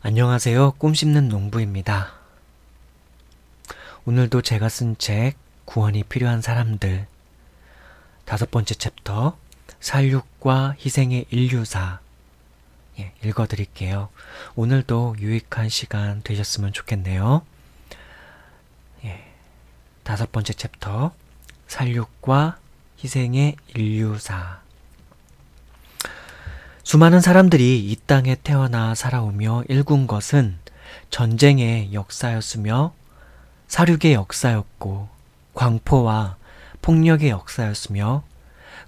안녕하세요. 꿈 씹는 농부입니다. 오늘도 제가 쓴 책 구원이 필요한 사람들 5번째 챕터 살육과 희생의 인류사 읽어드릴게요. 오늘도 유익한 시간 되셨으면 좋겠네요. 5번째 챕터 살육과 희생의 인류사. 수많은 사람들이 이 땅에 태어나 살아오며 일군 것은 전쟁의 역사였으며 살육의 역사였고 광포와 폭력의 역사였으며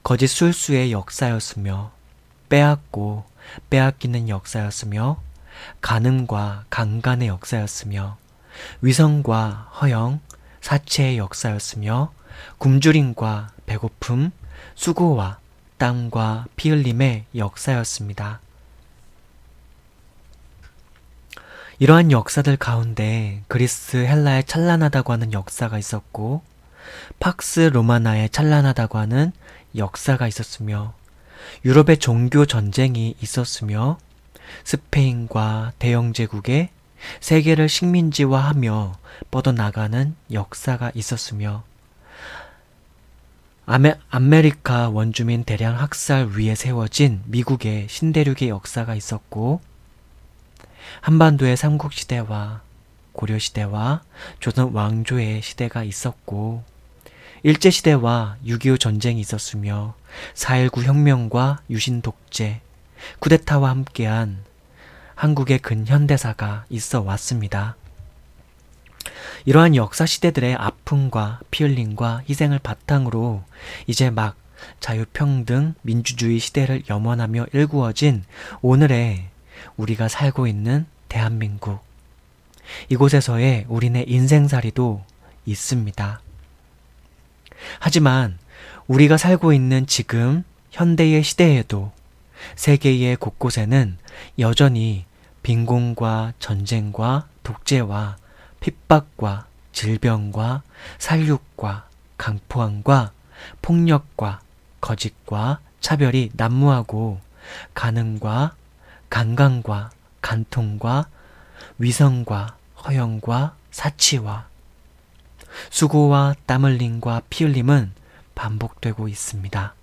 거짓 술수의 역사였으며 빼앗고 빼앗기는 역사였으며 간음과 강간의 역사였으며 위선과 허영, 사체의 역사였으며 굶주림과 배고픔, 수고와 땀과 피 흘림의 역사였습니다. 이러한 역사들 가운데 그리스 헬라의 찬란하다고 하는 역사가 있었고 팍스 로마나의 찬란하다고 하는 역사가 있었으며 유럽의 종교 전쟁이 있었으며 스페인과 대영제국의 세계를 식민지화하며 뻗어나가는 역사가 있었으며 아메리카 원주민 대량 학살 위에 세워진 미국의 신대륙의 역사가 있었고 한반도의 삼국시대와 고려시대와 조선 왕조의 시대가 있었고 일제시대와 6.25 전쟁이 있었으며 4.19 혁명과 유신 독재, 쿠데타와 함께한 한국의 근현대사가 있어 왔습니다. 이러한 역사 시대들의 아픔과 피 흘림과 희생을 바탕으로 이제 막 자유평등 민주주의 시대를 염원하며 일구어진 오늘의 우리가 살고 있는 대한민국. 이곳에서의 우리네 인생살이도 있습니다. 하지만 우리가 살고 있는 지금 현대의 시대에도 세계의 곳곳에는 여전히 빈곤과 전쟁과 독재와 핍박과 질병과 살육과 강포함과 폭력과 거짓과 차별이 난무하고 간음과 강간과 간통과 위선과 허영과 사치와 수고와 땀 흘림과 피 흘림은 반복되고 있습니다.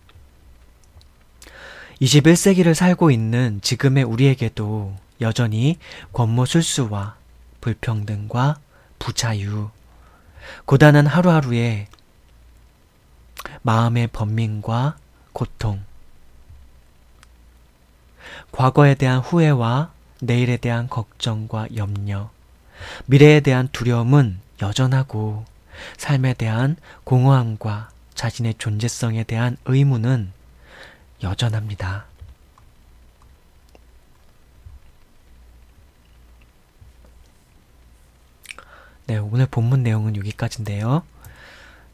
21세기를 살고 있는 지금의 우리에게도 여전히 권모술수와 불평등과 부자유, 고단한 하루하루의 마음의 번민과 고통, 과거에 대한 후회와 내일에 대한 걱정과 염려, 미래에 대한 두려움은 여전하고 삶에 대한 공허함과 자신의 존재성에 대한 의문은 여전합니다. 네, 오늘 본문 내용은 여기까지인데요.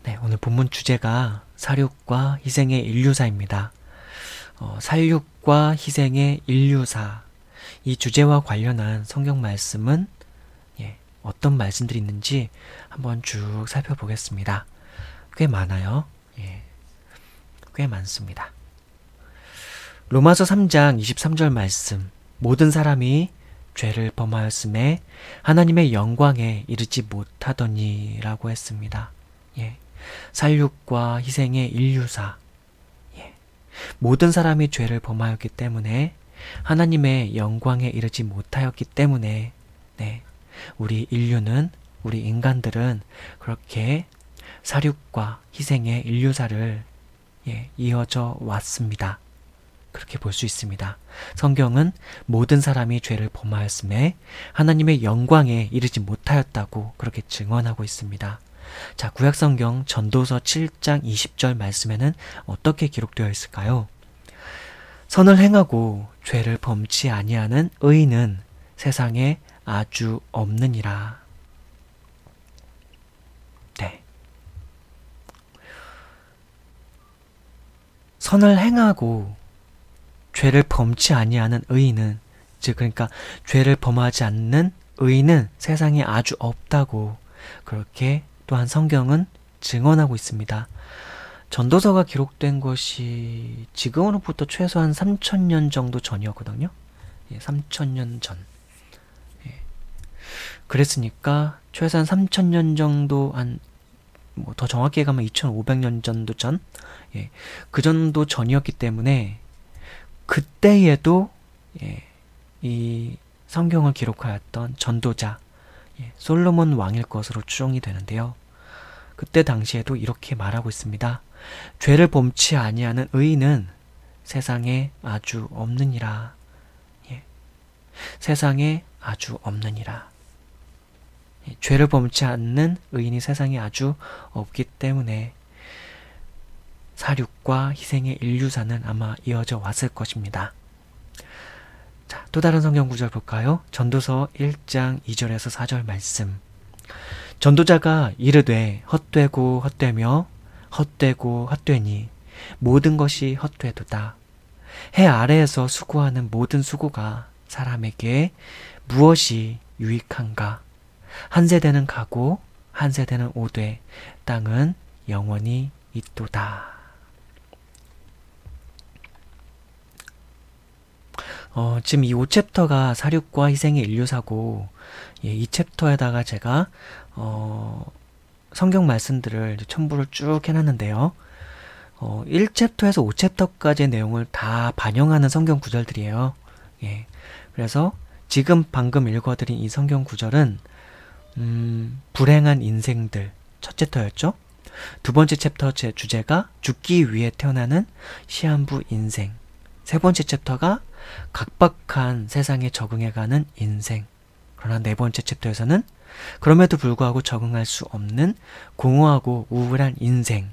네, 오늘 본문 주제가 살육과 희생의 인류사입니다. 살육과 희생의 인류사, 이 주제와 관련한 성경 말씀은 어떤 말씀들이 있는지 한번 쭉 살펴보겠습니다. 꽤 많아요. 꽤 많습니다. 로마서 3장 23절 말씀, 모든 사람이 죄를 범하였음에 하나님의 영광에 이르지 못하더니 라고 했습니다. 살육과 희생의 인류사, 모든 사람이 죄를 범하였기 때문에 하나님의 영광에 이르지 못하였기 때문에 우리 인류는, 우리 인간들은 그렇게 살육과 희생의 인류사를 이어져 왔습니다. 그렇게 볼 수 있습니다. 성경은 모든 사람이 죄를 범하였음에 하나님의 영광에 이르지 못하였다고 그렇게 증언하고 있습니다. 자, 구약성경 전도서 7장 20절 말씀에는 어떻게 기록되어 있을까요? 선을 행하고 죄를 범치 아니하는 의인은 세상에 아주 없느니라. 네. 선을 행하고 죄를 범치 아니하는 의인은, 즉 그러니까 죄를 범하지 않는 의인은 세상에 아주 없다고 그렇게 또한 성경은 증언하고 있습니다. 전도서가 기록된 것이 지금으로부터 최소한 3000년 정도 전이었거든요. 3000년 전. 그랬으니까 최소한 3000년 정도, 뭐 더 정확히 가면 2500년 정도 전? 예, 그 정도 전이었기 때문에 그때에도 예, 이 성경을 기록하였던 전도자 솔로몬 왕일 것으로 추정이 되는데요. 그때 당시에도 이렇게 말하고 있습니다. 죄를 범치 아니하는 의인은 세상에 아주 없느니라. 세상에 아주 없느니라. 죄를 범치 않는 의인이 세상에 아주 없기 때문에 사륙과 희생의 인류사는 아마 이어져 왔을 것입니다. 자, 또 다른 성경 구절 볼까요? 전도서 1장 2절에서 4절 말씀. 전도자가 이르되 헛되고 헛되며 헛되고 헛되니 모든 것이 헛되도다. 해 아래에서 수고하는 모든 수고가 사람에게 무엇이 유익한가? 한 세대는 가고 한 세대는 오되 땅은 영원히 있도다. 지금 이 5챕터가 사륙과 희생의 인류사고, 이 챕터에다가 제가 성경 말씀들을 첨부를 쭉 해놨는데요. 1챕터에서 5챕터까지의 내용을 다 반영하는 성경 구절들이에요. 예. 그래서 지금 방금 읽어드린 이 성경 구절은 불행한 인생들 첫 챕터였죠. 두 번째 챕터 제 주제가 죽기 위해 태어나는 시한부 인생. 세 번째 챕터가 각박한 세상에 적응해가는 인생. 그러나 네 번째 챕터에서는 그럼에도 불구하고 적응할 수 없는 공허하고 우울한 인생.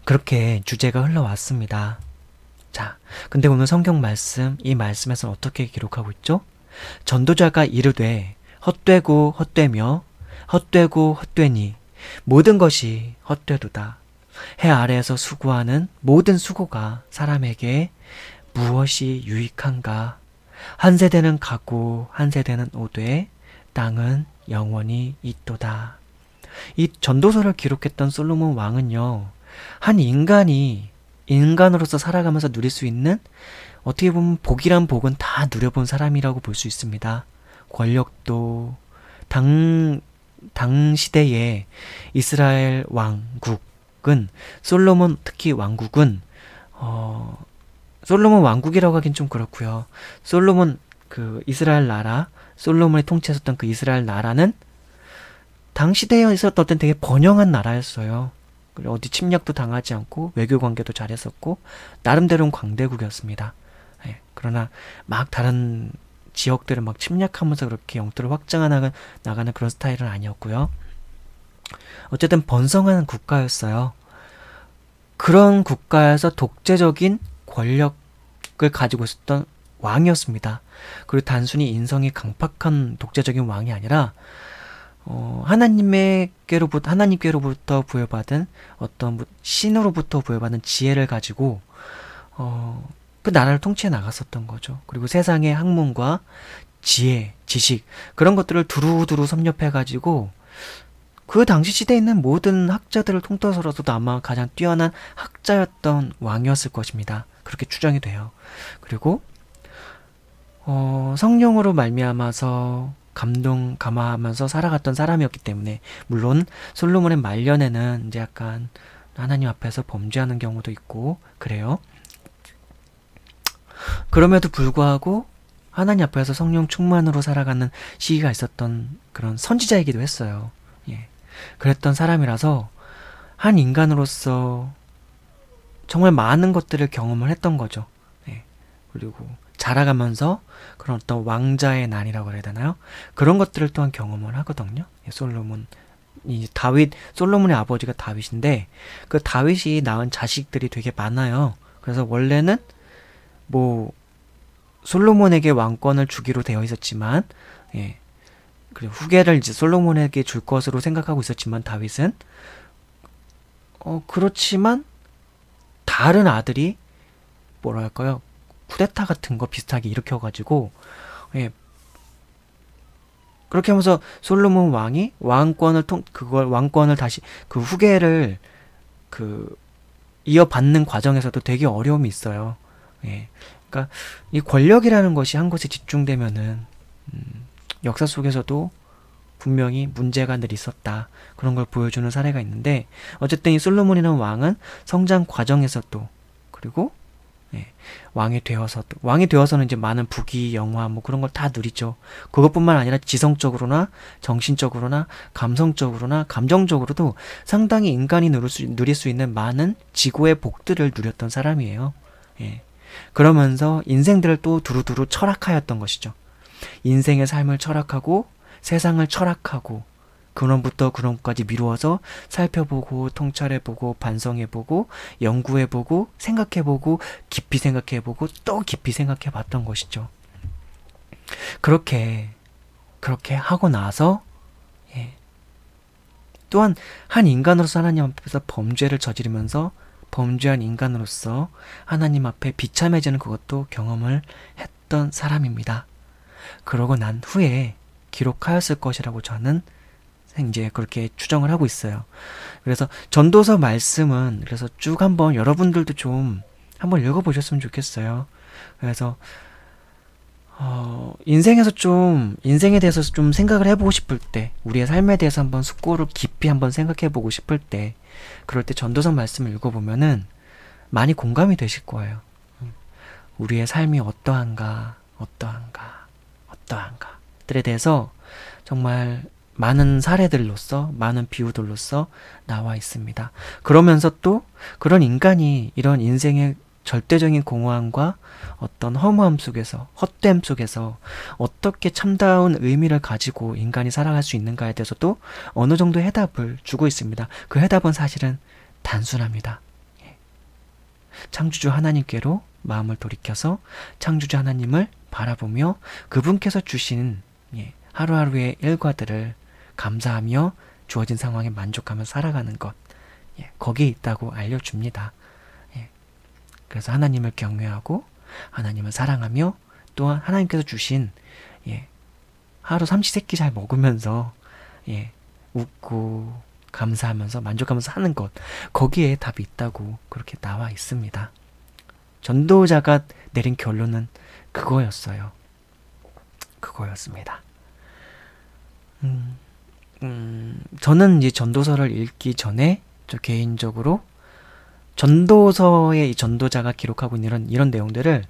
그렇게 주제가 흘러왔습니다. 자, 근데 오늘 성경 말씀, 이 말씀에서는 어떻게 기록하고 있죠? 전도자가 이르되 헛되고 헛되며 헛되고 헛되니 모든 것이 헛되도다. 해 아래에서 수고하는 모든 수고가 사람에게 무엇이 유익한가? 한 세대는 가고 한 세대는 오되 땅은 영원히 있도다. 이 전도서를 기록했던 솔로몬 왕은요, 한 인간이 인간으로서 살아가면서 누릴 수 있는, 어떻게 보면 복이란 복은 다 누려본 사람이라고 볼 수 있습니다. 권력도, 당시대의 이스라엘 왕국은, 솔로몬 특히 왕국은 솔로몬 왕국이라고 하긴 좀 그렇고요. 솔로몬 그 이스라엘 나라, 솔로몬이 통치했었던 그 이스라엘 나라는 당시대에 있었던 어떤 되게 번영한 나라였어요. 그리고 어디 침략도 당하지 않고 외교 관계도 잘했었고 나름대로는 광대국이었습니다. 예, 그러나 막 다른 지역들을 막 침략하면서 그렇게 영토를 나가는 그런 스타일은 아니었고요. 어쨌든 번성한 국가였어요. 그런 국가에서 독재적인 권력을 가지고 있었던 왕이었습니다. 그리고 단순히 인성이 강팍한 독재적인 왕이 아니라 하나님께로부터 부여받은 어떤 신으로부터 부여받은 지혜를 가지고 그 나라를 통치해 나갔었던 거죠. 그리고 세상의 학문과 지혜, 지식 그런 것들을 두루두루 섭렵해가지고 그 당시 시대에 있는 모든 학자들을 통틀어서도 아마 가장 뛰어난 학자였던 왕이었을 것입니다. 그렇게 추정이 돼요. 그리고 성령으로 말미암아서 감화하면서 살아갔던 사람이었기 때문에, 물론 솔로몬의 말년에는 이제 약간 하나님 앞에서 범죄하는 경우도 있고 그래요. 그럼에도 불구하고 하나님 앞에서 성령 충만으로 살아가는 시기가 있었던 그런 선지자이기도 했어요. 예. 그랬던 사람이라서 한 인간으로서 정말 많은 것들을 경험을 했던 거죠. 예. 그리고 자라가면서 그런 어떤 왕자의 난이라고 해야 되나요? 그런 것들을 또한 경험을 하거든요. 예, 솔로몬의 아버지가 다윗인데 그 다윗이 낳은 자식들이 되게 많아요. 그래서 원래는 솔로몬에게 왕권을 주기로 되어 있었지만, 예. 그리고 후계를 이제 솔로몬에게 줄 것으로 생각하고 있었지만 다윗은 그렇지만 다른 아들이 뭐랄까요? 쿠데타 같은 거 비슷하게 일으켜가지고, 예. 그렇게 하면서 솔로몬 왕이 왕권을 다시 그 후계를 이어받는 과정에서도 되게 어려움이 있어요. 예. 그러니까 이 권력이라는 것이 한 곳에 집중되면은 역사 속에서도 분명히 문제가 늘 있었다. 그런 걸 보여주는 사례가 있는데 어쨌든 이 솔로몬이라는 왕은 성장 과정에서도 그리고 왕이 되어서는 이제 많은 부귀, 영화 뭐 그런 걸 다 누리죠. 그것뿐만 아니라 지성적으로나 정신적으로나 감성적으로나 감정적으로도 상당히 인간이 누릴 수 있는 많은 지고의 복들을 누렸던 사람이에요. 그러면서 인생들을 또 두루두루 철학하였던 것이죠. 인생의 삶을 철학하고 세상을 철학하고 근원부터 근원까지 미루어서 살펴보고 통찰해보고 반성해보고 연구해보고 생각해보고 깊이 생각해보고 또 깊이 생각해봤던 것이죠. 그렇게 하고 나서 또한 한 인간으로서 하나님 앞에서 범죄를 저지르면서 범죄한 인간으로서 하나님 앞에 비참해지는 그것도 경험을 했던 사람입니다. 그러고 난 후에 기록하였을 것이라고 저는 이제 그렇게 추정을 하고 있어요. 그래서 전도서 말씀은 그래서 쭉 한번 여러분들도 좀 한번 읽어보셨으면 좋겠어요. 그래서 인생에 대해서 좀 생각을 해보고 싶을 때, 우리의 삶에 대해서 한번 숙고를 깊이 한번 생각해보고 싶을 때, 그럴 때 전도서 말씀을 읽어보면은 많이 공감이 되실 거예요. 우리의 삶이 어떠한가 들에 대해서 정말 많은 사례들로서 많은 비유들로서 나와 있습니다. 그러면서 또 그런 인간이 이런 인생의 절대적인 공허함과 어떤 허무함 속에서 헛됨 속에서 어떻게 참다운 의미를 가지고 인간이 살아갈 수 있는가에 대해서도 어느 정도 해답을 주고 있습니다. 그 해답은 사실은 단순합니다. 창조주 하나님께로 마음을 돌이켜서 창조주 하나님을 바라보며 그분께서 주신 하루하루의 일과들을 감사하며 주어진 상황에 만족하며 살아가는 것, 거기에 있다고 알려줍니다. 그래서 하나님을 경외하고 하나님을 사랑하며 또한 하나님께서 주신 하루 삼시세끼 잘 먹으면서 웃고 감사하면서 만족하면서 하는 것, 거기에 답이 있다고 그렇게 나와 있습니다. 전도자가 내린 결론은 그거였어요. 그거였습니다. 저는 이제 전도서를 읽기 전에 저 개인적으로 전도서의 이 전도자가 기록하고 있는 이런 내용들을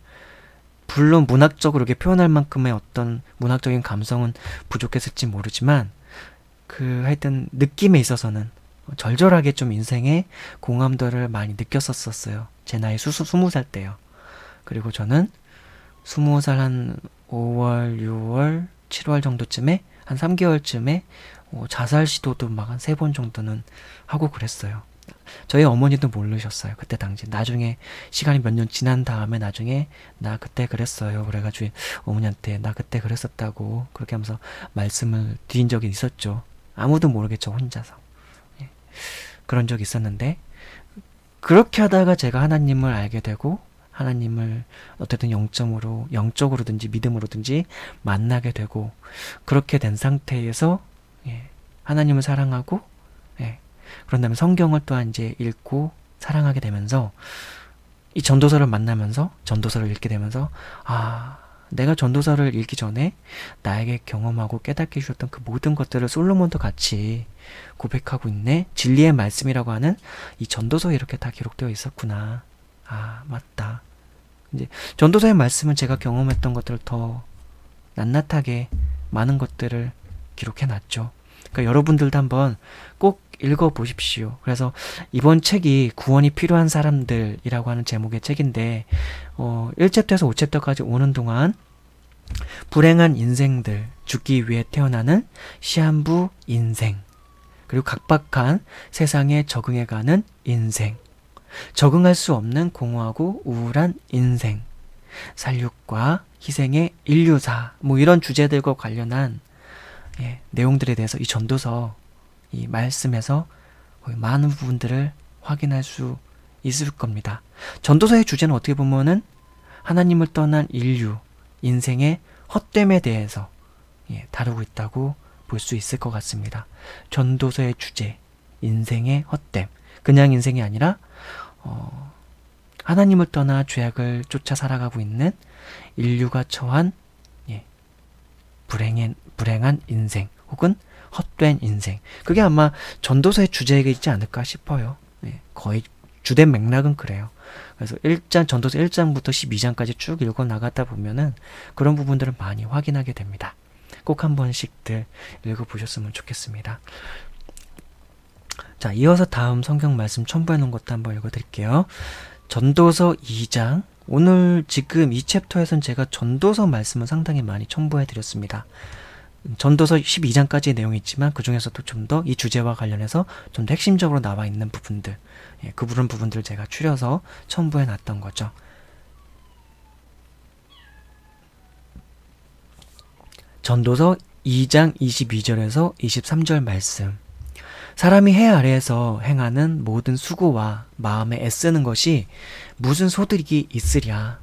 물론 문학적으로 이렇게 표현할 만큼의 어떤 문학적인 감성은 부족했을지 모르지만 하여튼 느낌에 있어서는 절절하게 좀 인생의 공감도를 많이 느꼈었어요. 제 나이 20살 때요. 그리고 저는 20살 한 5월, 6월, 7월 정도쯤에 한 3개월쯤에 자살 시도도 막 한 3번 정도는 하고 그랬어요. 저희 어머니도 모르셨어요. 그때 당시. 나중에 시간이 몇 년 지난 다음에 나중에 나 그때 그랬어요. 그래가지고 어머니한테 나 그때 그랬었다고 그렇게 하면서 말씀을 드린 적이 있었죠. 아무도 모르겠죠. 혼자서. 그런 적이 있었는데 그렇게 하다가 제가 하나님을 알게 되고 하나님을 어쨌든 영적으로든지 믿음으로든지 만나게 되고 그렇게 된 상태에서 하나님을 사랑하고 그런 다음에 성경을 또한 이제 읽고 사랑하게 되면서 이 전도서를 만나면서 전도서를 읽게 되면서 내가 전도서를 읽기 전에 나에게 경험하고 깨닫게 해주셨던 그 모든 것들을 솔로몬도 같이 고백하고 있네. 진리의 말씀이라고 하는 이 전도서에 이렇게 다 기록되어 있었구나. 맞다. 이제 전도서의 말씀은 제가 경험했던 것들을 더 낱낱하게 많은 것들을 기록해놨죠. 그러니까 여러분들도 한번 꼭 읽어보십시오. 그래서 이번 책이 구원이 필요한 사람들이라고 하는 제목의 책인데 1챕터에서 5챕터까지 오는 동안 불행한 인생들, 죽기 위해 태어나는 시한부 인생, 그리고 각박한 세상에 적응해가는 인생, 적응할 수 없는 공허하고 우울한 인생, 살육과 희생의 인류사, 뭐 이런 주제들과 관련한 내용들에 대해서 이 전도서, 이 말씀에서 많은 부분들을 확인할 수 있을 겁니다. 전도서의 주제는 어떻게 보면은 하나님을 떠난 인류, 인생의 헛됨에 대해서 다루고 있다고 볼 수 있을 것 같습니다. 전도서의 주제, 인생의 헛됨. 그냥 인생이 아니라 하나님을 떠나 죄악을 쫓아 살아가고 있는 인류가 처한 불행한 인생 혹은 헛된 인생. 그게 아마 전도서의 주제이지 않을까 싶어요. 거의 주된 맥락은 그래요. 그래서 전도서 1장부터 12장까지 쭉 읽어 나가다 보면은 그런 부분들을 많이 확인하게 됩니다. 꼭 한 번씩들 읽어보셨으면 좋겠습니다. 자, 이어서 다음 성경 말씀 첨부해 놓은 것도 한번 읽어드릴게요. 전도서 2장. 오늘 지금 이 챕터에서는 제가 전도서 말씀을 상당히 많이 첨부해 드렸습니다. 전도서 12장까지의 내용이 있지만 그 중에서도 좀 더 이 주제와 관련해서 좀 더 핵심적으로 나와 있는 부분들, 그런 부분들을 제가 추려서 첨부해 놨던 거죠. 전도서 2장 22절에서 23절 말씀. 사람이 해 아래에서 행하는 모든 수고와 마음에 애쓰는 것이 무슨 소득이 있으랴.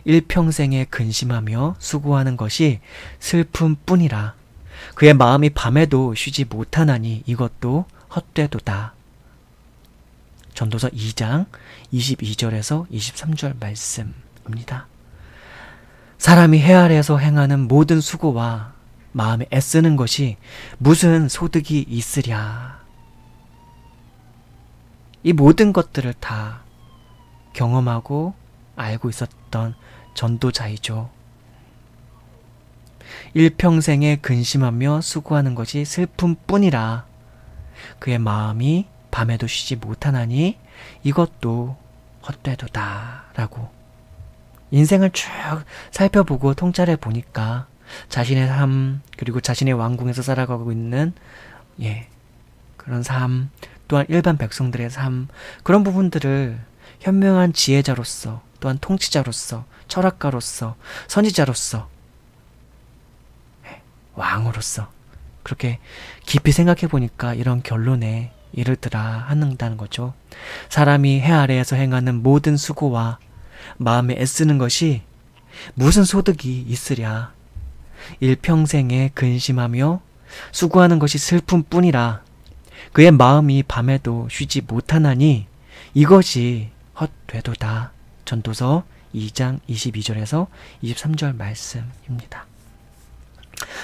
일평생에 근심하며 수고하는 것이 슬픔뿐이라. 그의 마음이 밤에도 쉬지 못하나니 이것도 헛되도다. 전도서 2장 22절에서 23절 말씀입니다. 사람이 해 아래에서 행하는 모든 수고와 마음에 애쓰는 것이 무슨 소득이 있으랴. 이 모든 것들을 다 경험하고 알고 있었던 전도자이죠. 일평생에 근심하며 수고하는 것이 슬픔뿐이라. 그의 마음이 밤에도 쉬지 못하나니 이것도 헛되도다. 라고 인생을 쭉 살펴보고 통찰해 보니까 자신의 삶, 그리고 자신의 왕궁에서 살아가고 있는 그런 삶, 또한 일반 백성들의 삶, 그런 부분들을 현명한 지혜자로서, 또한 통치자로서, 철학가로서, 선지자로서, 왕으로서 그렇게 깊이 생각해 보니까 이런 결론에 이르더라 한다는 거죠. 사람이 해 아래에서 행하는 모든 수고와 마음에 애쓰는 것이 무슨 소득이 있으랴. 일평생에 근심하며 수고하는 것이 슬픔뿐이라. 그의 마음이 밤에도 쉬지 못하나니 이것이 헛되도다. 전도서 2장 22절에서 23절 말씀입니다.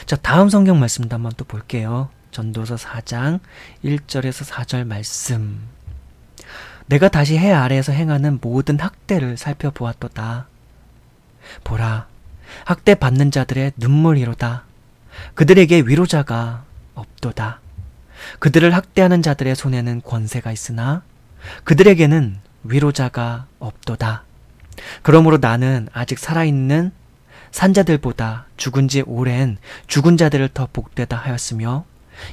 자, 다음 성경 말씀도 한번 또 볼게요. 전도서 4장 1절에서 4절 말씀. 내가 다시 해 아래에서 행하는 모든 학대를 살펴보았도다. 보라, 학대 받는 자들의 눈물이로다. 그들에게 위로자가 없도다. 그들을 학대하는 자들의 손에는 권세가 있으나 그들에게는 위로자가 없도다. 그러므로 나는 아직 살아있는 산자들보다 죽은 지 오랜 죽은 자들을 더 복되다 하였으며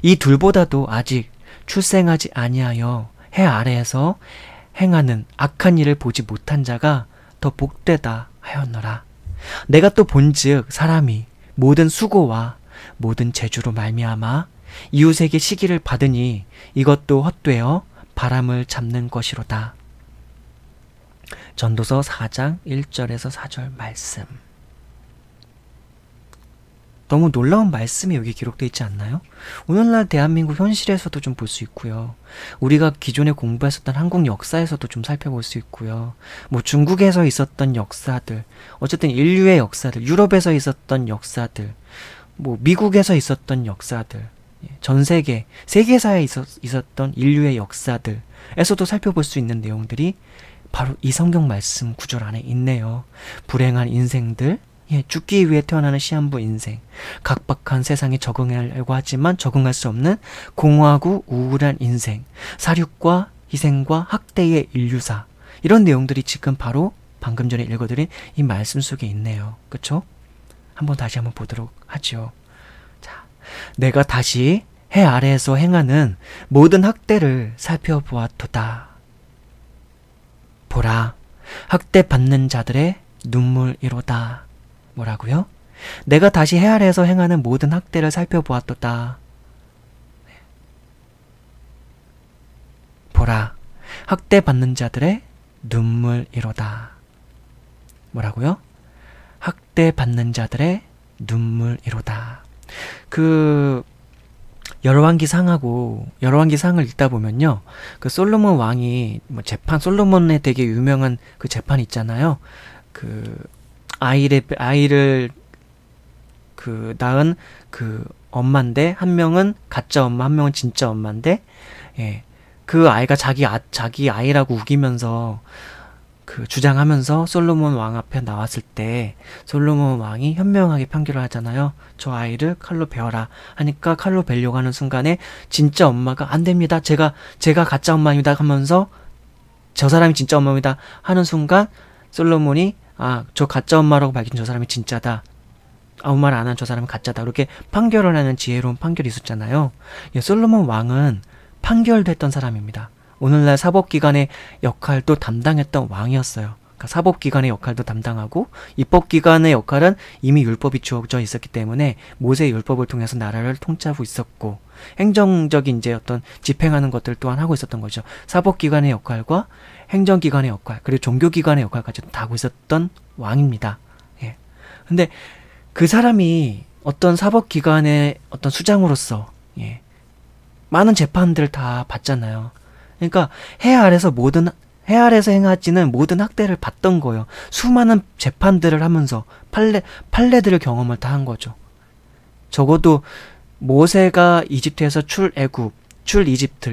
이 둘보다도 아직 출생하지 아니하여 해 아래에서 행하는 악한 일을 보지 못한 자가 더 복되다 하였노라. 내가 또 본즉 사람이 모든 수고와 모든 재주로 말미암아 이웃에게 시기를 받으니 이것도 헛되어 바람을 잡는 것이로다. 전도서 4장 1절에서 4절 말씀. 너무 놀라운 말씀이 여기 기록되어 있지 않나요? 오늘날 대한민국 현실에서도 좀 볼 수 있고요. 우리가 기존에 공부했었던 한국 역사에서도 좀 살펴볼 수 있고요. 뭐 중국에서 있었던 역사들, 어쨌든 인류의 역사들, 유럽에서 있었던 역사들, 뭐 미국에서 있었던 역사들, 전 세계사에 있었던 인류의 역사들에서도 살펴볼 수 있는 내용들이 바로 이 성경 말씀 구절 안에 있네요. 불행한 인생들, 죽기 위해 태어나는 시한부 인생, 각박한 세상에 적응하려고 하지만 적응할 수 없는 공허하고 우울한 인생, 사륙과 희생과 학대의 인류사, 이런 내용들이 지금 바로 방금 전에 읽어드린 이 말씀 속에 있네요. 그쵸? 다시 한번 보도록 하죠. 자, 내가 다시 해 아래에서 행하는 모든 학대를 살펴보았도다. 보라, 학대받는 자들의 눈물이로다. 뭐라고요? 내가 다시 해 아래에서 행하는 모든 학대를 살펴보았도다. 보라, 학대받는 자들의 눈물이로다. 뭐라고요? 학대받는 자들의 눈물이로다. 열왕기상을 읽다 보면요, 그 솔로몬 왕이 뭐 솔로몬의 되게 유명한 그 재판 있잖아요. 그 아이를 그 낳은 그 엄마인데 한 명은 가짜 엄마, 한 명은 진짜 엄마인데, 예, 그 아이가 자기 아이라고 우기면서 그 주장하면서 솔로몬 왕 앞에 나왔을 때 솔로몬 왕이 현명하게 판결을 하잖아요. 저 아이를 칼로 베어라 하니까 칼로 베려고 하는 순간에 진짜 엄마가 안 됩니다. 제가 가짜 엄마입니다 하면서 저 사람이 진짜 엄마입니다 하는 순간 솔로몬이 저 가짜 엄마라고 밝힌 저 사람이 진짜다. 아무 말 안 한 저 사람은 가짜다. 이렇게 판결을 하는 지혜로운 판결이 있었잖아요. 예, 솔로몬 왕은 판결됐던 사람입니다. 오늘날 사법기관의 역할도 담당했던 왕이었어요. 그러니까 사법기관의 역할도 담당하고 입법기관의 역할은 이미 율법이 주어져 있었기 때문에 모세의 율법을 통해서 나라를 통치하고 있었고, 행정적인 이제 어떤 집행하는 것들 또한 하고 있었던 거죠. 사법기관의 역할과 행정기관의 역할, 그리고 종교기관의 역할까지도 다 하고 있었던 왕입니다. 예. 근데 그 사람이 어떤 사법기관의 어떤 수장으로서, 예, 많은 재판들을 다 받잖아요. 그러니까 해 아래에서 행하지는 모든 학대를 받던 거예요. 수많은 재판들을 하면서 판례들을 경험을 다 한 거죠. 적어도 모세가 이집트에서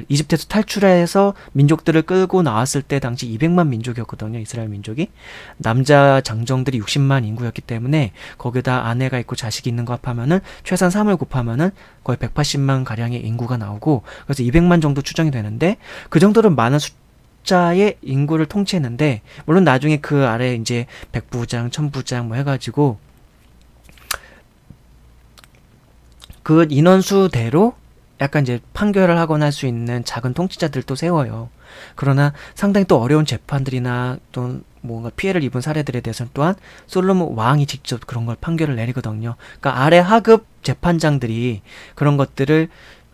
이집트에서 탈출해서 민족들을 끌고 나왔을 때 당시 200만 민족이었거든요. 이스라엘 민족이. 남자 장정들이 60만 인구였기 때문에 거기다 아내가 있고 자식이 있는 거 합하면은 최소한 3을 곱하면은 거의 180만 가량의 인구가 나오고, 그래서 200만 정도 추정이 되는데 그 정도로 많은 숫자의 인구를 통치했는데, 물론 나중에 그 아래 이제 백부장, 천부장 뭐 해가지고 그 인원수대로 약간 이제 판결을 하거나 할 수 있는 작은 통치자들도 세워요. 그러나 상당히 또 어려운 재판들이나 또 뭔가 피해를 입은 사례들에 대해서는 또한 솔로몬 왕이 직접 그런 걸 판결을 내리거든요. 그러니까 아래 하급 재판장들이 그런 것들을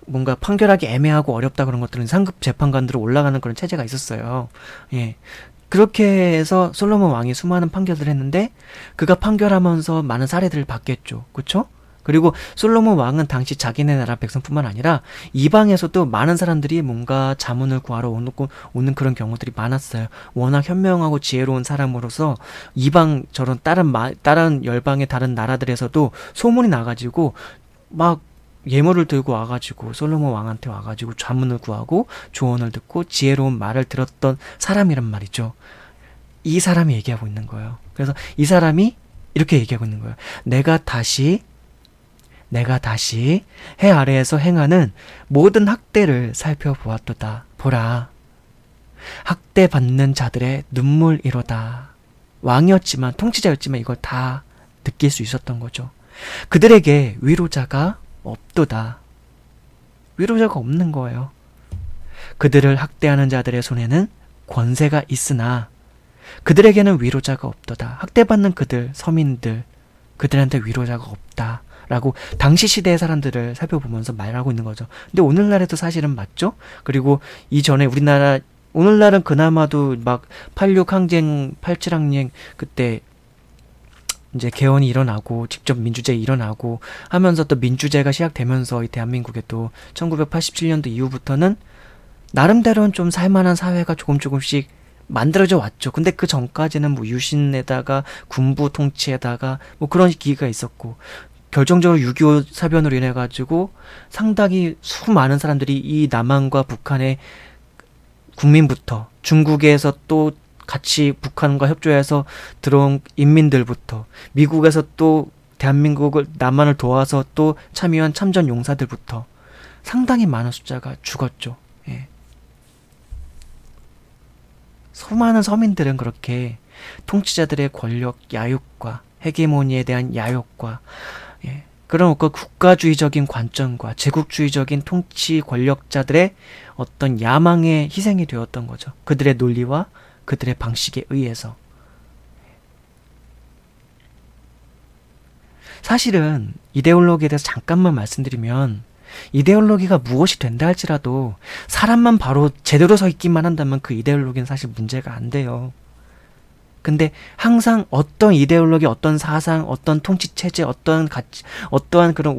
뭔가 판결하기 애매하고 어렵다 그런 것들은 상급 재판관들로 올라가는 그런 체제가 있었어요. 예. 그렇게 해서 솔로몬 왕이 수많은 판결들을 했는데 그가 판결하면서 많은 사례들을 받겠죠. 그쵸? 그리고 솔로몬 왕은 당시 자기네 나라 백성뿐만 아니라 이방에서도 많은 사람들이 뭔가 자문을 구하러 오는 그런 경우들이 많았어요. 워낙 현명하고 지혜로운 사람으로서 이방 저런 다른 열방의 다른 나라들에서도 소문이 나가지고 막 예물을 들고 와가지고 솔로몬 왕한테 와가지고 자문을 구하고 조언을 듣고 지혜로운 말을 들었던 사람이란 말이죠. 이 사람이 얘기하고 있는 거예요. 그래서 이 사람이 이렇게 얘기하고 있는 거예요. 내가 다시 해 아래에서 행하는 모든 학대를 살펴보았도다. 보라. 학대받는 자들의 눈물이로다. 왕이었지만, 통치자였지만 이걸 다 느낄 수 있었던 거죠. 그들에게 위로자가 없도다. 위로자가 없는 거예요. 그들을 학대하는 자들의 손에는 권세가 있으나 그들에게는 위로자가 없도다. 학대받는 그들, 서민들, 그들한테 위로자가 없다. 라고 당시 시대의 사람들을 살펴보면서 말하고 있는 거죠. 근데 오늘날에도 사실은 맞죠? 그리고 이전에 오늘날은 그나마도 막 86 항쟁, 87 항쟁 그때 이제 개헌이 일어나고 직접 민주제 일어나고 하면서 또 민주제가 시작되면서 이 대한민국에도 1987년도 이후부터는 나름대로는 좀 살만한 사회가 조금씩 만들어져 왔죠. 근데 그 전까지는 뭐 유신에다가 군부 통치에다가 뭐 그런 기기가 있었고, 결정적으로 6.25 사변으로 인해 가지고 상당히 수많은 사람들이 이 남한과 북한의 국민부터, 중국에서 또 같이 북한과 협조해서 들어온 인민들부터, 미국에서 또 대한민국을 남한을 도와서 또 참여한 참전 용사들부터 상당히 많은 숫자가 죽었죠. 예. 수많은 서민들은 그렇게 통치자들의 권력 야욕과 헤게모니에 대한 야욕과, 예, 그런 국가주의적인 관점과 제국주의적인 통치 권력자들의 어떤 야망의 희생이 되었던 거죠. 그들의 논리와 그들의 방식에 의해서. 사실은 이데올로기에 대해서 잠깐만 말씀드리면, 이데올로기가 무엇이 된다 할지라도 사람만 바로 제대로 서 있기만 한다면 그 이데올로기는 사실 문제가 안 돼요. 근데 항상 어떤 이데올로기, 어떤 사상, 어떤 통치 체제, 어떠한 가치, 어떠한 그런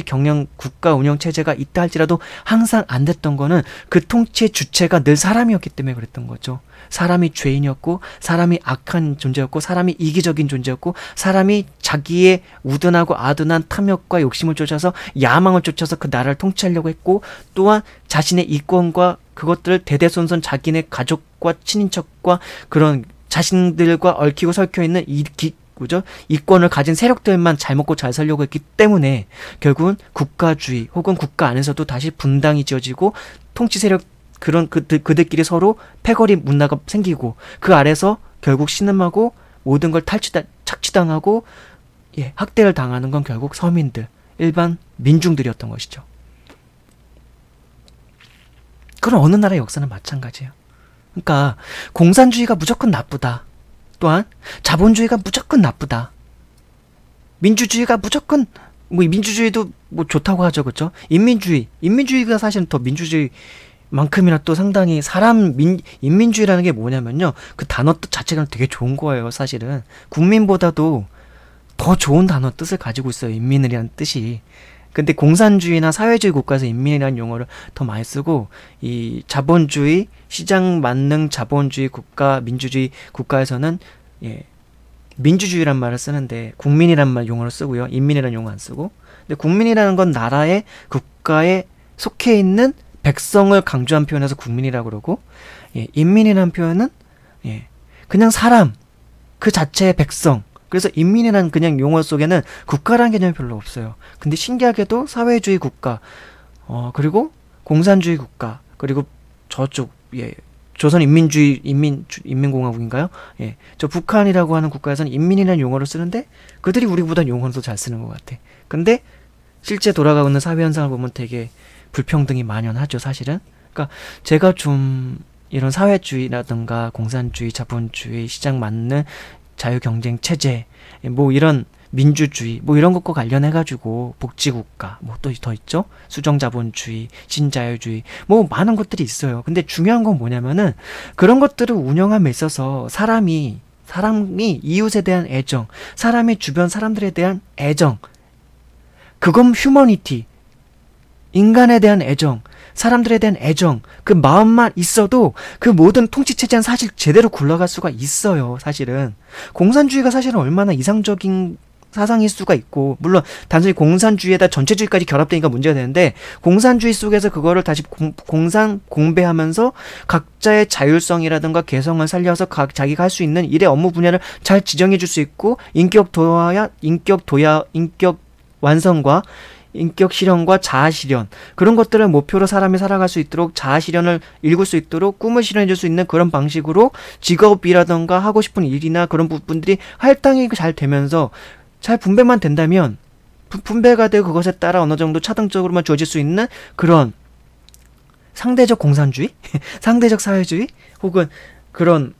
경영 국가 운영 체제가 있다 할지라도 항상 안 됐던 거는 그 통치의 주체가 늘 사람이었기 때문에 그랬던 거죠. 사람이 죄인이었고, 사람이 악한 존재였고, 사람이 이기적인 존재였고, 사람이 자기의 우둔하고 아둔한 탐욕과 욕심을 쫓아서, 야망을 쫓아서 그 나라를 통치하려고 했고, 또한 자신의 이권과 그것들을 대대손손 자기네 가족과 친인척과 그런 자신들과 얽히고 설켜 있는 이권을 가진 세력들만 잘 먹고 잘 살려고 했기 때문에 결국은 국가주의 혹은 국가 안에서도 다시 분당이 지어지고 통치 세력 그들끼리 서로 패거리 문화가 생기고 그 아래서 결국 신음하고 모든 걸 착취당하고 학대를 당하는 건 결국 서민들, 일반 민중들이었던 것이죠. 그런 어느 나라의 역사는 마찬가지예요. 그러니까 공산주의가 무조건 나쁘다. 또한 자본주의가 무조건 나쁘다. 민주주의가 무조건 민주주의도 좋다고 하죠, 그렇죠? 인민주의가 사실은 더 민주주의만큼이나 또 상당히 인민주의라는 게 뭐냐면요, 그 단어 뜻 자체가 되게 좋은 거예요. 사실은 국민보다도 더 좋은 단어 뜻을 가지고 있어요, 인민이라는 뜻이. 근데 공산주의나 사회주의 국가에서 인민이라는 용어를 더 많이 쓰고, 이 자본주의, 시장 만능 자본주의 국가, 민주주의 국가에서는 민주주의란 말을 쓰는데 국민이란 용어를 쓰고요. 인민이라는 용어 안 쓰고. 근데 국민이라는 건 나라의 국가에 속해 있는 백성을 강조한 표현에서 국민이라고 그러고, 인민이라는 표현은 그냥 사람 그 자체의 백성. 그래서 인민이라는 그냥 용어 속에는 국가라는 개념이 별로 없어요. 근데 신기하게도 사회주의 국가, 그리고 공산주의 국가, 그리고 저쪽 조선 인민공화국인가요? 저 북한이라고 하는 국가에서는 인민이라는 용어를 쓰는데 그들이 우리보다 용어를 더 잘 쓰는 것 같아. 근데 실제 돌아가고 있는 사회 현상을 보면 되게 불평등이 만연하죠, 사실은. 그러니까 제가 좀 이런 사회주의라든가 공산주의, 자본주의, 시장 맞는 자유경쟁 체제, 이런 민주주의, 이런 것과 관련해가지고 복지국가, 또 더 있죠? 수정자본주의, 신자유주의, 많은 것들이 있어요. 근데 중요한 건 뭐냐면은 그런 것들을 운영함에 있어서 사람이 이웃에 대한 애정, 사람이 주변 사람들에 대한 애정, 그건 휴머니티, 인간에 대한 애정, 사람들에 대한 애정, 그 마음만 있어도 그 모든 통치체제는 사실 제대로 굴러갈 수가 있어요, 사실은. 공산주의가 사실은 얼마나 이상적인 사상일 수가 있고, 물론 단순히 공산주의에다 전체주의까지 결합되니까 문제가 되는데, 공산주의 속에서 그거를 다시 공배하면서 각자의 자율성이라든가 개성을 살려서 자기가 할 수 있는 일의 업무 분야를 잘 지정해 줄 수 있고, 인격 완성과 인격 실현과 자아 실현, 그런 것들을 목표로 사람이 살아갈 수 있도록, 자아 실현을 일굴 수 있도록 꿈을 실현해 줄 수 있는 그런 방식으로 직업이라던가 하고 싶은 일이나 그런 부분들이 할당이 잘 되면서 잘 분배만 된다면, 분배가 되고 그것에 따라 어느 정도 차등적으로만 주어질 수 있는 그런 상대적 공산주의? 상대적 사회주의? 혹은 그런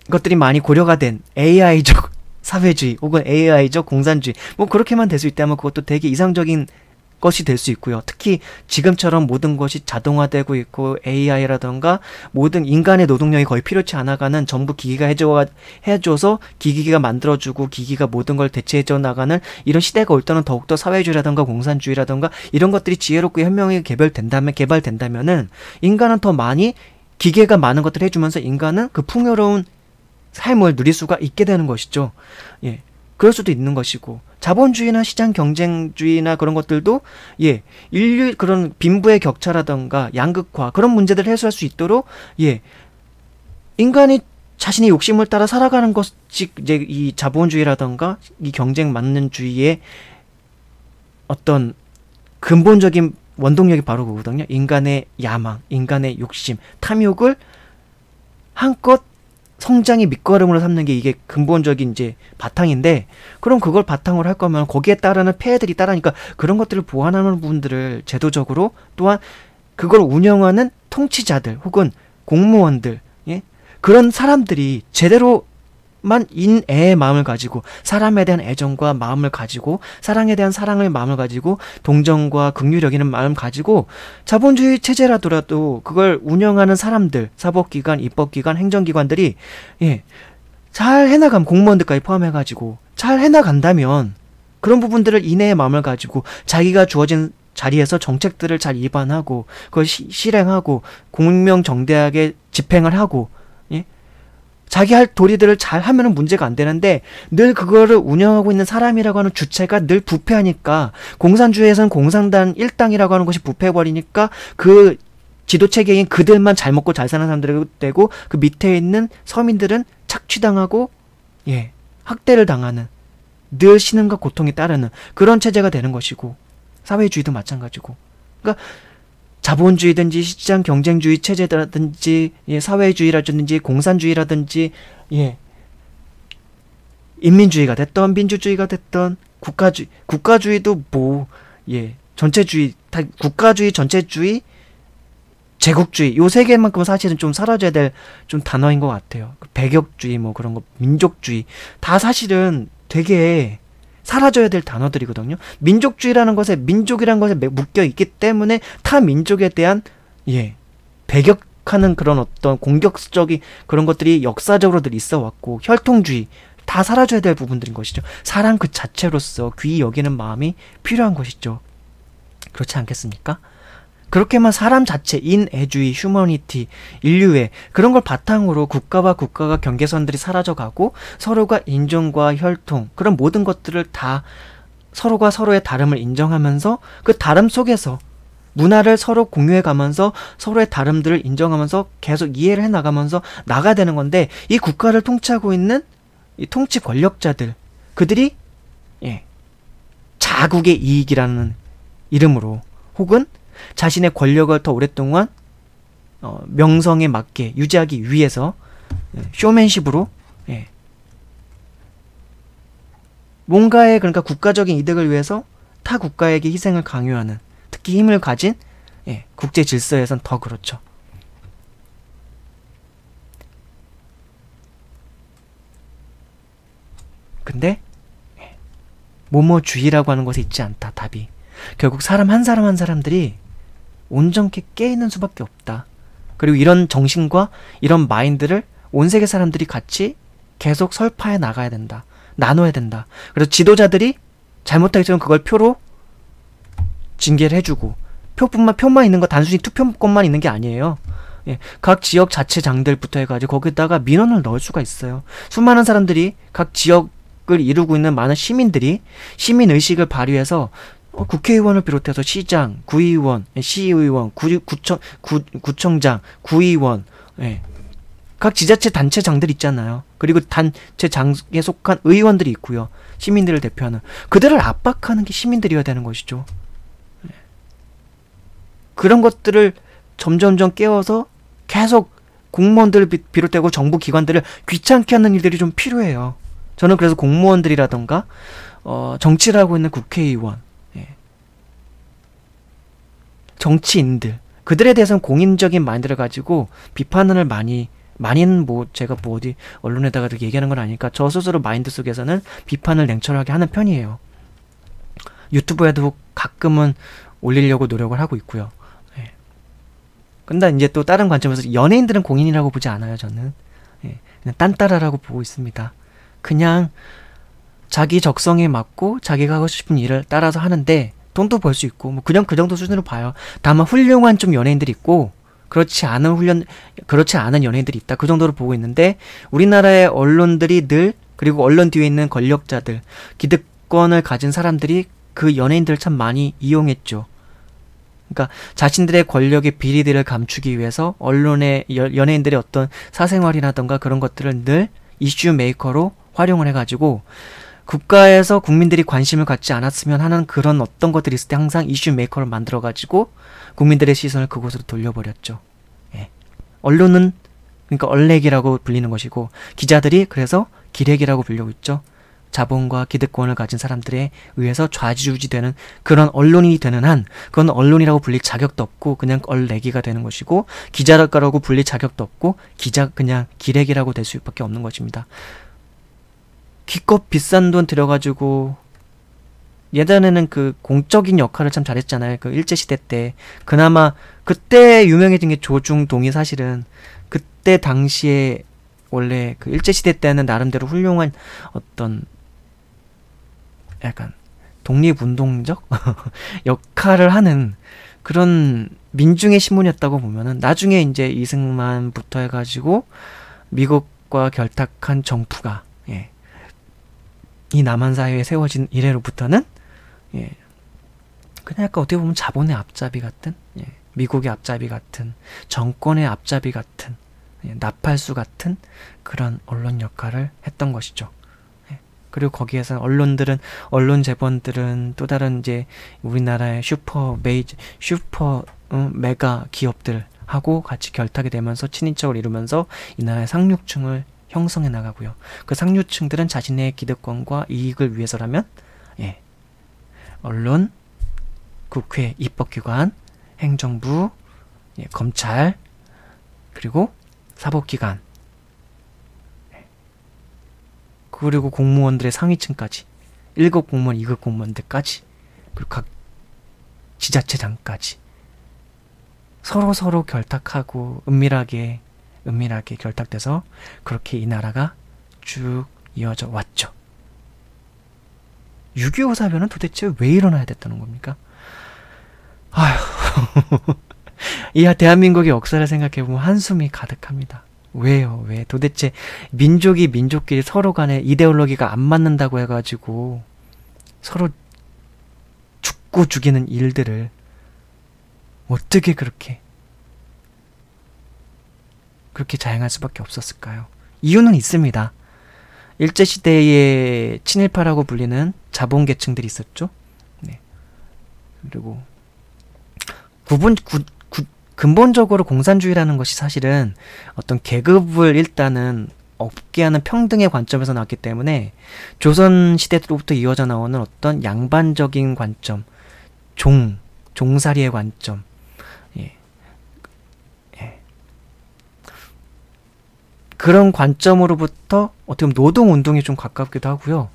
것들이 많이 고려가 된 AI적 사회주의 혹은 AI적 공산주의, 그렇게만 될 수 있다면 그것도 되게 이상적인 것이 될 수 있고요. 특히 지금처럼 모든 것이 자동화되고 있고 AI라던가 모든 인간의 노동력이 거의 필요치 않아가는, 전부 기기가 해줘서 기기가 만들어주고 기기가 모든 걸 대체해줘 나가는 이런 시대가 올 때는 더욱더 사회주의라던가 공산주의라던가 이런 것들이 지혜롭고 현명하게 개발된다면은 인간은 더 많이 기계가 많은 것들을 해주면서 인간은 그 풍요로운 삶을 누릴 수가 있게 되는 것이죠. 그럴 수도 있는 것이고, 자본주의나 시장 경쟁주의나 그런 것들도 인류 그런 빈부의 격차라던가 양극화, 그런 문제들을 해소할 수 있도록 인간이 자신의 욕심을 따라 살아가는 것이 이제 이 자본주의라던가 이 경쟁 만능주의의 어떤 근본적인 원동력이 바로 그거거든요. 인간의 야망, 인간의 욕심, 탐욕을 한껏 성장의 밑거름으로 삼는 게 이게 근본적인 이제 바탕인데, 그럼 그걸 바탕으로 할 거면 거기에 따르는 폐해들이 따르니까 그런 것들을 보완하는 부분들을 제도적으로, 또한 그걸 운영하는 통치자들 혹은 공무원들, 그런 사람들이 제대로만 인애의 마음을 가지고, 사람에 대한 애정과 마음을 가지고, 사랑에 대한 사랑의 마음을 가지고, 동정과 긍휼 여기는 마음 가지고, 자본주의 체제라더라도 그걸 운영하는 사람들, 사법기관, 입법기관, 행정기관들이 잘 해나가면 공무원들까지 포함해가지고 잘 해나간다면 그런 부분들을 인내의 마음을 가지고 자기가 주어진 자리에서 정책들을 잘 입안하고 그걸 실행하고 공명정대하게 집행을 하고 예? 자기 할 도리들을 잘 하면은 문제가 안 되는데 늘 그거를 운영하고 있는 사람이라고 하는 주체가 늘 부패하니까 공산주의에서는 공산당 일당이라고 하는 것이 부패해버리니까 그 지도체계인 그들만 잘 먹고 잘 사는 사람들이 되고 그 밑에 있는 서민들은 착취당하고 예 학대를 당하는 늘 신음과 고통이 따르는 그런 체제가 되는 것이고 사회주의도 마찬가지고 그러니까 자본주의든지 시장 경쟁주의 체제라든지 예, 사회주의라든지 공산주의라든지 예 인민주의가 됐던 민주주의가 됐던 국가주의도 뭐 예 전체주의 다 국가주의 전체주의 제국주의 요 세 개만큼은 사실은 좀 사라져야 될 좀 단어인 것 같아요. 배격주의 뭐 그런 거 민족주의 다 사실은 되게 사라져야 될 단어들이거든요. 민족주의라는 것에 민족이라는 것에 묶여 있기 때문에 타 민족에 대한 예 배격하는 그런 어떤 공격적인 그런 것들이 역사적으로 늘 있어 왔고 혈통주의 다 사라져야 될 부분들인 것이죠. 사람 그 자체로서 귀히 여기는 마음이 필요한 것이죠. 그렇지 않겠습니까? 그렇게만 사람 자체, 인애주의, 휴머니티, 인류애 그런 걸 바탕으로 국가와 국가가 경계선들이 사라져가고 서로가 인종과 혈통 그런 모든 것들을 다 서로가 서로의 다름을 인정하면서 그 다름 속에서 문화를 서로 공유해가면서 서로의 다름들을 인정하면서 계속 이해를 해나가면서 나가야 되는 건데 이 국가를 통치하고 있는 이 통치 권력자들 그들이 예, 자국의 이익이라는 이름으로 혹은 자신의 권력을 더 오랫동안 명성에 맞게 유지하기 위해서 쇼맨십으로 예. 뭔가의 그러니까 국가적인 이득을 위해서 타 국가에게 희생을 강요하는 특히 힘을 가진 예. 국제 질서에선 더 그렇죠. 근데 예. 모모주의라고 하는 것에 있지 않다 답이. 결국 사람 한 사람들이 온전히 깨있는 수밖에 없다. 그리고 이런 정신과 이런 마인드를 온 세계 사람들이 같이 계속 설파해 나가야 된다. 나눠야 된다. 그래서 지도자들이 잘못하기 전에 그걸 표로 징계를 해주고 표만 있는 거 단순히 투표권만 있는 게 아니에요. 예, 각 지역 자치장들부터 해가지고 거기다가 민원을 넣을 수가 있어요. 수많은 사람들이 각 지역을 이루고 있는 많은 시민들이 시민의식을 발휘해서 국회의원을 비롯해서 시장, 구의원, 시의원, 구청장, 구의원, 예. 각 지자체 단체장들 있잖아요. 그리고 단체장에 속한 의원들이 있고요. 시민들을 대표하는. 그들을 압박하는 게 시민들이어야 되는 것이죠. 예. 그런 것들을 점점점 깨워서 계속 공무원들을 비롯되고 정부 기관들을 귀찮게 하는 일들이 좀 필요해요. 저는 그래서 공무원들이라던가 정치를 하고 있는 국회의원, 정치인들 그들에 대해서는 공인적인 마인드를 가지고 비판을 많이는 뭐 제가 뭐 어디 언론에다가 얘기하는 건 아니니까 저 스스로 마인드 속에서는 비판을 냉철하게 하는 편이에요. 유튜브에도 가끔은 올리려고 노력을 하고 있고요. 예. 근데 이제 또 다른 관점에서 연예인들은 공인이라고 보지 않아요. 저는 예. 그냥 딴따라라고 보고 있습니다. 그냥 자기 적성에 맞고 자기가 하고 싶은 일을 따라서 하는데 돈도 벌 수 있고 뭐 그냥 그 정도 수준으로 봐요. 다만 훌륭한 좀 연예인들이 있고 그렇지 않은 연예인들이 있다. 그 정도로 보고 있는데 우리나라의 언론들이 늘 그리고 언론 뒤에 있는 권력자들 기득권을 가진 사람들이 그 연예인들을 참 많이 이용했죠. 그러니까 자신들의 권력의 비리들을 감추기 위해서 언론의 연예인들의 어떤 사생활이라던가 그런 것들을 늘 이슈 메이커로 활용을 해가지고 국가에서 국민들이 관심을 갖지 않았으면 하는 그런 어떤 것들이 있을 때 항상 이슈 메이커를 만들어가지고 국민들의 시선을 그곳으로 돌려버렸죠. 예. 언론은 그러니까 얼렉이라고 불리는 것이고 기자들이 그래서 기레기라고 불리고 있죠. 자본과 기득권을 가진 사람들에 의해서 좌지우지되는 그런 언론이 되는 한 그건 언론이라고 불릴 자격도 없고 그냥 얼레기가 되는 것이고 기자라고 불릴 자격도 없고 그냥 기레기라고 될 수밖에 없는 것입니다. 기껏 비싼 돈 들여가지고 예전에는 그 공적인 역할을 참 잘했잖아요. 그 일제시대 때 그나마 그때 유명해진 게 조중동이 사실은 그때 당시에 원래 그 일제시대 때는 나름대로 훌륭한 어떤 약간 독립운동적 역할을 하는 그런 민중의 신문이었다고 보면은, 나중에 이제 이승만부터 해가지고 미국과 결탁한 정부가, 예, 이 남한 사회에 세워진 이래로부터는, 예, 그냥 약간 어떻게 보면 자본의 앞잡이 같은, 예, 미국의 앞잡이 같은, 정권의 앞잡이 같은, 예, 나팔수 같은 그런 언론 역할을 했던 것이죠. 예. 그리고 거기에서 언론 재벌들은 또 다른 이제 우리나라의 메가 기업들하고 같이 결탁이 되면서 친인척을 이루면서 이 나라의 상류층을 형성해 나가고요. 그 상류층들은 자신의 기득권과 이익을 위해서라면, 예, 언론, 국회, 입법기관, 행정부, 예, 검찰, 그리고 사법기관, 그리고 공무원들의 상위층까지, 1급 공무원, 2급 공무원들까지, 그리고 각 지자체장까지 서로 결탁하고 은밀하게 결탁돼서 그렇게 이 나라가 쭉 이어져 왔죠. 6.25 사변은 도대체 왜 일어나야 됐다는 겁니까? 아휴. 이 대한민국의 역사를 생각해보면 한숨이 가득합니다. 왜요? 왜? 도대체 민족이 민족끼리 서로 간에 이데올로기가 안 맞는다고 해가지고 서로 죽고 죽이는 일들을 어떻게 그렇게 자행할 수밖에 없었을까요? 이유는 있습니다. 일제시대의 친일파라고 불리는 자본계층들이 있었죠. 네. 그리고 근본적으로 공산주의라는 것이 사실은 어떤 계급을 일단은 없게 하는 평등의 관점에서 나왔기 때문에 조선시대로부터 이어져 나오는 어떤 양반적인 관점, 종살이의 관점, 예. 예. 그런 관점으로부터 어떻게 보면 노동운동에 좀 가깝기도 하고요.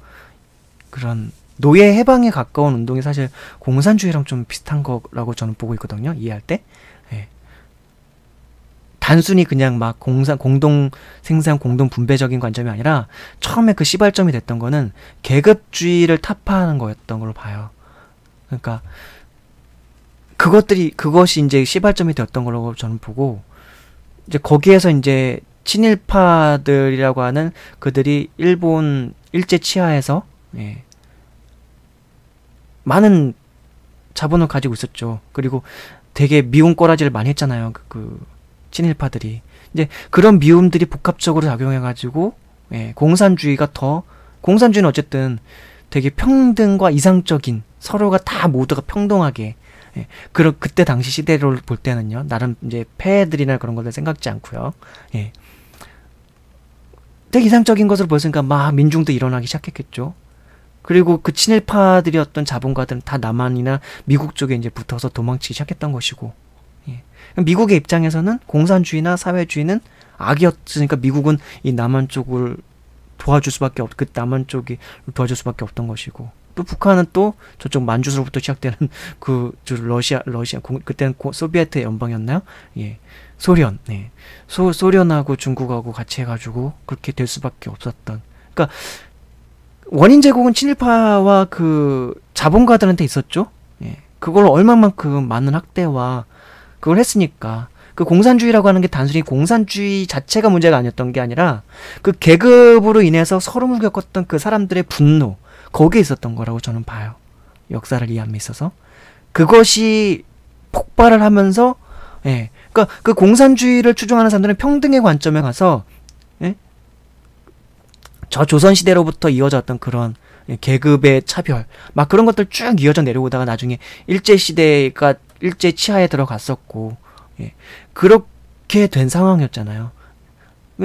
그런 노예 해방에 가까운 운동이 사실 공산주의랑 좀 비슷한 거라고 저는 보고 있거든요. 이해할 때. 예. 단순히 그냥 막 공동 생산, 공동 분배적인 관점이 아니라 처음에 그 시발점이 됐던 거는 계급주의를 타파하는 거였던 걸로 봐요. 그러니까 그것이 이제 시발점이 되었던 걸로 저는 보고, 이제 거기에서 이제 친일파들이라고 하는 그들이 일본 일제 치하에서, 예, 많은 자본을 가지고 있었죠. 그리고 되게 미운 꼬라지를 많이 했잖아요. 그 친일파들이. 이제 그런 미움들이 복합적으로 작용해가지고, 예, 공산주의는 어쨌든 되게 평등과 이상적인, 서로가 다 모두가 평등하게, 예, 그때 당시 시대를 볼 때는요, 나름 이제 폐해들이나 그런 것들 생각지 않고요. 예. 되게 이상적인 것을 보였으니까 막 민중도 일어나기 시작했겠죠. 그리고 그 친일파들이었던 자본가들은 다 남한이나 미국 쪽에 이제 붙어서 도망치기 시작했던 것이고, 예. 미국의 입장에서는 공산주의나 사회주의는 악이었으니까 미국은 이 남한 쪽을 도와줄 수밖에 남한 쪽이 도와줄 수밖에 없던 것이고, 또 북한은 또 저쪽 만주로부터 시작되는 러시아 그때는 소비에트 연방이었나요? 예. 소련, 네. 소련하고 중국하고 같이 해가지고 그렇게 될 수밖에 없었던. 그러니까 원인 제공은 친일파와 그 자본가들한테 있었죠. 예. 그걸 얼마만큼 많은 학대와 그걸 했으니까. 그 공산주의라고 하는 게 단순히 공산주의 자체가 문제가 아니었던 게 아니라 그 계급으로 인해서 서름을 겪었던 그 사람들의 분노, 거기에 있었던 거라고 저는 봐요. 역사를 이해함에 있어서. 그것이 폭발을 하면서, 예. 그러니까 그 공산주의를 추종하는 사람들은 평등의 관점에 가서, 예? 저 조선시대로부터 이어졌던 그런 계급의 차별, 막 그런 것들 쭉 이어져 내려오다가 나중에 일제시대가 일제 치하에 들어갔었고, 예. 그렇게 된 상황이었잖아요.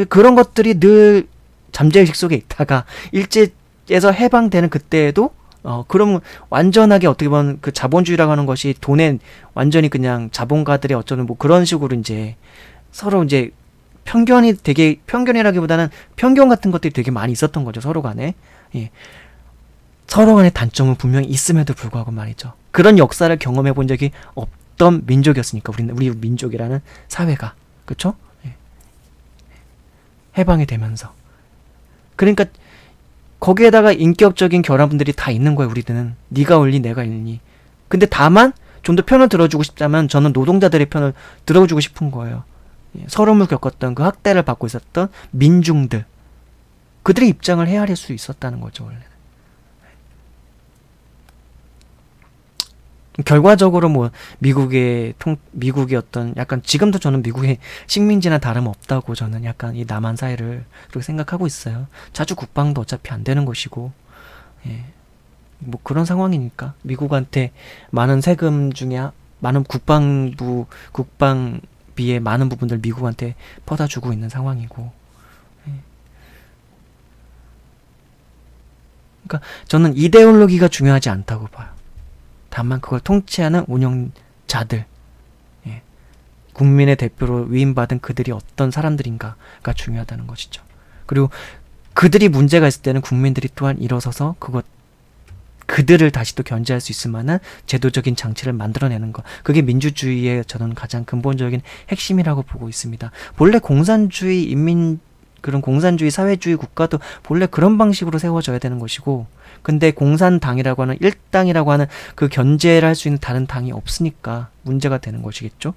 그런 것들이 늘 잠재의식 속에 있다가 일제에서 해방되는 그때에도 그러면 완전하게 어떻게 보면 그 자본주의라고 하는 것이 돈에 완전히 그냥 자본가들의 어쩌는 뭐 그런 식으로 이제 서로 이제 편견이라기보다는 편견 같은 것들이 되게 많이 있었던 거죠. 서로 간에. 예. 서로 간의 단점은 분명히 있음에도 불구하고 말이죠. 그런 역사를 경험해 본 적이 없던 민족이었으니까 우리 민족이라는 사회가. 그쵸? 예. 해방이 되면서. 그러니까 거기에다가 인격적인 결함들이 다 있는 거예요. 우리들은 네가 옳니 내가 옳니. 근데 다만 좀 더 편을 들어주고 싶다면 저는 노동자들의 편을 들어주고 싶은 거예요. 서름을 겪었던 그 학대를 받고 있었던 민중들, 그들의 입장을 헤아릴 수 있었다는 거죠. 원래는. 결과적으로 뭐 미국의 어떤 약간, 지금도 저는 미국의 식민지나 다름없다고 저는 약간 이 남한 사회를 그렇게 생각하고 있어요. 자주 국방도 어차피 안 되는 것이고, 뭐 그런 상황이니까 미국한테 많은 세금 중에 많은 국방비의 많은 부분들 미국한테 퍼다 주고 있는 상황이고. 그러니까 저는 이데올로기가 중요하지 않다고 봐요. 다만 그걸 통치하는 운영자들, 국민의 대표로 위임받은 그들이 어떤 사람들인가가 중요하다는 것이죠. 그리고 그들이 문제가 있을 때는 국민들이 또한 일어서서 그들을 다시 또 견제할 수 있을 만한 제도적인 장치를 만들어내는 것. 그게 민주주의의 저는 가장 근본적인 핵심이라고 보고 있습니다. 본래 공산주의 그런 공산주의 사회주의 국가도 본래 그런 방식으로 세워져야 되는 것이고, 근데 공산당이라고 하는 일당이라고 하는 그 견제를 할 수 있는 다른 당이 없으니까 문제가 되는 것이겠죠.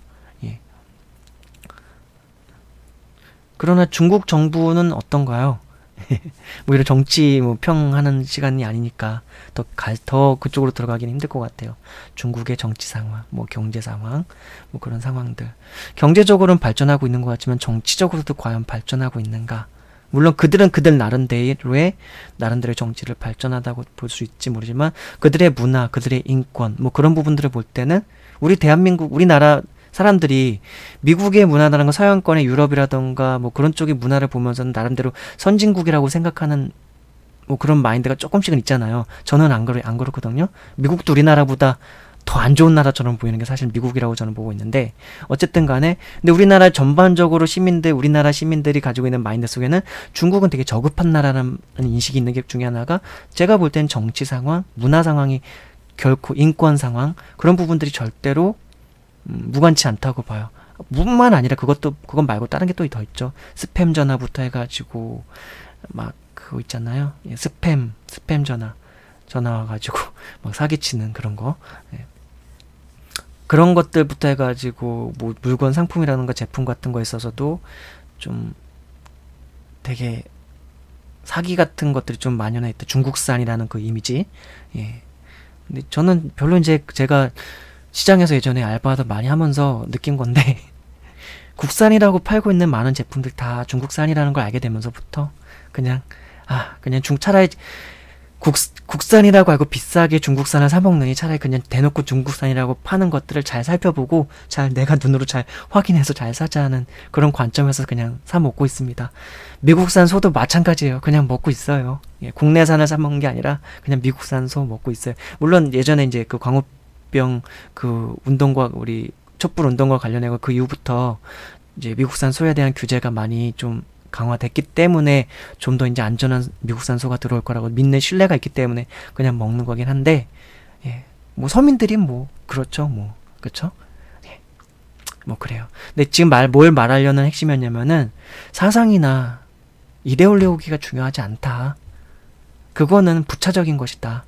그러나 중국 정부는 어떤가요? 뭐 이런 정치 평하는 시간이 아니니까 더 그쪽으로 들어가기는 힘들 것 같아요. 중국의 정치 상황, 뭐 경제 상황, 뭐 그런 상황들. 경제적으로는 발전하고 있는 것 같지만 정치적으로도 과연 발전하고 있는가? 물론 그들은 그들 나름대로의 정치를 발전하다고 볼 수 있지 모르지만 그들의 문화, 그들의 인권, 뭐 그런 부분들을 볼 때는 우리나라 사람들이 미국의 문화라는 건 서양권의 유럽이라던가 뭐 그런 쪽의 문화를 보면서는 나름대로 선진국이라고 생각하는 뭐 그런 마인드가 조금씩은 있잖아요. 저는 안 그렇거든요. 미국도 우리나라보다 더 안 좋은 나라처럼 보이는 게 사실 미국이라고 저는 보고 있는데, 어쨌든 간에 근데 우리나라 전반적으로 우리나라 시민들이 가지고 있는 마인드 속에는 중국은 되게 저급한 나라라는 인식이 있는 게 중에 하나가, 제가 볼 때는 정치 상황, 문화 상황이 결코 인권 상황, 그런 부분들이 절대로 무관치 않다고 봐요. 뿐만 아니라 그건 말고 다른 게 또 더 있죠. 스팸 전화부터 해가지고 막 그거 있잖아요. 스팸 전화 와가지고 막 사기치는 그런 거. 그런 것들부터 해가지고 뭐 물건 상품이라든가 제품 같은 거에 있어서도 좀 되게 사기 같은 것들이 좀 만연해 있다. 중국산이라는 그 이미지. 근데 저는 별로 제가 시장에서 예전에 알바도 많이 하면서 느낀 건데, 국산이라고 팔고 있는 많은 제품들 다 중국산이라는 걸 알게 되면서부터 차라리 국산이라고 알고 비싸게 중국산을 사 먹느니 차라리 그냥 대놓고 중국산이라고 파는 것들을 잘 살펴보고 내가 눈으로 잘 확인해서 잘 사자는 그런 관점에서 그냥 사 먹고 있습니다. 미국산 소도 마찬가지예요. 그냥 먹고 있어요. 국내산을 사 먹는 게 아니라 그냥 미국산 소 먹고 있어요. 물론 예전에 이제 그 광우병 그 운동과 우리 촛불 운동과 관련해서 그 이후부터 이제 미국산 소에 대한 규제가 많이 좀 강화됐기 때문에 좀 더 이제 안전한 미국산 소가 들어올 거라고 믿는 신뢰가 있기 때문에 그냥 먹는 거긴 한데, 뭐 서민들이 뭐 그렇죠, 그렇죠? 뭐 그래요. 근데 지금 뭘 말하려는 핵심이었냐면은 사상이나 이데올로기가 중요하지 않다. 그거는 부차적인 것이다.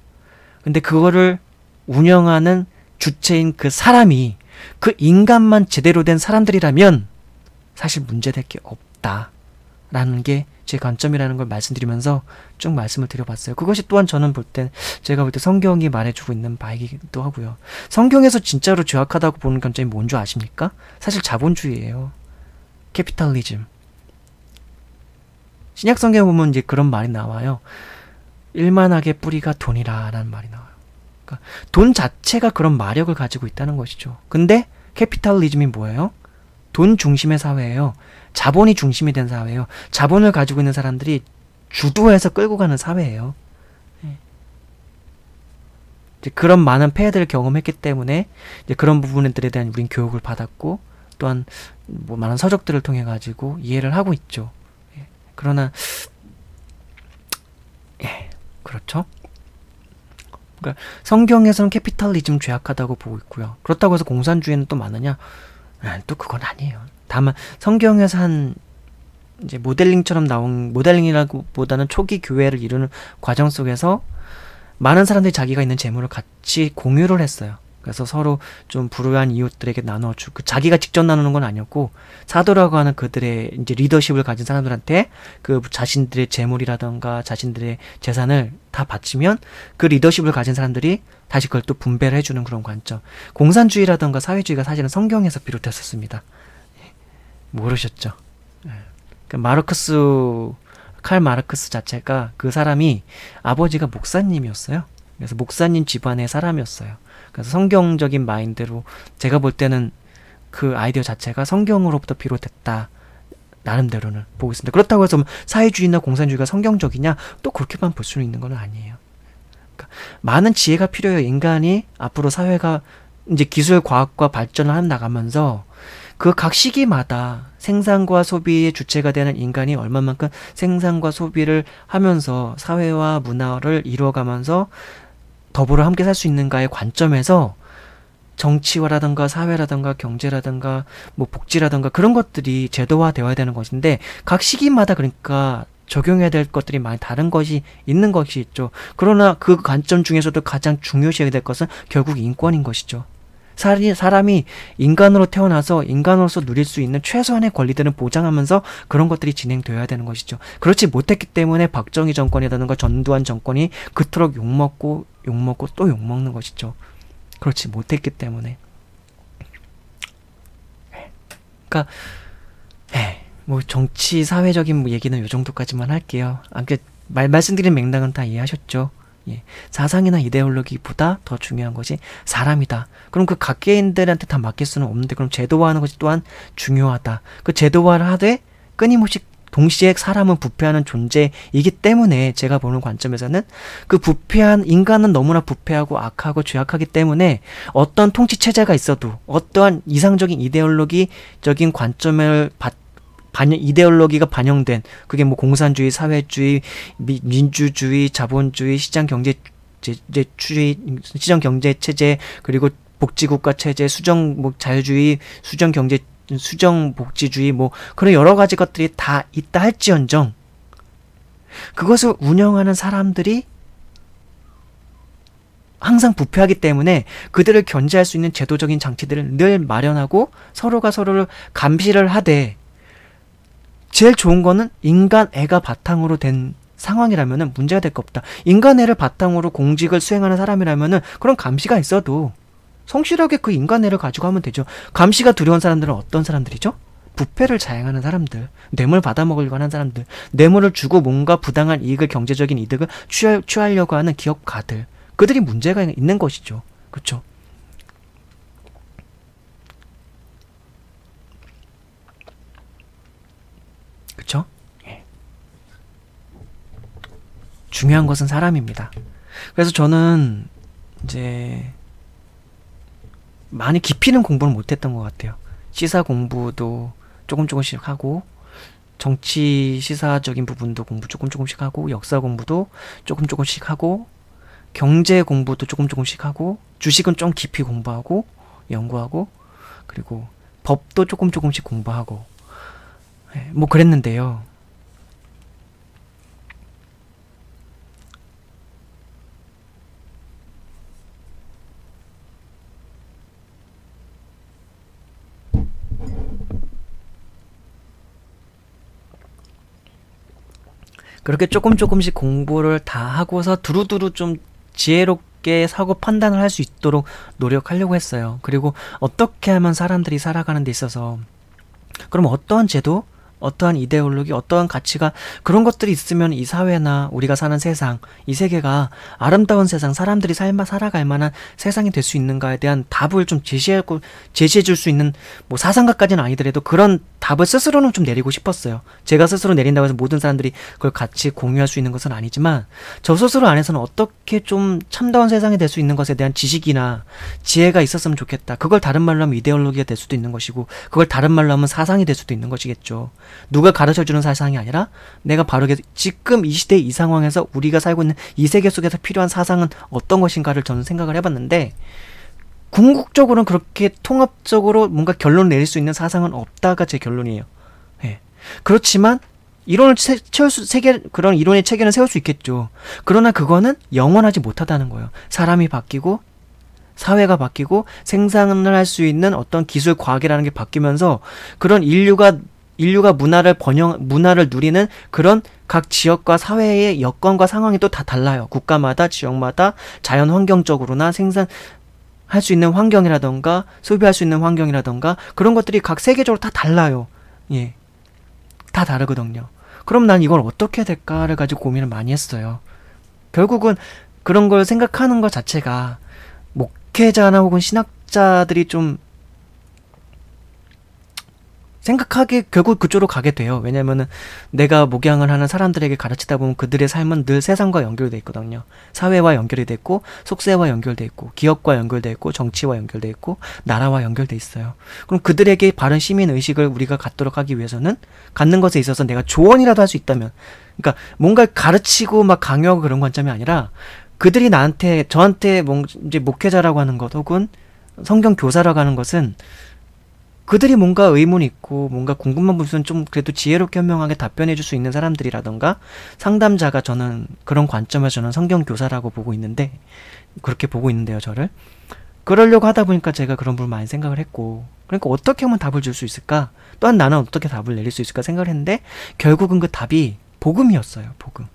근데 그거를 운영하는 주체인 그 사람이, 그 인간만 제대로 된 사람들이라면 사실 문제될 게 없다 라는 게 제 관점이라는 걸 말씀드리면서 쭉 말씀을 드려봤어요. 그것이 또한 저는 제가 볼 때 성경이 말해주고 있는 바이기도 하고요. 성경에서 진짜로 죄악하다고 보는 관점이 뭔 줄 아십니까? 사실 자본주의예요. 캐피탈리즘. 신약 성경에 보면 이제 그런 말이 나와요. 일만하게 뿌리가 돈이라 라는 말이 나와요. 그러니까 돈 자체가 그런 마력을 가지고 있다는 것이죠. 근데 캐피탈리즘이 뭐예요? 돈 중심의 사회예요. 자본이 중심이 된 사회예요. 자본을 가지고 있는 사람들이 주도해서 끌고 가는 사회예요. 이제 그런 많은 폐해들을 경험했기 때문에 이제 그런 부분들에 대한 우린 교육을 받았고, 또한 뭐 많은 서적들을 통해 가지고 이해를 하고 있죠. 그러나 그렇죠. 그러니까 성경에서는 캐피탈리즘 죄악하다고 보고 있고요. 그렇다고 해서 공산주의는 또 많으냐? 또 그건 아니에요. 다만 성경에서 한 이제 모델링처럼 나온, 모델링이라기보다는 초기 교회를 이루는 과정 속에서 많은 사람들이 자기가 있는 재물을 같이 공유를 했어요. 그래서 서로 좀 불우한 이웃들에게 나눠주고, 자기가 직접 나누는 건 아니었고, 사도라고 하는 그들의 이제 리더십을 가진 사람들한테 그 자신들의 재물이라던가 자신들의 재산을 다 바치면 그 리더십을 가진 사람들이 다시 그걸 또 분배를 해주는 그런 관점. 공산주의라던가 사회주의가 사실은 성경에서 비롯했었습니다. 모르셨죠? 칼 마르크스 자체가, 그 사람이 아버지가 목사님이었어요. 그래서 목사님 집안의 사람이었어요. 그래서 성경적인 마인드로 제가 볼 때는 그 아이디어 자체가 성경으로부터 비롯됐다, 나름대로는 보고 있습니다. 그렇다고 해서 사회주의나 공산주의가 성경적이냐, 또 그렇게만 볼 수는 있는 건 아니에요. 그러니까 많은 지혜가 필요해요. 인간이 앞으로 사회가 이제 기술 과학과 발전을 해 나가면서 그 각 시기마다 생산과 소비의 주체가 되는 인간이 얼마만큼 생산과 소비를 하면서 사회와 문화를 이루어가면서 더불어 함께 살 수 있는가의 관점에서 정치화라든가 사회라든가 경제라든가 뭐 복지라든가 그런 것들이 제도화 되어야 되는 것인데, 각 시기마다 그러니까 적용해야 될 것들이 많이 다른 것이 있는 것이 있죠. 그러나 그 관점 중에서도 가장 중요시해야 될 것은 결국 인권인 것이죠. 사람이 인간으로 태어나서 인간으로서 누릴 수 있는 최소한의 권리들은 보장하면서 그런 것들이 진행되어야 되는 것이죠. 그렇지 못했기 때문에 박정희 정권이라든가 전두환 정권이 그토록 욕먹고 또 욕먹는 것이죠. 그렇지 못했기 때문에. 그러니까 뭐 정치 사회적인 뭐 얘기는 요 정도까지만 할게요. 말씀드린 맥락은 다 이해하셨죠? 예. 사상이나 이데올로기보다 더 중요한 것이 사람이다. 그럼 그 각개인들한테 다 맡길 수는 없는데, 그럼 제도화하는 것이 또한 중요하다. 그 제도화를 하되 끊임없이 동시에 사람은 부패하는 존재이기 때문에, 제가 보는 관점에서는 그 부패한 인간은 너무나 부패하고 악하고 죄악하기 때문에 어떤 통치 체제가 있어도 어떠한 이상적인 이데올로기적인 관점을 이데올로기가 반영된, 그게 뭐 공산주의, 사회주의, 민주주의, 자본주의, 시장 경제 체제, 그리고 복지국가 체제, 자유주의, 수정 복지주의, 뭐 그런 여러 가지 것들이 다 있다 할지언정, 그것을 운영하는 사람들이 항상 부패하기 때문에 그들을 견제할 수 있는 제도적인 장치들을 늘 마련하고 서로가 서로를 감시를 하되, 제일 좋은 거는 인간애가 바탕으로 된 상황이라면 문제가 될 거 없다. 인간애를 바탕으로 공직을 수행하는 사람이라면 그런 감시가 있어도 성실하게 그 인간애를 가지고 하면 되죠. 감시가 두려운 사람들은 어떤 사람들이죠? 부패를 자행하는 사람들, 뇌물 받아먹으려고 하는 사람들, 뇌물을 주고 뭔가 부당한 이익을, 경제적인 이득을 취하려고 하는 기업가들, 그들이 문제가 있는 것이죠. 그렇죠? 그쵸? 예. 중요한 것은 사람입니다. 그래서 저는 이제 많이 깊이 있는 공부는 못했던 것 같아요. 시사 공부도 조금씩 하고, 정치 시사적인 부분도 공부 조금씩 하고, 역사 공부도 조금씩 하고, 경제 공부도 조금씩 하고, 주식은 좀 깊이 공부하고 연구하고, 그리고 법도 조금씩 공부하고, 뭐 그랬는데요. 그렇게 조금씩 공부를 다 하고서 두루두루 좀 지혜롭게 사고 판단을 할 수 있도록 노력하려고 했어요. 그리고 어떻게 하면 사람들이 살아가는 데 있어서, 그럼 어떠한 제도, 어떠한 이데올로기, 어떠한 가치가, 그런 것들이 있으면 이 사회나 우리가 사는 세상, 이 세계가 아름다운 세상, 사람들이 살아갈 만한 세상이 될 수 있는가에 대한 답을 좀 제시해줄 수 있는, 뭐 사상가까지는 아니더라도 그런 답을 스스로는 좀 내리고 싶었어요. 제가 스스로 내린다고 해서 모든 사람들이 그걸 같이 공유할 수 있는 것은 아니지만, 저 스스로 안에서는 어떻게 좀 참다운 세상이 될 수 있는 것에 대한 지식이나 지혜가 있었으면 좋겠다. 그걸 다른 말로 하면 이데올로기가 될 수도 있는 것이고, 그걸 다른 말로 하면 사상이 될 수도 있는 것이겠죠. 누가 가르쳐주는 사상이 아니라 내가 바르게 지금 이 시대 이 상황에서 우리가 살고 있는 이 세계 속에서 필요한 사상은 어떤 것인가를 저는 생각을 해봤는데, 궁극적으로는 그렇게 통합적으로 뭔가 결론을 내릴 수 있는 사상은 없다가 제 결론이에요. 예. 그렇지만 그런 이론의 체계는 세울 수 있겠죠. 그러나 그거는 영원하지 못하다는 거예요. 사람이 바뀌고 사회가 바뀌고 생산을 할 수 있는 어떤 기술 과학이라는 게 바뀌면서 그런 인류가 문화를 누리는 그런 각 지역과 사회의 여건과 상황이 또 다 달라요. 국가마다, 지역마다, 자연 환경적으로나 생산할 수 있는 환경이라던가, 소비할 수 있는 환경이라던가, 그런 것들이 각 세계적으로 다 달라요. 예. 다 다르거든요. 그럼 난 이걸 어떻게 해야 될까를 가지고 고민을 많이 했어요. 결국은 그런 걸 생각하는 것 자체가 목회자나 혹은 신학자들이 좀 생각하게 결국 그쪽으로 가게 돼요. 왜냐면은 내가 목양을 하는 사람들에게 가르치다 보면 그들의 삶은 늘 세상과 연결돼 있거든요. 사회와 연결이 돼 있고, 속세와 연결돼 있고, 기업과 연결돼 있고, 정치와 연결돼 있고, 나라와 연결돼 있어요. 그럼 그들에게 바른 시민 의식을 우리가 갖도록 하기 위해서는, 갖는 것에 있어서 내가 조언이라도 할 수 있다면, 그러니까 뭔가 가르치고 막 강요하고 그런 관점이 아니라 그들이 저한테 이제 목회자라고 하는 것 혹은 성경 교사라고 하는 것은 그들이 뭔가 의문이 있고 뭔가 궁금한 부분은 좀 그래도 지혜롭게 현명하게 답변해 줄 수 있는 사람들이라던가 상담자가 저는 그런 관점에서 저는 성경 교사라고 보고 있는데 그렇게 보고 있는데요, 저를. 그러려고 하다 보니까 제가 그런 부분을 많이 생각을 했고 그러니까 어떻게 하면 답을 줄 수 있을까? 또한 나는 어떻게 답을 내릴 수 있을까 생각을 했는데 결국은 그 답이 복음이었어요, 복음.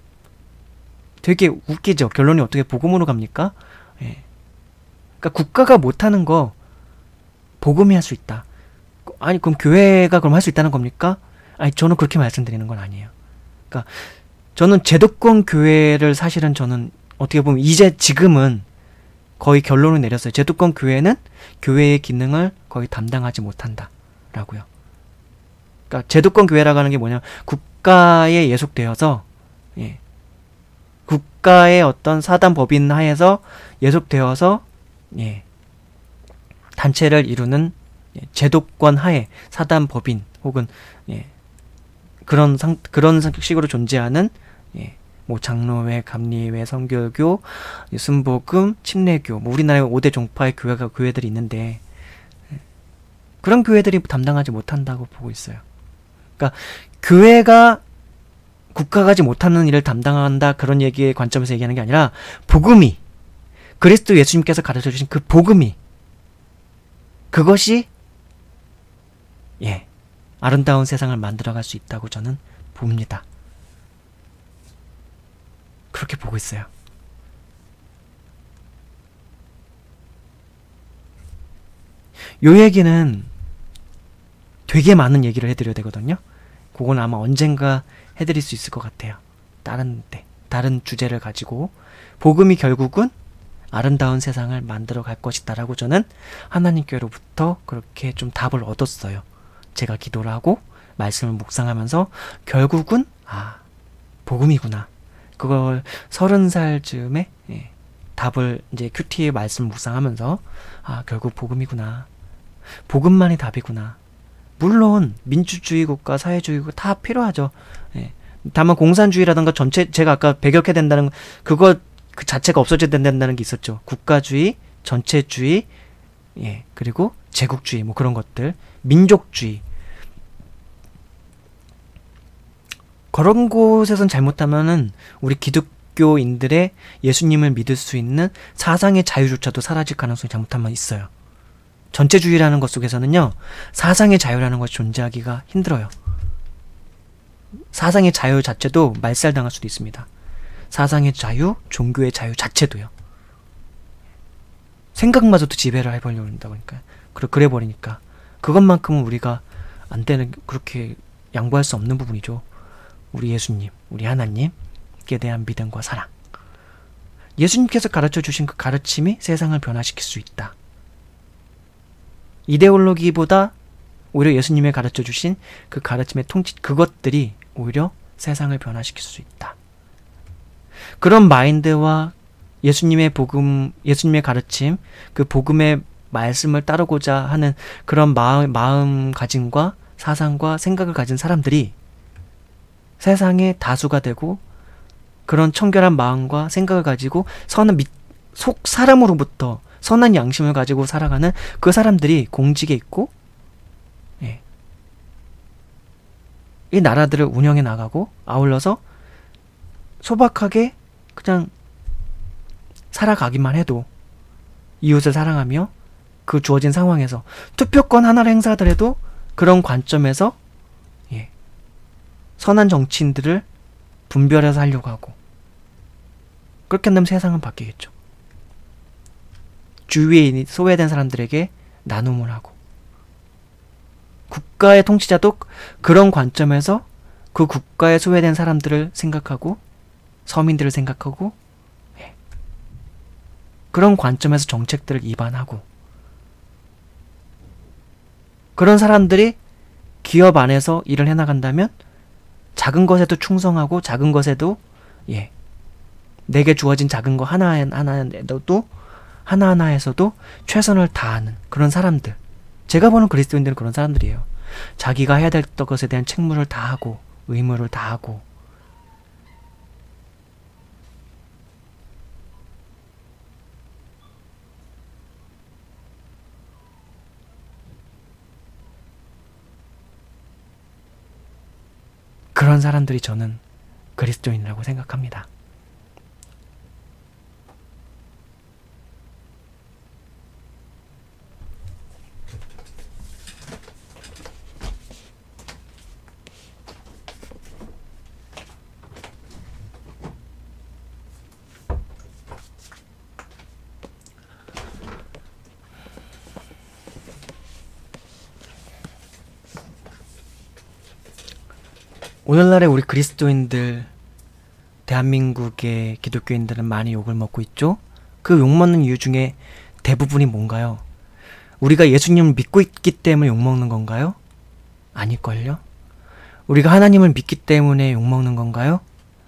되게 웃기죠? 결론이 어떻게 복음으로 갑니까? 예. 그러니까 국가가 못하는 거 복음이 할 수 있다. 아니 그럼 교회가 그럼 할 수 있다는 겁니까? 아니 저는 그렇게 말씀드리는 건 아니에요. 그러니까 저는 제도권 교회를 사실은 저는 어떻게 보면 지금은 거의 결론을 내렸어요. 제도권 교회는 교회의 기능을 거의 담당하지 못한다라고요. 그러니까 제도권 교회라고 하는 게 뭐냐면 국가에 예속되어서 예. 국가의 어떤 사단 법인 하에서 예속되어서 예. 단체를 이루는 제도권 하에 사단 법인 혹은 예, 그런 식으로 존재하는 예, 뭐 장로회, 감리회, 선교교, 순복음, 침례교, 뭐 우리나라의 5대 종파의 교회들이 있는데 예, 그런 교회들이 담당하지 못한다고 보고 있어요. 그러니까 교회가 국가가 하지 못하는 일을 담당한다 그런 얘기의 관점에서 얘기하는 게 아니라 복음이 그리스도 예수님께서 가르쳐 주신 그 복음이 그것이 예, 아름다운 세상을 만들어갈 수 있다고 저는 봅니다. 그렇게 보고 있어요. 요 얘기는 되게 많은 얘기를 해드려야 되거든요. 그건 아마 언젠가 해드릴 수 있을 것 같아요. 다른 주제를 가지고 복음이 결국은 아름다운 세상을 만들어 갈 것이다라고 저는 하나님께로부터 그렇게 좀 답을 얻었어요. 제가 기도를 하고 말씀을 묵상하면서 결국은 복음이구나. 그걸 30살 즈음에 예, 답을 이제 큐티의 말씀 묵상하면서 결국 복음이구나. 복음만이 답이구나. 물론 민주주의 국가, 사회주의 국가 다 필요하죠. 예. 다만 공산주의라든가 제가 아까 배격해야 된다는 그거 그 자체가 없어져야 된다는 게 있었죠. 국가주의, 전체주의, 예, 그리고 제국주의 뭐 그런 것들, 민족주의. 그런 곳에선 잘못하면은 우리 기독교인들의 예수님을 믿을 수 있는 사상의 자유조차도 사라질 가능성이 잘못하면 있어요. 전체주의라는 것 속에서는요, 사상의 자유라는 것이 존재하기가 힘들어요. 사상의 자유 자체도 말살당할 수도 있습니다. 사상의 자유, 종교의 자유 자체도요. 생각마저도 지배를 해버리려고 한다 보니까 그래 버리니까 그것만큼은 우리가 안 되는 그렇게 양보할 수 없는 부분이죠. 우리 예수님, 우리 하나님께 대한 믿음과 사랑. 예수님께서 가르쳐 주신 그 가르침이 세상을 변화시킬 수 있다. 이데올로기보다 오히려 예수님의 가르쳐 주신 그 가르침의 그것들이 오히려 세상을 변화시킬 수 있다. 그런 마인드와 예수님의 복음, 예수님의 가르침, 그 복음의 말씀을 따르고자 하는 그런 마음가짐과 사상과 생각을 가진 사람들이 세상의 다수가 되고 그런 청결한 마음과 생각을 가지고 속 사람으로부터 선한 양심을 가지고 살아가는 그 사람들이 공직에 있고 예. 이 나라들을 운영해 나가고 아울러서 소박하게 그냥 살아가기만 해도 이웃을 사랑하며 그 주어진 상황에서 투표권 하나를 행사하더라도 그런 관점에서 선한 정치인들을 분별해서 하려고 하고 그렇게 한다면 세상은 바뀌겠죠. 주위에 소외된 사람들에게 나눔을 하고 국가의 통치자도 그런 관점에서 그 국가에 소외된 사람들을 생각하고 서민들을 생각하고 그런 관점에서 정책들을 입안하고 그런 사람들이 기업 안에서 일을 해나간다면 작은 것에도 충성하고 작은 것에도 내게 주어진 작은 거 하나하나에서도 최선을 다하는 그런 사람들. 제가 보는 그리스도인들은 그런 사람들이에요. 자기가 해야 될 것에 대한 책무를 다하고 의무를 다하고 그런 사람들이 저는 그리스도인이라고 생각합니다. 오늘날의 우리 그리스도인들, 대한민국의 기독교인들은 많이 욕을 먹고 있죠? 그 욕먹는 이유 중에 대부분이 뭔가요? 우리가 예수님을 믿고 있기 때문에 욕먹는 건가요? 아닐걸요? 우리가 하나님을 믿기 때문에 욕먹는 건가요?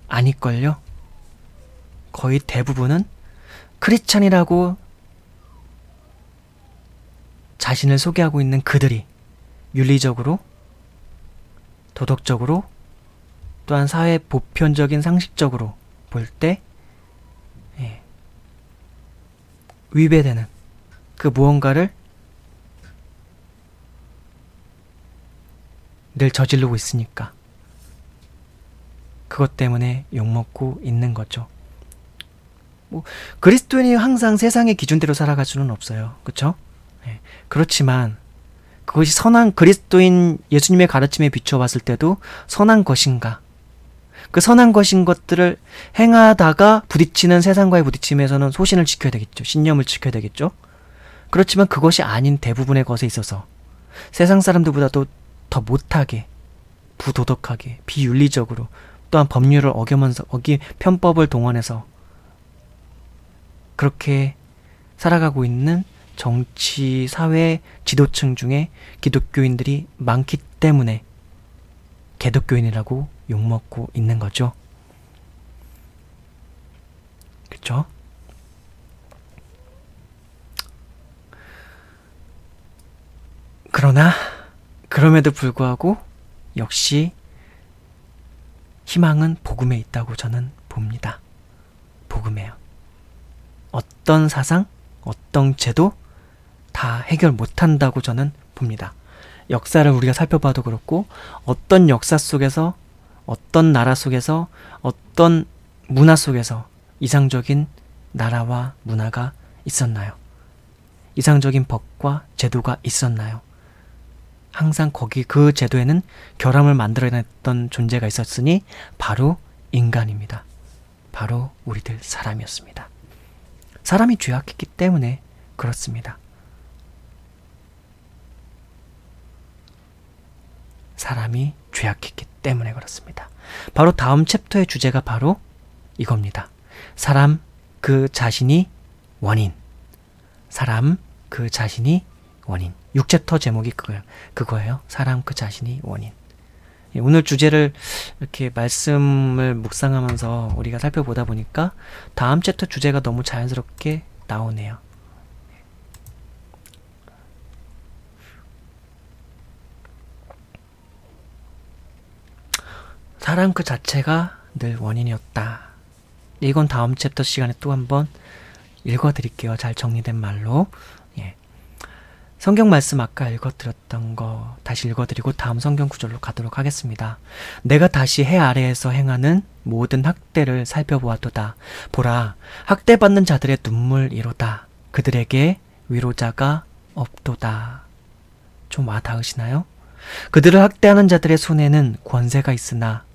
아닐걸요? 거의 대부분은 크리스찬이라고 자신을 소개하고 있는 그들이 윤리적으로, 도덕적으로, 또한 사회 보편적인 상식적으로 볼 때 위배되는 그 무언가를 늘 저지르고 있으니까 그것 때문에 욕먹고 있는 거죠. 그리스도인이 항상 세상의 기준대로 살아갈 수는 없어요. 그렇죠? 그렇지만 그것이 선한 그리스도인 예수님의 가르침에 비춰봤을 때도 선한 것인가? 그 선한 것인 것들을 행하다가 부딪히는 세상과의 부딪힘에서는 소신을 지켜야 되겠죠. 신념을 지켜야 되겠죠. 그렇지만 그것이 아닌 대부분의 것에 있어서 세상 사람들보다도 더 못하게, 부도덕하게, 비윤리적으로 또한 법률을 어기면서 편법을 동원해서 그렇게 살아가고 있는 정치, 사회, 지도층 중에 기독교인들이 많기 때문에 개독교인이라고 욕먹고 있는 거죠. 그렇죠? 그러나 그럼에도 불구하고 역시 희망은 복음에 있다고 저는 봅니다. 복음에요. 어떤 사상, 어떤 제도 다 해결 못한다고 저는 봅니다. 역사를 우리가 살펴봐도 그렇고 어떤 역사 속에서 어떤 나라 속에서 어떤 문화 속에서 이상적인 나라와 문화가 있었나요? 이상적인 법과 제도가 있었나요? 항상 거기 그 제도에는 결함을 만들어냈던 존재가 있었으니 바로 인간입니다. 바로 우리들 사람이었습니다. 사람이 죄악했기 때문에 그렇습니다. 사람이 죄악했기 때문에 그렇습니다. 바로 다음 챕터의 주제가 바로 이겁니다. 사람 그 자신이 원인. 사람 그 자신이 원인. 6챕터 제목이 그거예요. 사람 그 자신이 원인. 오늘 주제를 이렇게 말씀을 묵상하면서 우리가 살펴보다 보니까 다음 챕터 주제가 너무 자연스럽게 나오네요. 사람 그 자체가 늘 원인이었다. 이건 다음 챕터 시간에 또 한번 읽어드릴게요. 잘 정리된 말로. 성경 말씀 아까 읽어드렸던 거 다시 읽어드리고 다음 성경 구절로 가도록 하겠습니다. 내가 다시 해 아래에서 행하는 모든 학대를 살펴보았도다. 보라, 학대받는 자들의 눈물이로다. 그들에게 위로자가 없도다. 좀 와닿으시나요? 그들을 학대하는 자들의 손에는 권세가 있으나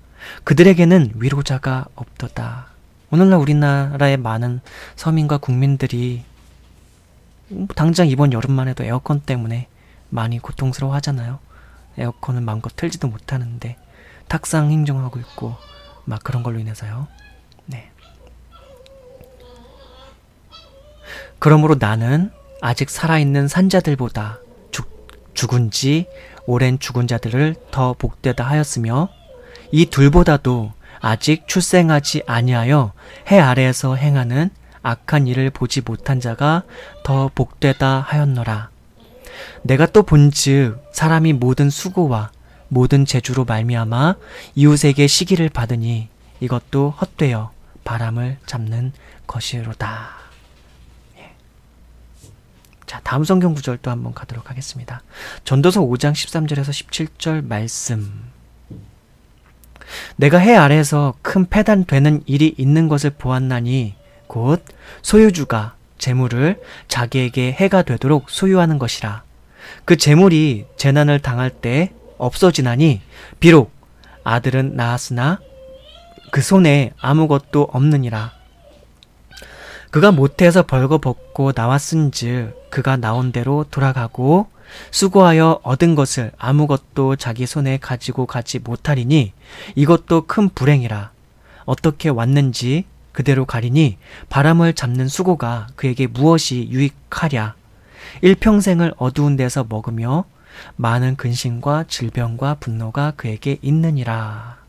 그들에게는 위로자가 없도다. 오늘날 우리나라의 많은 서민과 국민들이 당장 이번 여름만 해도 에어컨 때문에 많이 고통스러워 하잖아요. 에어컨을 마음껏 틀지도 못하는데 탁상 행정하고 있고 막 그런 걸로 인해서요. 네. 그러므로 나는 아직 살아있는 산자들보다 죽은 지 오랜 죽은 자들을 더 복되다 하였으며 이 둘보다도 아직 출생하지 아니하여 해 아래에서 행하는 악한 일을 보지 못한 자가 더 복되다 하였노라. 내가 또 본즉 사람이 모든 수고와 모든 재주로 말미암아 이웃에게 시기를 받으니 이것도 헛되어 바람을 잡는 것이로다. 예. 자, 다음 성경 구절 또 한번 가도록 하겠습니다. 전도서 5장 13절에서 17절 말씀. 내가 해 아래에서 큰 패단되는 일이 있는 것을 보았나니 곧 소유주가 재물을 자기에게 해가 되도록 소유하는 것이라. 그 재물이 재난을 당할 때 없어지나니 비록 아들은 낳았으나 그 손에 아무것도 없느니라. 그가 모태에서 벌거벗고 나왔은즉 그가 나온 대로 돌아가고 수고하여 얻은 것을 아무것도 자기 손에 가지고 가지 못하리니 이것도 큰 불행이라. 어떻게 왔는지 그대로 가리니 바람을 잡는 수고가 그에게 무엇이 유익하랴. 일평생을 어두운 데서 먹으며 많은 근심과 질병과 분노가 그에게 있느니라.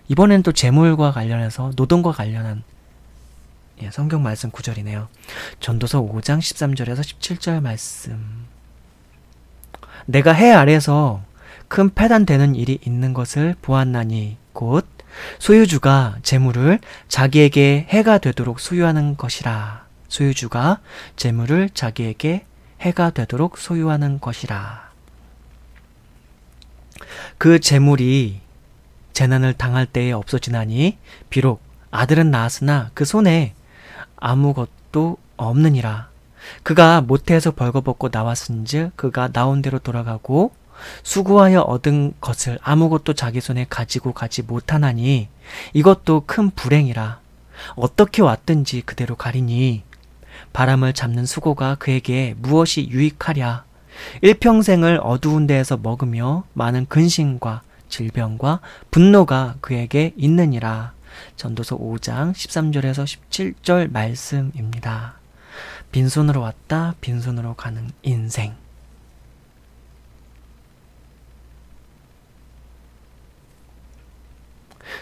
이번엔 또 재물과 관련해서 노동과 관련한 성경 말씀 구절이네요. 전도서 5장 13절에서 17절 말씀. 내가 해 아래에서 큰 패단되는 일이 있는 것을 보았나니 곧 소유주가 재물을 자기에게 해가 되도록 소유하는 것이라. 소유주가 재물을 자기에게 해가 되도록 소유하는 것이라. 그 재물이 재난을 당할 때에 없어지나니 비록 아들은 낳았으나 그 손에 아무것도 없느니라. 그가 모태에서 벌거벗고 나왔은즉 그가 나온 대로 돌아가고 수고하여 얻은 것을 아무것도 자기 손에 가지고 가지 못하나니 이것도 큰 불행이라. 어떻게 왔든지 그대로 가리니 바람을 잡는 수고가 그에게 무엇이 유익하랴. 일평생을 어두운 데에서 먹으며 많은 근심과 질병과 분노가 그에게 있느니라. 전도서 5장 13절에서 17절 말씀입니다. 빈손으로 왔다 빈손으로 가는 인생.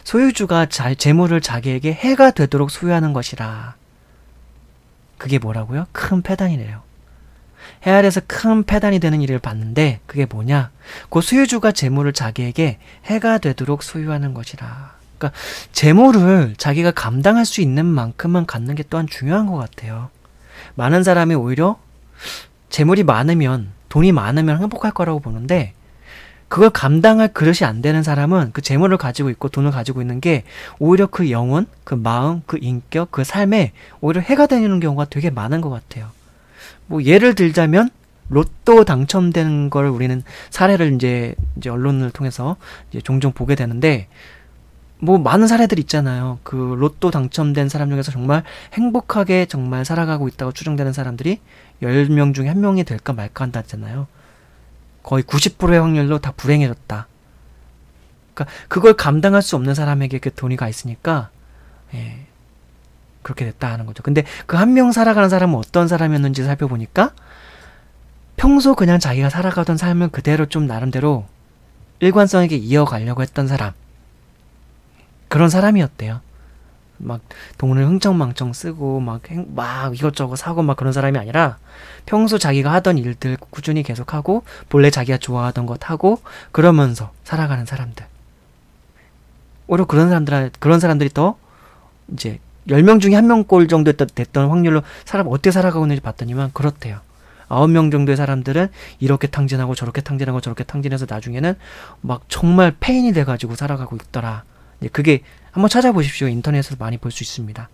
소유주가 재물을 자기에게 해가 되도록 소유하는 것이라. 그게 뭐라고요? 큰 패단이래요. 해 아래에서 큰 패단이 되는 일을 봤는데 그게 뭐냐? 그 소유주가 재물을 자기에게 해가 되도록 소유하는 것이라. 그러니까 재물을 자기가 감당할 수 있는 만큼만 갖는 게 또한 중요한 것 같아요. 많은 사람이 오히려 재물이 많으면, 돈이 많으면 행복할 거라고 보는데 그걸 감당할 그릇이 안 되는 사람은 그 재물을 가지고 있고 돈을 가지고 있는 게 오히려 그 영혼, 그 마음, 그 인격, 그 삶에 오히려 해가 되는 경우가 되게 많은 것 같아요. 뭐 예를 들자면 로또 당첨되는 걸 우리는 사례를 이제 언론을 통해서 이제 종종 보게 되는데 뭐 많은 사례들 있잖아요. 그 로또 당첨된 사람 중에서 정말 행복하게 정말 살아가고 있다고 추정되는 사람들이 10명 중에 1명이 될까 말까 한다잖아요. 거의 90%의 확률로 다 불행해졌다. 그러니까 그걸 감당할 수 없는 사람에게 그 돈이 가 있으니까 그렇게 됐다 하는 거죠. 근데 그 한 명 살아가는 사람은 어떤 사람이었는지 살펴보니까 평소 그냥 자기가 살아가던 삶을 그대로 좀 나름대로 일관성 있게 이어가려고 했던 사람, 그런 사람이었대요. 막 돈을 흥청망청 쓰고 막 이것저것 사고 막 그런 사람이 아니라 평소 자기가 하던 일들 꾸준히 계속하고 본래 자기가 좋아하던 것 하고 그러면서 살아가는 사람들. 오히려 그런 사람들이 더 이제 10명 중에 1명꼴 정도 됐던 확률로 사람 어떻게 살아가고 있는지 봤더니만 그렇대요. 9명 정도의 사람들은 이렇게 탕진하고 저렇게 탕진하고 저렇게 탕진해서 나중에는 막 정말 페인이 돼가지고 살아가고 있더라. 그게 한번 찾아보십시오. 인터넷에서 많이 볼 수 있습니다.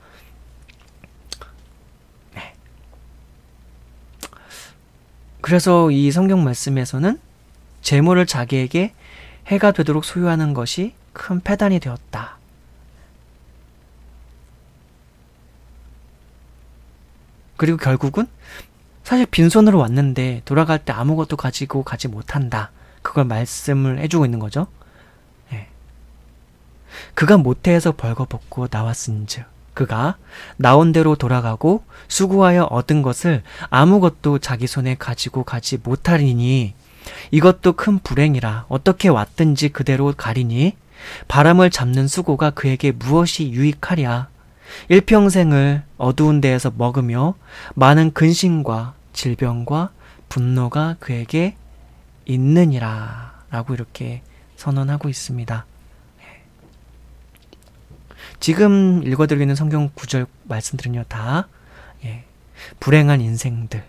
네. 그래서 이 성경 말씀에서는 재물을 자기에게 해가 되도록 소유하는 것이 큰 패단이 되었다. 그리고 결국은 사실 빈손으로 왔는데 돌아갈 때 아무것도 가지고 가지 못한다. 그걸 말씀을 해주고 있는 거죠. 네. 그가 모태에서 벌거벗고 나왔은즉 그가 나온 대로 돌아가고 수고하여 얻은 것을 아무것도 자기 손에 가지고 가지 못하리니 이것도 큰 불행이라. 어떻게 왔든지 그대로 가리니 바람을 잡는 수고가 그에게 무엇이 유익하랴. 일평생을 어두운 데에서 먹으며 많은 근심과 질병과 분노가 그에게 있느니라 라고 이렇게 선언하고 있습니다. 지금 읽어드리는 성경 구절 말씀들은요 다 불행한 인생들,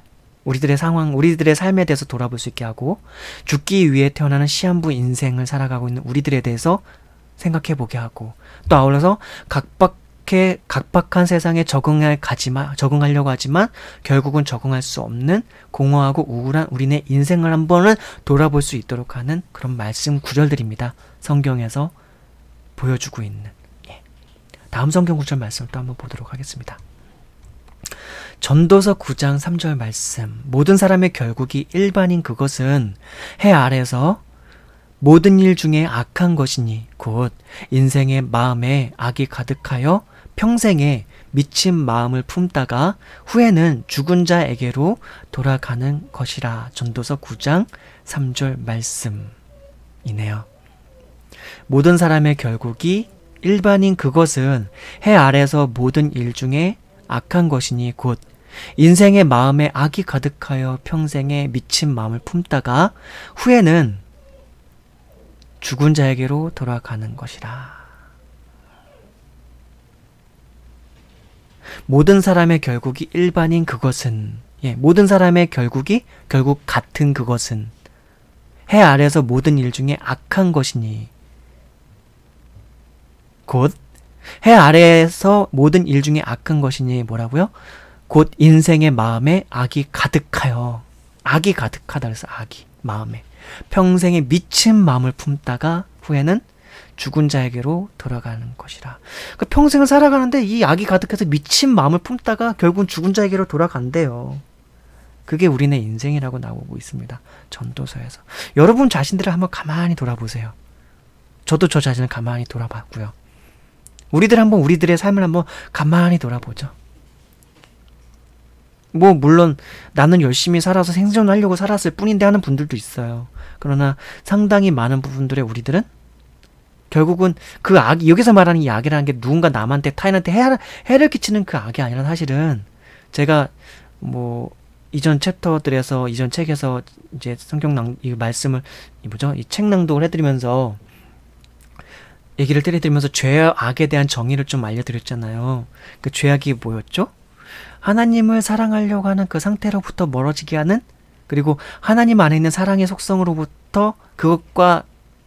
우리들의 상황, 우리들의 삶에 대해서 돌아볼 수 있게 하고 죽기 위해 태어나는 시한부 인생을 살아가고 있는 우리들에 대해서 생각해 보게 하고 또 아울러서 각박한 세상에 적응하려고 하지만 결국은 적응할 수 없는 공허하고 우울한 우리네 인생을 한번은 돌아볼 수 있도록 하는 그런 말씀 구절들입니다. 성경에서 보여주고 있는. 다음 성경 구절 말씀을 또 한번 보도록 하겠습니다. 전도서 9장 3절 말씀. 모든 사람의 결국이 일반인 그것은 해 아래서 모든 일 중에 악한 것이니 곧 인생의 마음에 악이 가득하여 평생에 미친 마음을 품다가 후에는 죽은 자에게로 돌아가는 것이라. 전도서 9장 3절 말씀이네요. 모든 사람의 결국이 일반인 그것은 해 아래서 모든 일 중에 악한 것이니 곧 인생의 마음에 악이 가득하여 평생에 미친 마음을 품다가 후에는 죽은 자에게로 돌아가는 것이라. 모든 사람의 결국이 일반인 그것은 모든 사람의 결국이 결국 같은 그것은 해 아래서 모든 일 중에 악한 것이니 곧 해 아래에서 모든 일 중에 악한 것이니 뭐라고요? 곧 인생의 마음에 악이 가득하여 악이 가득하다 그래서 악이 마음에 평생에 미친 마음을 품다가 후에는 죽은 자에게로 돌아가는 것이라. 그러니까 평생을 살아가는데 이 악이 가득해서 미친 마음을 품다가 결국은 죽은 자에게로 돌아간대요. 그게 우리네 인생이라고 나오고 있습니다. 전도서에서. 여러분 자신들을 한번 가만히 돌아보세요. 저도 저 자신을 가만히 돌아봤고요. 우리들 한번 우리들의 삶을 한번 가만히 돌아보죠. 물론 나는 열심히 살아서 생존하려고 살았을 뿐인데 하는 분들도 있어요. 그러나 상당히 많은 부분들의 우리들은 결국은 그 악이, 여기서 말하는 이 악이라는 게 누군가 남한테 타인한테 해를 끼치는 그 악이 아니라 사실은 제가 이전 챕터들에서 이전 책에서 이제 성경 이 말씀을 이 책 낭독을 해드리면서 얘기를 드리면서 죄악에 대한 정의를 좀 알려드렸잖아요. 그 죄악이 뭐였죠? 하나님을 사랑하려고 하는 그 상태로부터 멀어지게 하는, 그리고 하나님 안에 있는 사랑의 속성으로부터 그것과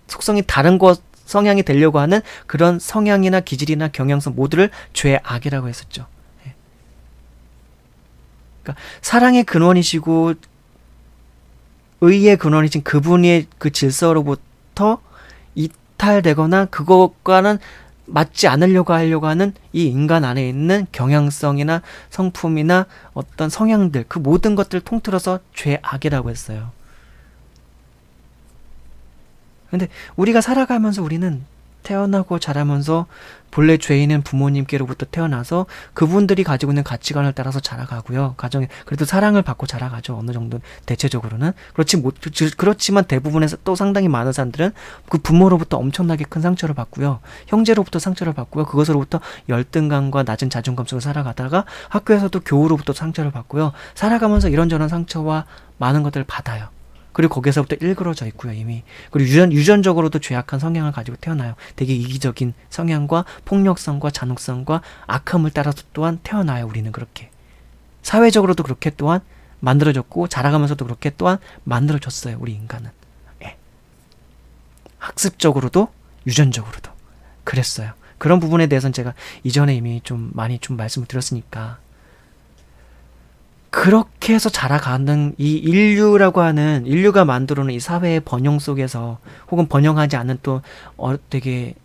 속성이 다른 것 성향이 되려고 하는 그런 성향이나 기질이나 경향성 모두를 죄악이라고 했었죠. 그러니까 사랑의 근원이시고 의의 근원이신 그분의 그 질서로부터 이탈되거나 그것과는 맞지 않으려고 하려고 하는 이 인간 안에 있는 경향성이나 성품이나 어떤 성향들, 그 모든 것들을 통틀어서 죄악이라고 했어요. 근데 우리가 살아가면서 우리는 태어나고 자라면서 본래 죄인은 부모님께로부터 태어나서 그분들이 가지고 있는 가치관을 따라서 자라가고요. 가정에 그래도 사랑을 받고 자라가죠. 어느 정도 대체적으로는. 그렇지만 대부분에서 또 상당히 많은 사람들은 그 부모로부터 엄청나게 큰 상처를 받고요. 형제로부터 상처를 받고요. 그것으로부터 열등감과 낮은 자존감 속에 살아가다가 학교에서도 교우로부터 상처를 받고요. 살아가면서 이런저런 상처와 많은 것들을 받아요. 그리고 거기서부터 일그러져 있고요, 이미. 그리고 유전적으로도 죄악한 성향을 가지고 태어나요. 되게 이기적인 성향과 폭력성과 잔혹성과 악함을 따라서 또한 태어나요, 우리는 그렇게. 사회적으로도 그렇게 또한 만들어졌고, 자라가면서도 그렇게 또한 만들어졌어요, 우리 인간은. 예. 학습적으로도, 유전적으로도. 그랬어요. 그런 부분에 대해서는 제가 이전에 이미 좀 많이 좀 말씀을 드렸으니까. 그렇게 해서 자라가는 이 인류가 만들어놓은 이 사회의 번영 속에서, 혹은 번영하지 않는 또 되게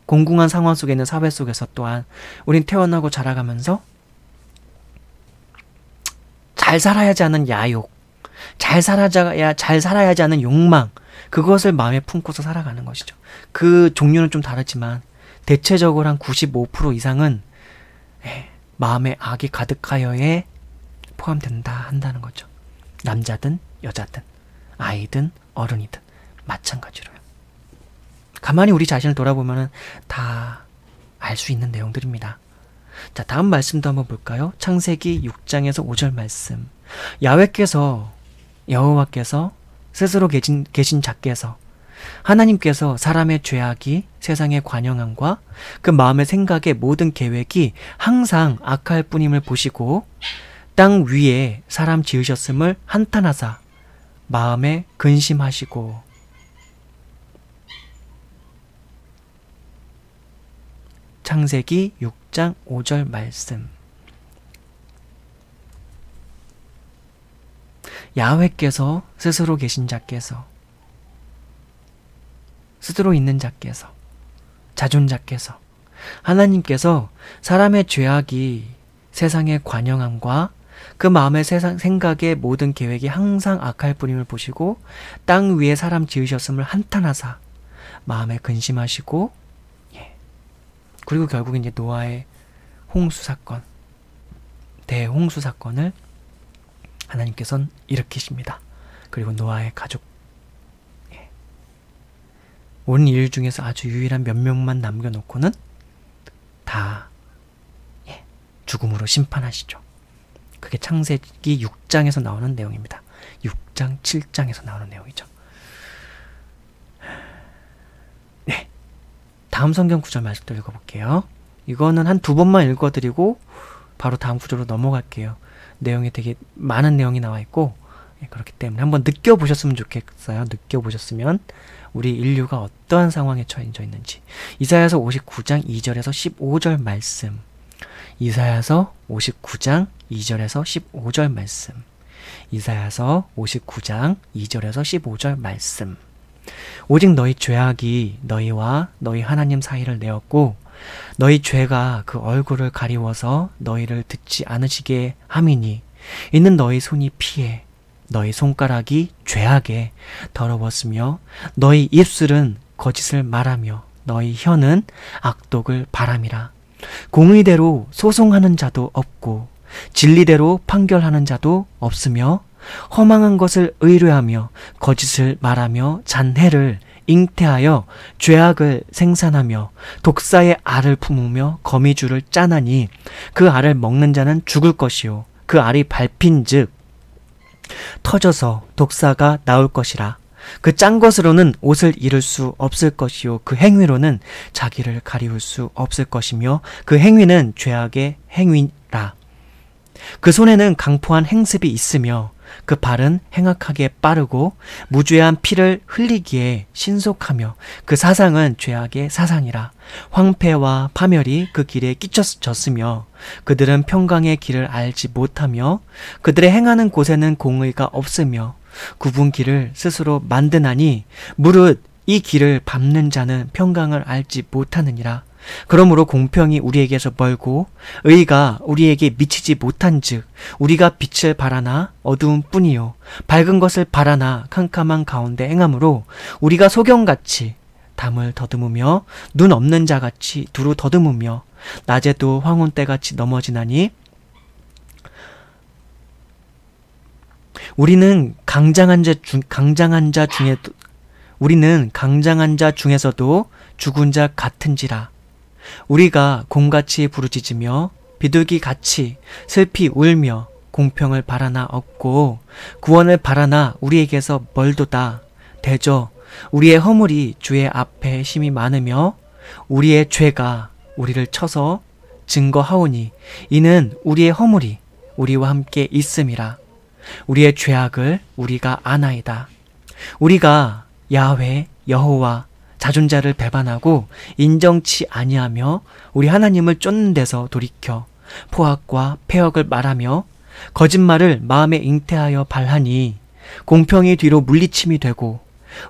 공공한 상황 속에 있는 사회 속에서 또한 우린 태어나고 자라가면서 잘 살아야지 하는 야욕, 잘 살아야지 하는 욕망, 그것을 마음에 품고서 살아가는 것이죠. 그 종류는 좀 다르지만 대체적으로 한 95% 이상은 마음의 악이 가득하여에 포함된다 한다는 거죠. 남자든 여자든 아이든 어른이든 마찬가지로요. 가만히 우리 자신을 돌아보면 다 알 수 있는 내용들입니다. 자, 다음 말씀도 한번 볼까요? 창세기 6장에서 5절 말씀. 여호와께서 스스로 계신 자께서, 하나님께서 사람의 죄악이 세상의 관영함과 그 마음의 생각의 모든 계획이 항상 악할 뿐임을 보시고 땅 위에 사람 지으셨음을 한탄하사 마음에 근심하시고. 창세기 6장 5절 말씀. 야훼께서 스스로 계신 자께서, 스스로 있는 자께서, 자존자께서, 하나님께서 사람의 죄악이 세상의 관영함과 그 마음의 생각의 모든 계획이 항상 악할 뿐임을 보시고 땅 위에 사람 지으셨음을 한탄하사 마음에 근심하시고. 그리고 결국 이제 노아의 홍수 사건, 대홍수 사건을 하나님께서는 일으키십니다. 그리고 노아의 가족, 온 인류 중에서 아주 유일한 몇 명만 남겨놓고는 다 죽음으로 심판하시죠. 그게 창세기 6장에서 나오는 내용입니다. 6장, 7장에서 나오는 내용이죠. 네, 다음 성경 구절 말씀도 읽어볼게요. 이거는 한 2번만 읽어드리고 바로 다음 구절로 넘어갈게요. 내용이 되게 많은 내용이 나와 있고, 그렇기 때문에 한번 느껴보셨으면 좋겠어요. 느껴보셨으면 우리 인류가 어떠한 상황에 처해져 있는지. 이사야서 59장 2절에서 15절 말씀. 이사야서 59장 2절에서 15절 말씀. 이사야서 59장 2절에서 15절 말씀. 오직 너희 죄악이 너희와 너희 하나님 사이를 내었고 너희 죄가 그 얼굴을 가리워서 너희를 듣지 않으시게 함이니 이는 너희 손이 피해 너희 손가락이 죄악에 더러웠으며 너희 입술은 거짓을 말하며 너희 혀는 악독을 바람이라. 공의대로 소송하는 자도 없고 진리대로 판결하는 자도 없으며 허망한 것을 의뢰하며 거짓을 말하며 잔해를 잉태하여 죄악을 생산하며 독사의 알을 품으며 거미줄을 짜나니 그 알을 먹는 자는 죽을 것이요 그 알이 밟힌즉 터져서 독사가 나올 것이라. 그 짠 것으로는 옷을 잃을 수 없을 것이요 그 행위로는 자기를 가리울 수 없을 것이며 그 행위는 죄악의 행위라. 그 손에는 강포한 행습이 있으며 그 발은 행악하게 빠르고 무죄한 피를 흘리기에 신속하며 그 사상은 죄악의 사상이라. 황폐와 파멸이 그 길에 끼쳐졌으며 그들은 평강의 길을 알지 못하며 그들의 행하는 곳에는 공의가 없으며 굽은 길을 스스로 만드나니 무릇 이 길을 밟는 자는 평강을 알지 못하느니라. 그러므로 공평이 우리에게서 멀고 의가 우리에게 미치지 못한즉 우리가 빛을 바라나 어두운 뿐이요 밝은 것을 바라나 캄캄한 가운데 행함으로 우리가 소경같이 담을 더듬으며 눈 없는 자같이 두루 더듬으며 낮에도 황혼때같이 넘어지나니 우리는 강장한 자 중에서도 죽은 자 같은지라. 우리가 곰같이 부르짖으며 비둘기같이 슬피 울며 공평을 바라나 없고 구원을 바라나 우리에게서 멀도다. 대저 우리의 허물이 주의 앞에 심히 많으며 우리의 죄가 우리를 쳐서 증거하오니 이는 우리의 허물이 우리와 함께 있음이라. 우리의 죄악을 우리가 아나이다. 우리가 야훼 여호와 자존자를 배반하고 인정치 아니하며 우리 하나님을 쫓는 데서 돌이켜 포악과 패역을 말하며 거짓말을 마음에 잉태하여 발하니 공평이 뒤로 물리침이 되고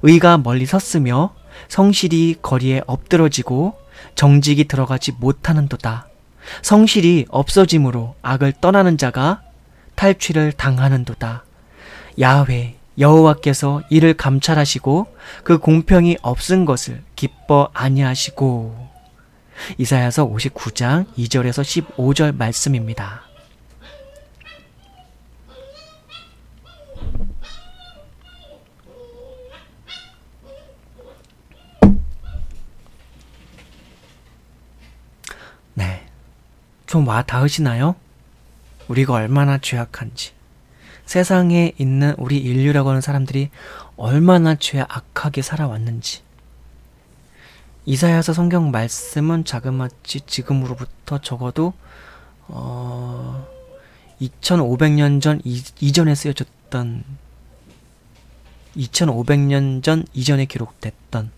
의가 멀리 섰으며 성실이 거리에 엎드러지고 정직이 들어가지 못하는도다. 성실이 없어짐으로 악을 떠나는 자가 탈취를 당하는도다. 야훼 여호와께서 이를 감찰하시고 그 공평이 없은 것을 기뻐 아니하시고. 이사야서 59장 2절에서 15절 말씀입니다. 네, 좀 와 닿으시나요? 우리가 얼마나 죄악한지, 세상에 있는 우리 인류라고 하는 사람들이 얼마나 죄악하게 살아왔는지. 이사야서 성경 말씀은 자그마치 지금으로부터 적어도 2500년 전 이전에 쓰여졌던 2500년 전 이전에 기록됐던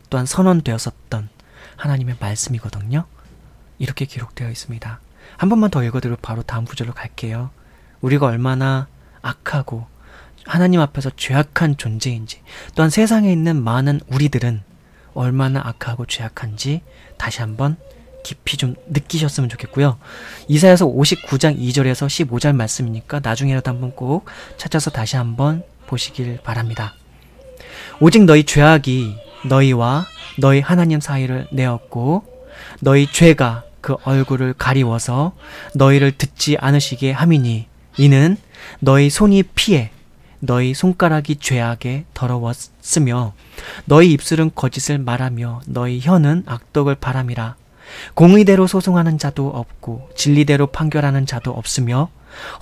또한 선언되었었던 하나님의 말씀이거든요. 이렇게 기록되어 있습니다. 한 번만 더 읽어드리고 바로 다음 구절로 갈게요. 우리가 얼마나 악하고 하나님 앞에서 죄악한 존재인지, 또한 세상에 있는 많은 우리들은 얼마나 악하고 죄악한지 다시 한번 깊이 좀 느끼셨으면 좋겠고요. 이사야서 59장 2절에서 15절 말씀이니까 나중에라도 한번 꼭 찾아서 다시 한번 보시길 바랍니다. 오직 너희 죄악이 너희와 너희 하나님 사이를 내었고 너희 죄가 그 얼굴을 가리워서 너희를 듣지 않으시게 함이니 이는 너희 손이 피해 너희 손가락이 죄악에 더러웠으며 너희 입술은 거짓을 말하며 너희 혀는 악독을 바람이라. 공의대로 소송하는 자도 없고 진리대로 판결하는 자도 없으며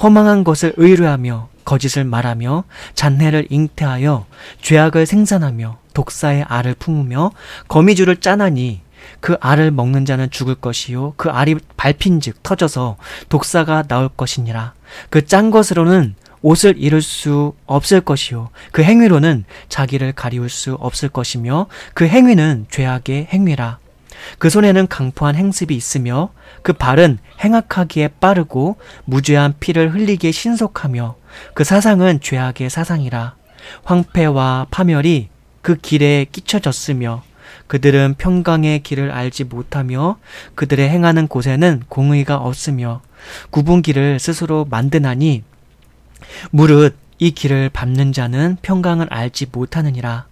허망한 것을 의뢰하며 거짓을 말하며 잔해를 잉태하여 죄악을 생산하며 독사의 알을 품으며 거미줄을 짜나니 그 알을 먹는 자는 죽을 것이요 그 알이 밟힌즉 터져서 독사가 나올 것이니라. 그 짠 것으로는 옷을 잃을 수 없을 것이요 그 행위로는 자기를 가리울 수 없을 것이며 그 행위는 죄악의 행위라. 그 손에는 강포한 행습이 있으며 그 발은 행악하기에 빠르고 무죄한 피를 흘리기에 신속하며 그 사상은 죄악의 사상이라. 황폐와 파멸이 그 길에 끼쳐졌으며 그들은 평강의 길을 알지 못하며 그들의 행하는 곳에는 공의가 없으며 굽은 길을 스스로 만드나니 무릇 이 길을 밟는 자는 평강을 알지 못하느니라.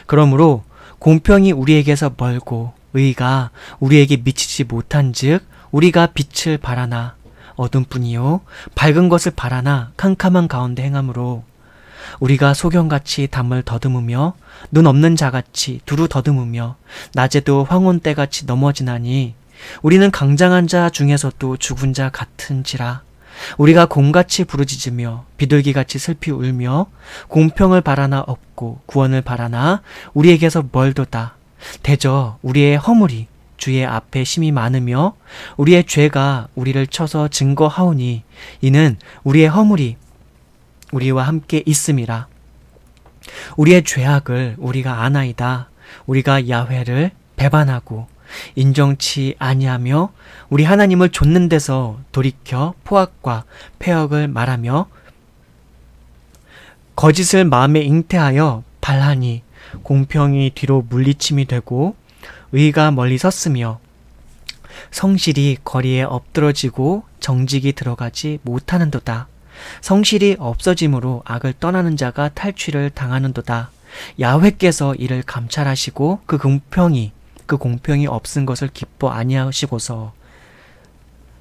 그러므로 공평이 우리에게서 멀고 의가 우리에게 미치지 못한즉 우리가 빛을 바라나 어둠뿐이요 밝은 것을 바라나 캄캄한 가운데 행함으로 우리가 소경같이 담을 더듬으며 눈 없는 자같이 두루 더듬으며 낮에도 황혼때같이 넘어지나니 우리는 강장한 자 중에서도 죽은 자 같은지라. 우리가 곰같이 부르짖으며 비둘기같이 슬피 울며 공평을 바라나 없고 구원을 바라나 우리에게서 멀도다. 대저 우리의 허물이 주의 앞에 심히 많으며 우리의 죄가 우리를 쳐서 증거하오니 이는 우리의 허물이 우리와 함께 있음이라. 우리의 죄악을 우리가 아나이다. 우리가 야훼를 배반하고 인정치 아니하며 우리 하나님을 좇는 데서 돌이켜 포악과 패역을 말하며 거짓을 마음에 잉태하여 발하니 공평이 뒤로 물리침이 되고 의가 멀리 섰으며 성실이 거리에 엎드러지고 정직이 들어가지 못하는도다. 성실이 없어짐으로 악을 떠나는 자가 탈취를 당하는도다. 야훼께서 이를 감찰하시고 그 공평이 없은 것을 기뻐 아니하시고서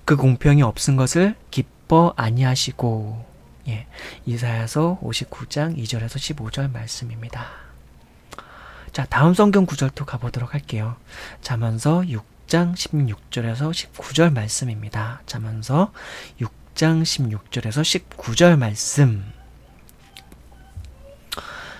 그 공평이 없은 것을 기뻐 아니하시고. 예, 이사야서 59장 2절에서 15절 말씀입니다. 자, 다음 성경 구절도 가보도록 할게요. 잠언서 6장 16절에서 19절 말씀입니다. 잠언서 6장 6장 16절에서 19절 말씀.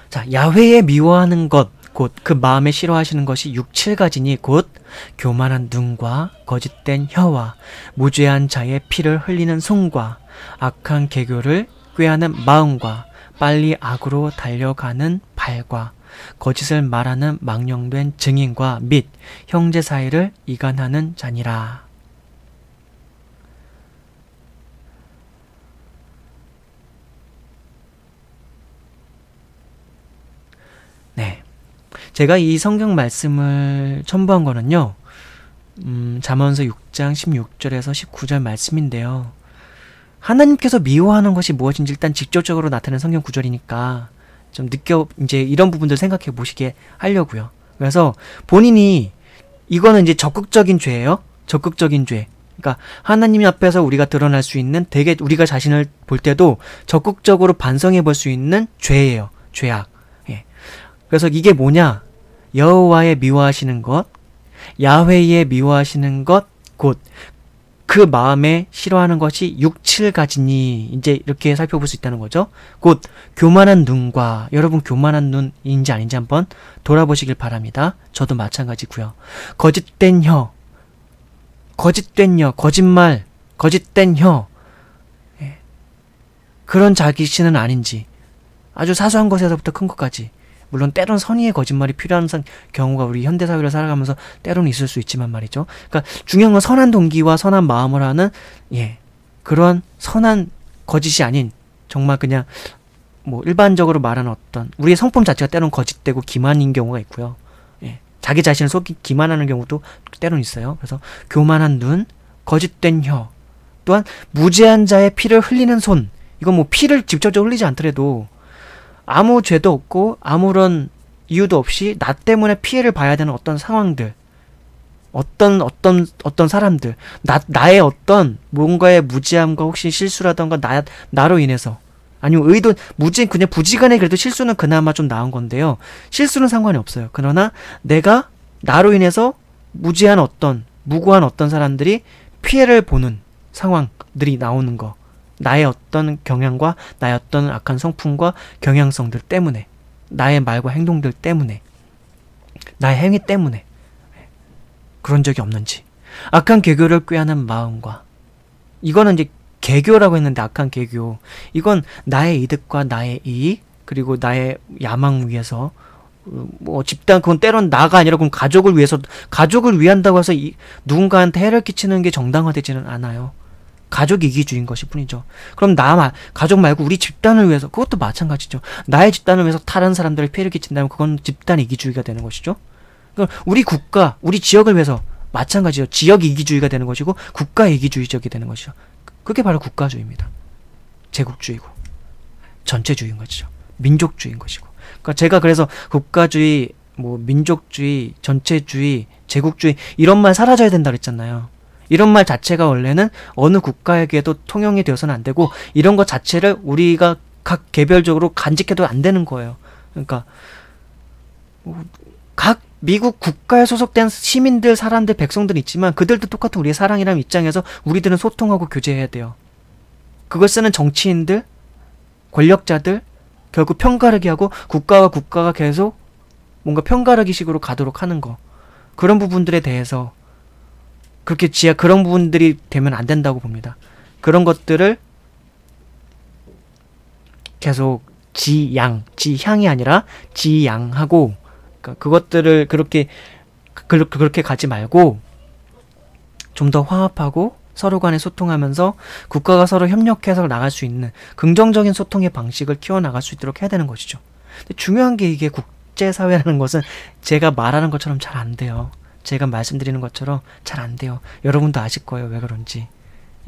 자, 야훼의 미워하는 것 곧 그 마음에 싫어하시는 것이 6, 7가지니 곧 교만한 눈과 거짓된 혀와 무죄한 자의 피를 흘리는 손과 악한 계교를 꾀하는 마음과 빨리 악으로 달려가는 발과 거짓을 말하는 망령된 증인과 및 형제 사이를 이간하는 자니라. 네. 제가 이 성경 말씀을 첨부한 거는요, 잠언서 6장 16절에서 19절 말씀인데요. 하나님께서 미워하는 것이 무엇인지 일단 직접적으로 나타내는 성경 구절이니까 좀 이제 이런 부분들 생각해 보시게 하려고요. 그래서 본인이 이거는 이제 적극적인 죄예요. 적극적인 죄. 그러니까 하나님 앞에서 우리가 드러날 수 있는 되게 우리가 자신을 볼 때도 적극적으로 반성해 볼 수 있는 죄예요. 죄악. 예. 그래서 이게 뭐냐? 여호와의 미워하시는 것, 야훼의 미워하시는 것, 곧 그 마음에 싫어하는 것이 6, 7가지니 이제 이렇게 살펴볼 수 있다는 거죠. 곧 교만한 눈과, 여러분 교만한 눈인지 아닌지 한번 돌아보시길 바랍니다. 저도 마찬가지고요. 거짓된 혀, 거짓말, 거짓된 혀, 예. 그런 자기신은 아닌지, 아주 사소한 것에서부터 큰 것까지, 물론 때론 선의의 거짓말이 필요한 경우가 우리 현대사회를 살아가면서 때로는 있을 수 있지만 말이죠. 그러니까 중요한 건 선한 동기와 선한 마음을 하는, 예, 그런 선한 거짓이 아닌 정말 그냥 뭐 일반적으로 말하는 어떤 우리의 성품 자체가 때론 거짓되고 기만인 경우가 있고요. 예, 자기 자신을 속이 기만하는 경우도 때론 있어요. 그래서 교만한 눈, 거짓된 혀, 또한 무죄한 자의 피를 흘리는 손. 이건 뭐 피를 직접적으로 흘리지 않더라도 아무 죄도 없고 아무런 이유도 없이 나 때문에 피해를 봐야 되는 어떤 상황들, 어떤 사람들, 나의 어떤 뭔가의 무지함과 혹시 실수라던가 나로 인해서, 아니면 그냥 부지간에 그래도 실수는 그나마 좀 나은 건데요. 실수는 상관이 없어요. 그러나 내가 나로 인해서 무고한 어떤 사람들이 피해를 보는 상황들이 나오는 거. 나의 어떤 경향과 나의 어떤 악한 성품과 경향성들 때문에, 나의 말과 행동들 때문에, 나의 행위 때문에 그런 적이 없는지. 악한 계교를 꾀하는 마음과, 이거는 이제 계교라고 했는데 악한 계교, 이건 나의 이득과 나의 이익 그리고 나의 야망 위해서 뭐 집단, 그건 때론 나가 아니라 그럼 가족을 위한다고 해서 누군가한테 해를 끼치는 게 정당화되지는 않아요. 가족 이기주의인 것일 뿐이죠. 그럼 가족 말고 우리 집단을 위해서, 그것도 마찬가지죠. 나의 집단을 위해서 다른 사람들을 피해를 끼친다면 그건 집단 이기주의가 되는 것이죠. 그러니까 우리 국가, 우리 지역을 위해서 마찬가지죠. 지역 이기주의가 되는 것이고 국가 이기주의적이 되는 것이죠. 그게 바로 국가주의입니다. 제국주의고 전체주의인 것이죠. 민족주의인 것이고. 그러니까 제가 그래서 국가주의, 뭐 민족주의, 전체주의, 제국주의 이런 말 사라져야 된다 그랬잖아요. 이런 말 자체가 원래는 어느 국가에게도 통용이 되어서는 안 되고, 이런 것 자체를 우리가 각 개별적으로 간직해도 안 되는 거예요. 그러니까 각 미국 국가에 소속된 시민들, 사람들, 백성들 있지만 그들도 똑같은 우리의 사랑이라는 입장에서 우리들은 소통하고 교제해야 돼요. 그걸 쓰는 정치인들, 권력자들 결국 편가르기 하고 국가와 국가가 계속 뭔가 편가르기식으로 가도록 하는 거, 그런 부분들에 대해서 그런 부분들이 되면 안 된다고 봅니다. 그런 것들을 계속 지향이 아니라 지양하고, 그러니까 그것들을 그렇게 가지 말고 좀 더 화합하고 서로 간에 소통하면서 국가가 서로 협력해서 나갈 수 있는 긍정적인 소통의 방식을 키워나갈 수 있도록 해야 되는 것이죠. 근데 중요한 게 이게 국제사회라는 것은 제가 말하는 것처럼 잘 안 돼요. 제가 말씀드리는 것처럼 잘 안 돼요. 여러분도 아실 거예요. 왜 그런지.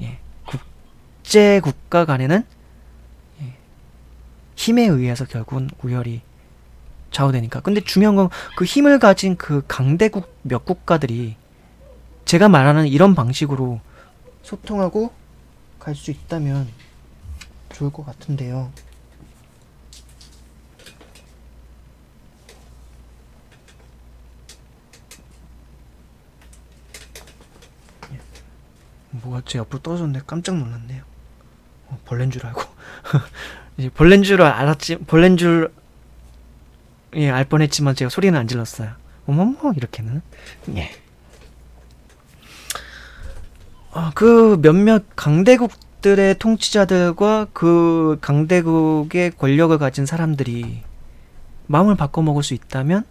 예. 국가 간에는 힘에 의해서 결국은 우열이 좌우되니까. 근데 중요한 건 그 힘을 가진 그 강대국 몇 국가들이 제가 말하는 이런 방식으로 소통하고 갈 수 있다면 좋을 것 같은데요. 뭐가 제 옆으로 떨어졌네. 깜짝 놀랐네요. 벌레인 줄 알고 이제 벌레인 줄 알았지, 벌레인 줄 알 뻔했지만 제가 소리는 안 질렀어요. 어머머 이렇게는. 예. 그 몇몇 강대국들의 통치자들과 그 강대국의 권력을 가진 사람들이 마음을 바꿔먹을 수 있다면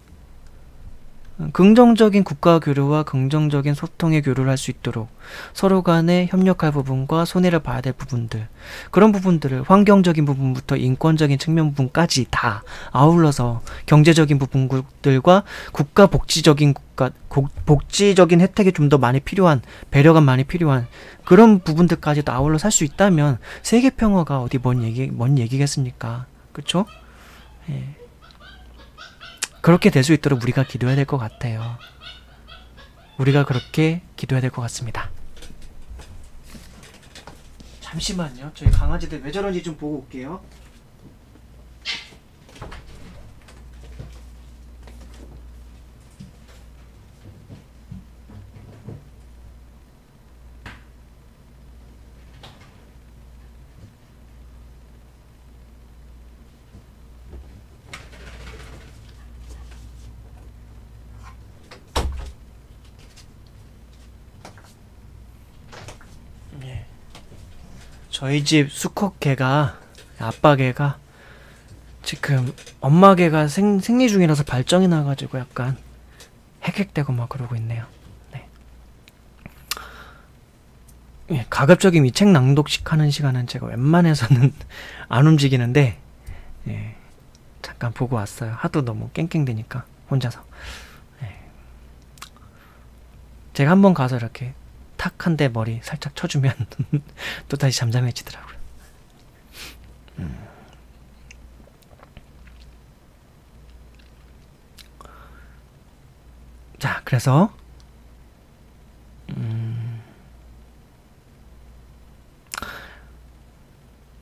긍정적인 국가 교류와 긍정적인 소통의 교류를 할 수 있도록 서로 간에 협력할 부분과 손해를 봐야 될 부분들, 그런 부분들을 환경적인 부분부터 인권적인 측면 부분까지 다 아울러서 경제적인 부분들과 복지적인 혜택이 좀 더 많이 필요한, 배려가 많이 필요한 그런 부분들까지도 아울러 살 수 있다면 세계 평화가 어디 먼 얘기겠습니까? 그쵸? 예. 그렇게 될 수 있도록 우리가 기도해야 될 것 같아요. 우리가 그렇게 기도해야 될 것 같습니다. 잠시만요. 저희 강아지들 왜 저런지 좀 보고 올게요. 저희 집 수컷 개가, 아빠 개가 지금 엄마 개가 생리 중이라서 발정이 나가지고 약간 헥헥대고 막 그러고 있네요. 네. 예, 가급적이면 이 책 낭독식 하는 시간은 제가 웬만해서는 안 움직이는데, 예, 잠깐 보고 왔어요. 하도 너무 깽깽대니까 혼자서. 예. 제가 한번 가서 이렇게 탁 한 대 머리 살짝 쳐주면 또 다시 잠잠해지더라고요. 자, 그래서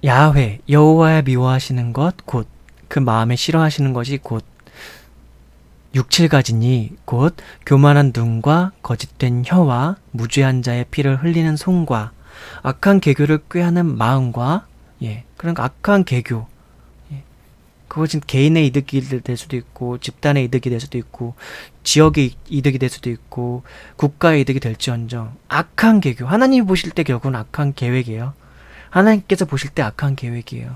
야훼, 여호와의 미워하시는 것 곧 그 마음에 싫어하시는 것이 곧 6, 7가지니 곧 교만한 눈과 거짓된 혀와 무죄한 자의 피를 흘리는 손과 악한 계교를 꾀하는 마음과, 예, 그러니까 악한 계교, 예, 그것은 개인의 이득이 될 수도 있고 집단의 이득이 될 수도 있고 지역의 이득이 될 수도 있고 국가의 이득이 될지언정 악한 계교, 하나님이 보실 때 결국은 악한 계획이에요. 하나님께서 보실 때 악한 계획이에요.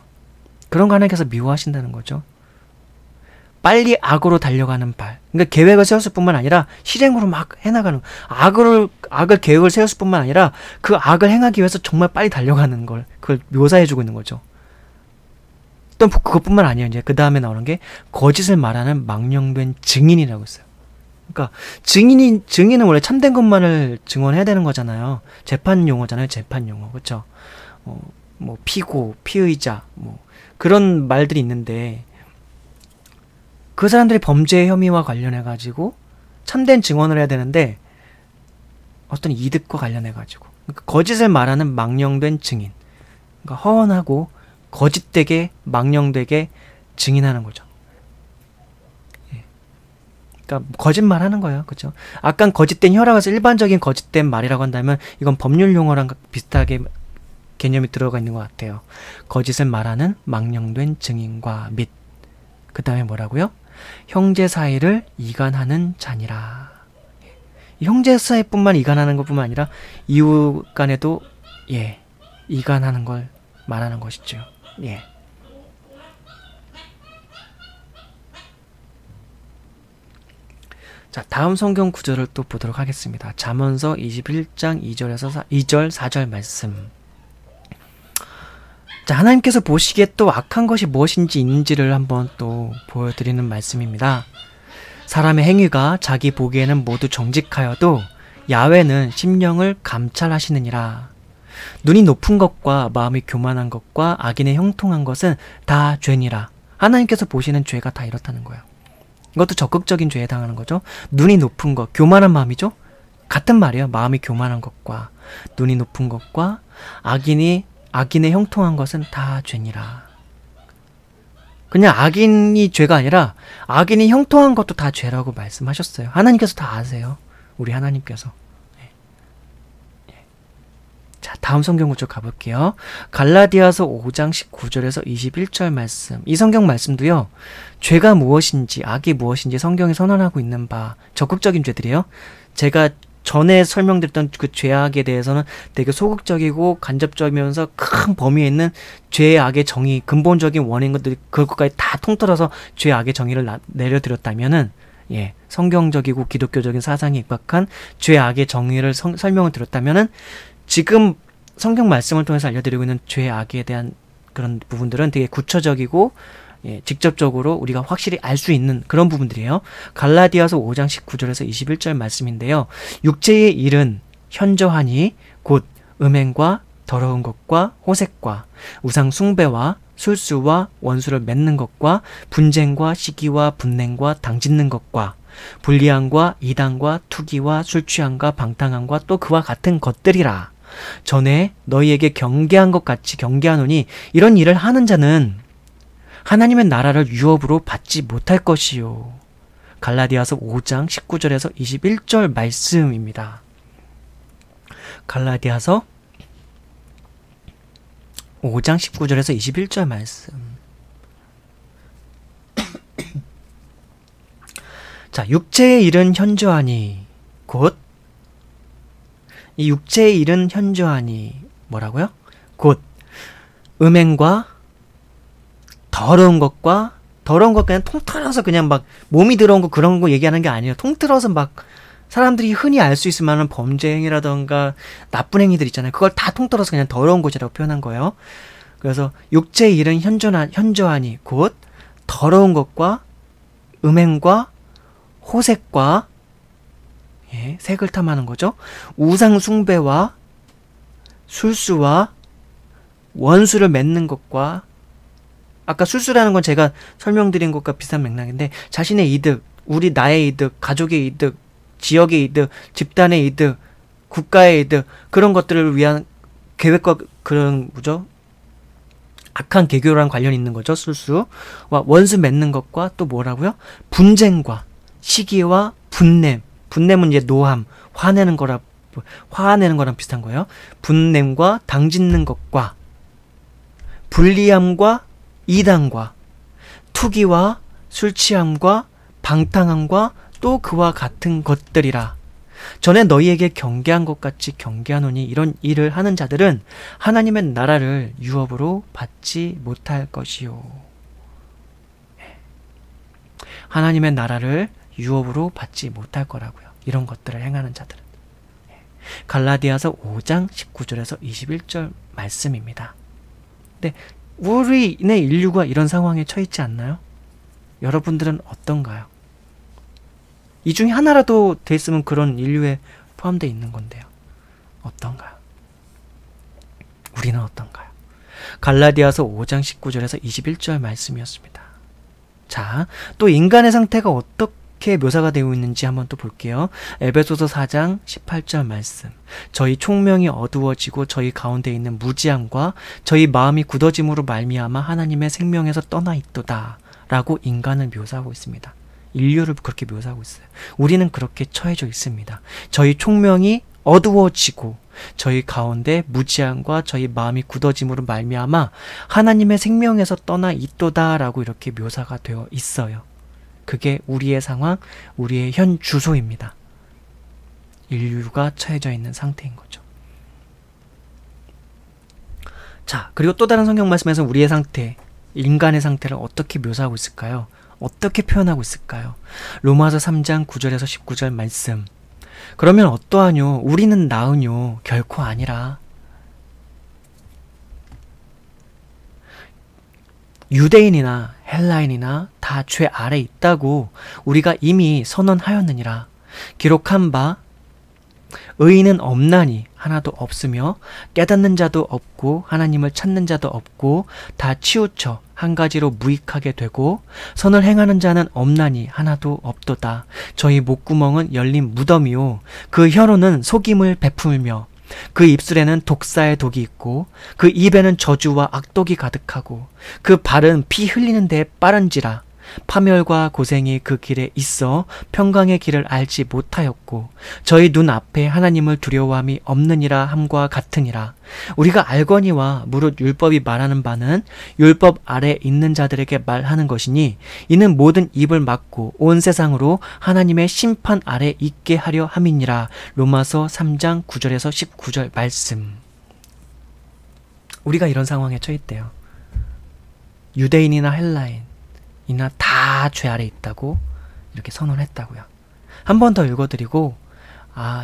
그런 거 하나님께서 미워하신다는 거죠. 빨리 악으로 달려가는 발. 그러니까 계획을 세웠을 뿐만 아니라 실행으로 막 해나가는, 악을 계획을 세웠을 뿐만 아니라 그 악을 행하기 위해서 정말 빨리 달려가는 걸, 그걸 묘사해주고 있는 거죠. 또 그것뿐만 아니에요. 이제 그 다음에 나오는 게 거짓을 말하는 망령된 증인이라고 있어요. 그러니까 증인은 원래 참된 것만을 증언해야 되는 거잖아요. 재판 용어잖아요. 재판 용어. 그렇죠? 뭐 피고, 피의자, 뭐 그런 말들이 있는데, 그 사람들이 범죄 혐의와 관련해가지고 참된 증언을 해야 되는데 어떤 이득과 관련해가지고, 그러니까 거짓을 말하는 망령된 증인, 그러니까 허언하고 거짓되게 망령되게 증인하는 거죠. 예. 그러니까 거짓말하는 거예요. 그렇죠? 아까 거짓된 혀라고 해서 일반적인 거짓된 말이라고 한다면 이건 법률 용어랑 비슷하게 개념이 들어가 있는 것 같아요. 거짓을 말하는 망령된 증인과 및, 그 다음에 뭐라고요? 형제 사이를 이간하는 자니라. 이 형제 사이뿐만 이간하는 것뿐만 아니라 이웃 간에도, 예, 이간하는 걸 말하는 것이죠. 예. 자, 다음 성경 구절을 또 보도록 하겠습니다. 잠언서 21장 2절 4절 말씀. 자, 하나님께서 보시기에 또 악한 것이 무엇인지 있는지를 한번 또 보여드리는 말씀입니다. 사람의 행위가 자기 보기에는 모두 정직하여도 야훼는 심령을 감찰하시느니라. 눈이 높은 것과 마음이 교만한 것과 악인의 형통한 것은 다 죄니라. 하나님께서 보시는 죄가 다 이렇다는 거예요. 이것도 적극적인 죄에 해당하는 거죠. 눈이 높은 것, 교만한 마음이죠. 같은 말이에요. 마음이 교만한 것과 눈이 높은 것과 악인의 형통한 것은 다 죄니라. 그냥 악인이 죄가 아니라 악인이 형통한 것도 다 죄라고 말씀하셨어요. 하나님께서 다 아세요. 우리 하나님께서. 자, 다음 성경 구절 가볼게요. 갈라디아서 5장 19절에서 21절 말씀. 이 성경 말씀도요. 죄가 무엇인지 악이 무엇인지 성경이 선언하고 있는 바 적극적인 죄들이에요. 제가 전에 설명드렸던 그 죄악에 대해서는 되게 소극적이고 간접적이면서 큰 범위에 있는 죄악의 정의, 근본적인 원인 것들 그것까지 다 통틀어서 죄악의 정의를 내려드렸다면은 성경적이고 기독교적인 사상에 입각한 죄악의 정의를 설명을 드렸다면은 지금 성경 말씀을 통해서 알려드리고 있는 죄악에 대한 그런 부분들은 되게 구체적이고 직접적으로 우리가 확실히 알 수 있는 그런 부분들이에요. 갈라디아서 5장 19절에서 21절 말씀인데요. 육체의 일은 현저하니 곧 음행과 더러운 것과 호색과 우상 숭배와 술수와 원수를 맺는 것과 분쟁과 시기와 분냉과 당짓는 것과 불리함과 이단과 투기와 술취함과 방탕함과 또 그와 같은 것들이라. 전에 너희에게 경계한 것 같이 경계하노니 이런 일을 하는 자는 하나님의 나라를 유업으로 받지 못할 것이요. 갈라디아서 5장 19절에서 21절 말씀입니다. 갈라디아서 5장 19절에서 21절 말씀. 자, 육체의 일은 현저하니 곧 이 육체의 일은 현저하니 뭐라고요? 곧 음행과 더러운 것과 더러운 것 그냥 통틀어서 그냥 막 몸이 더러운 거 그런 거 얘기하는 게 아니에요. 통틀어서 막 사람들이 흔히 알 수 있을 만한 범죄 행위라던가 나쁜 행위들 있잖아요. 그걸 다 통틀어서 그냥 더러운 것이라고 표현한 거예요. 그래서 육체의 일은 현저하니 곧 더러운 것과 음행과 호색과 색을 탐하는 거죠. 우상 숭배와 술수와 원수를 맺는 것과 아까 술수라는 건 제가 설명드린 것과 비슷한 맥락인데 자신의 이득, 나의 이득, 가족의 이득, 지역의 이득, 집단의 이득, 국가의 이득 그런 것들을 위한 계획과 그런 악한 계교랑 관련이 있는 거죠. 술수와 원수 맺는 것과 또 뭐라고요? 분쟁과 시기와 분냄은 이제 노함, 화내는 거랑 비슷한 거예요. 분냄과 당짓는 것과 불리함과 이단과 투기와 술취함과 방탕함과 또 그와 같은 것들이라. 전에 너희에게 경계한 것 같이 경계하노니 이런 일을 하는 자들은 하나님의 나라를 유업으로 받지 못할 것이요. 하나님의 나라를 유업으로 받지 못할 거라고요. 이런 것들을 행하는 자들은. 갈라디아서 5장 19절에서 21절 말씀입니다. 근데 우리의 인류가 이런 상황에 처해있지 않나요? 여러분들은 어떤가요? 이 중에 하나라도 됐으면 그런 인류에 포함되어 있는 건데요. 어떤가요? 우리는 어떤가요? 갈라디아서 5장 19절에서 21절 말씀이었습니다. 자, 또 인간의 상태가 어떻게 묘사가 되어 있는지 한번 또 볼게요. 에베소서 4장 18절 말씀. 저희 총명이 어두워지고 저희 가운데 있는 무지함과 저희 마음이 굳어짐으로 말미암아 하나님의 생명에서 떠나 있도다 라고 인간을 묘사하고 있습니다. 인류를 그렇게 묘사하고 있어요. 우리는 그렇게 처해져 있습니다. 저희 총명이 어두워지고 저희 가운데 무지함과 저희 마음이 굳어짐으로 말미암아 하나님의 생명에서 떠나 있도다 라고 이렇게 묘사가 되어 있어요. 그게 우리의 상황, 우리의 현 주소입니다. 인류가 처해져 있는 상태인 거죠. 자, 그리고 또 다른 성경 말씀에서 우리의 상태, 인간의 상태를 어떻게 묘사하고 있을까요? 어떻게 표현하고 있을까요? 로마서 3장 9절에서 19절 말씀. 그러면 어떠하뇨? 우리는 나으뇨? 결코 아니라. 유대인이나 헬라인이나 다 죄 아래 있다고 우리가 이미 선언하였느니라. 기록한 바 의인은 없나니 하나도 없으며 깨닫는 자도 없고 하나님을 찾는 자도 없고 다 치우쳐 한 가지로 무익하게 되고 선을 행하는 자는 없나니 하나도 없도다. 저희 목구멍은 열린 무덤이요 그 혀로는 속임을 베풀며 그 입술에는 독사의 독이 있고 그 입에는 저주와 악독이 가득하고 그 발은 피 흘리는 데에 빠른지라. 파멸과 고생이 그 길에 있어 평강의 길을 알지 못하였고 저희 눈앞에 하나님을 두려워함이 없느니라 함과 같으니라. 우리가 알거니와 무릇 율법이 말하는 바는 율법 아래 있는 자들에게 말하는 것이니 이는 모든 입을 막고 온 세상으로 하나님의 심판 아래 있게 하려 함이니라. 로마서 3장 9절에서 19절 말씀. 우리가 이런 상황에 처했대요. 유대인이나 헬라인이나 다 죄 아래 있다고 이렇게 선언했다고요. 한 번 더 읽어드리고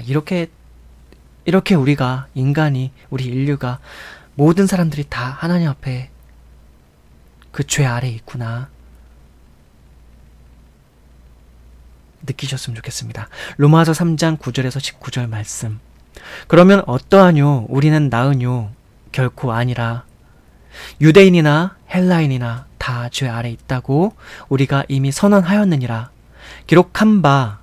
이렇게 우리가 인간이 우리 인류가 모든 사람들이 다 하나님 앞에 그 죄 아래 있구나 느끼셨으면 좋겠습니다. 로마서 3장 9절에서 19절 말씀. 그러면 어떠하뇨? 우리는 나으뇨? 결코 아니라. 유대인이나 헬라인이나 다 죄 아래 있다고 우리가 이미 선언하였느니라. 기록한 바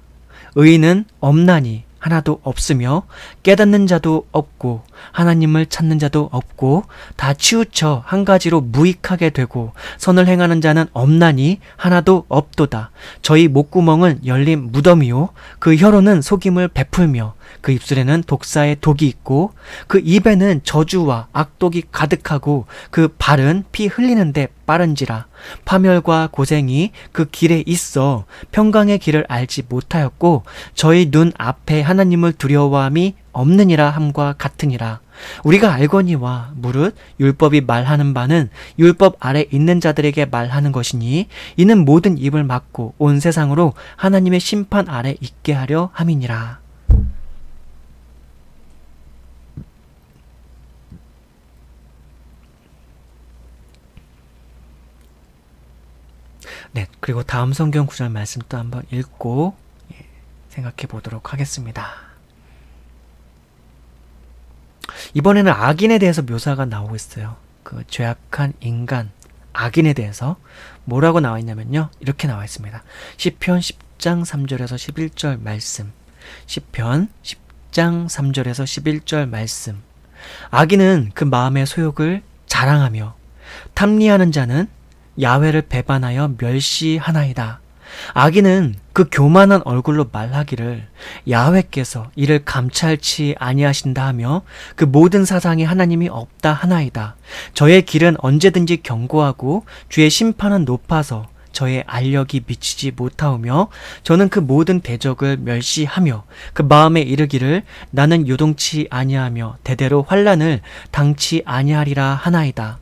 의인은 없나니 하나도 없으며 깨닫는 자도 없고 하나님을 찾는 자도 없고 다 치우쳐 한 가지로 무익하게 되고 선을 행하는 자는 없나니 하나도 없도다. 저희 목구멍은 열린 무덤이요 그 혀로는 속임을 베풀며 그 입술에는 독사의 독이 있고 그 입에는 저주와 악독이 가득하고 그 발은 피 흘리는데 빠른지라. 파멸과 고생이 그 길에 있어 평강의 길을 알지 못하였고 저희 눈 앞에 하나님을 두려워함이 없느니라 함과 같으니라. 우리가 알거니와 무릇 율법이 말하는 바는 율법 아래 있는 자들에게 말하는 것이니 이는 모든 입을 막고 온 세상으로 하나님의 심판 아래 있게 하려 함이니라. 네, 그리고 다음 성경 구절 말씀 또 한번 읽고 생각해 보도록 하겠습니다. 이번에는 악인에 대해서 묘사가 나오고 있어요. 그 죄악한 인간, 악인에 대해서 뭐라고 나와 있냐면요. 이렇게 나와 있습니다. 시편 10장 3절에서 11절 말씀. 시편 10장 3절에서 11절 말씀. 악인은 그 마음의 소욕을 자랑하며 탐리하는 자는 야훼를 배반하여 멸시하나이다. 악인은 그 교만한 얼굴로 말하기를 야훼께서 이를 감찰치 아니하신다 하며 그 모든 사상에 하나님이 없다 하나이다. 저의 길은 언제든지 견고하고 주의 심판은 높아서 저의 알력이 미치지 못하오며 저는 그 모든 대적을 멸시하며 그 마음에 이르기를 나는 요동치 아니하며 대대로 환난을 당치 아니하리라 하나이다.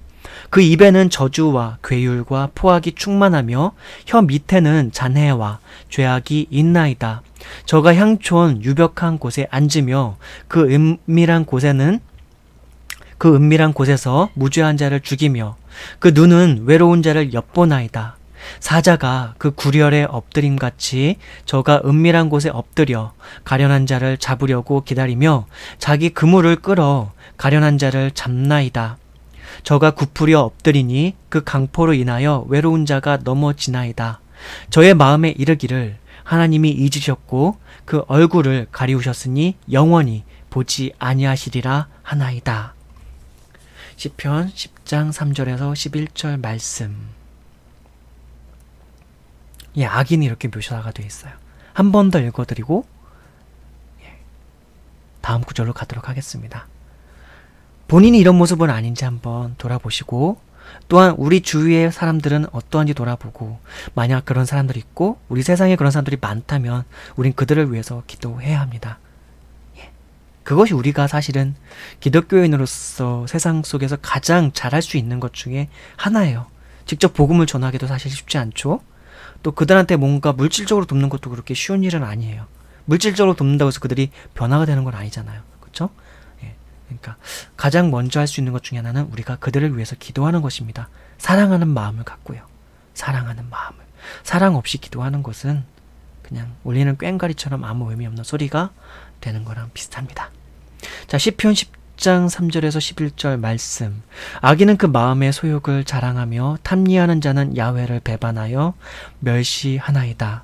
그 입에는 저주와 괴율과 포악이 충만하며 혀 밑에는 잔해와 죄악이 있나이다. 저가 향촌 유벽한 곳에 앉으며 그 은밀한 곳에서 무죄한 자를 죽이며 그 눈은 외로운 자를 엿보나이다. 사자가 그 구렬에 엎드림같이 저가 은밀한 곳에 엎드려 가련한 자를 잡으려고 기다리며 자기 그물을 끌어 가련한 자를 잡나이다. 저가 굽으려 엎드리니 그 강포로 인하여 외로운 자가 넘어지나이다. 저의 마음에 이르기를 하나님이 잊으셨고 그 얼굴을 가리우셨으니 영원히 보지 아니하시리라 하나이다. 시편 10장 3절에서 11절 말씀. 악인이 이렇게 묘사가 되어 있어요. 한 번 더 읽어드리고 다음 구절로 가도록 하겠습니다. 본인이 이런 모습은 아닌지 한번 돌아보시고 또한 우리 주위의 사람들은 어떠한지 돌아보고 만약 그런 사람들이 있고 우리 세상에 그런 사람들이 많다면 우린 그들을 위해서 기도해야 합니다. 그것이 우리가 사실은 기독교인으로서 세상 속에서 가장 잘할 수 있는 것 중에 하나예요. 직접 복음을 전하기도 사실 쉽지 않죠. 또 그들한테 뭔가 물질적으로 돕는 것도 그렇게 쉬운 일은 아니에요. 물질적으로 돕는다고 해서 그들이 변화가 되는 건 아니잖아요. 그렇죠? 그러니까 가장 먼저 할 수 있는 것 중에 하나는 우리가 그들을 위해서 기도하는 것입니다. 사랑하는 마음을 갖고요. 사랑하는 마음을. 사랑 없이 기도하는 것은 그냥 울리는 꽹과리처럼 아무 의미 없는 소리가 되는 거랑 비슷합니다. 자, 시편 10장 3절에서 11절 말씀. 악인은 그 마음의 소욕을 자랑하며 탐리하는 자는 야훼를 배반하여 멸시하나이다.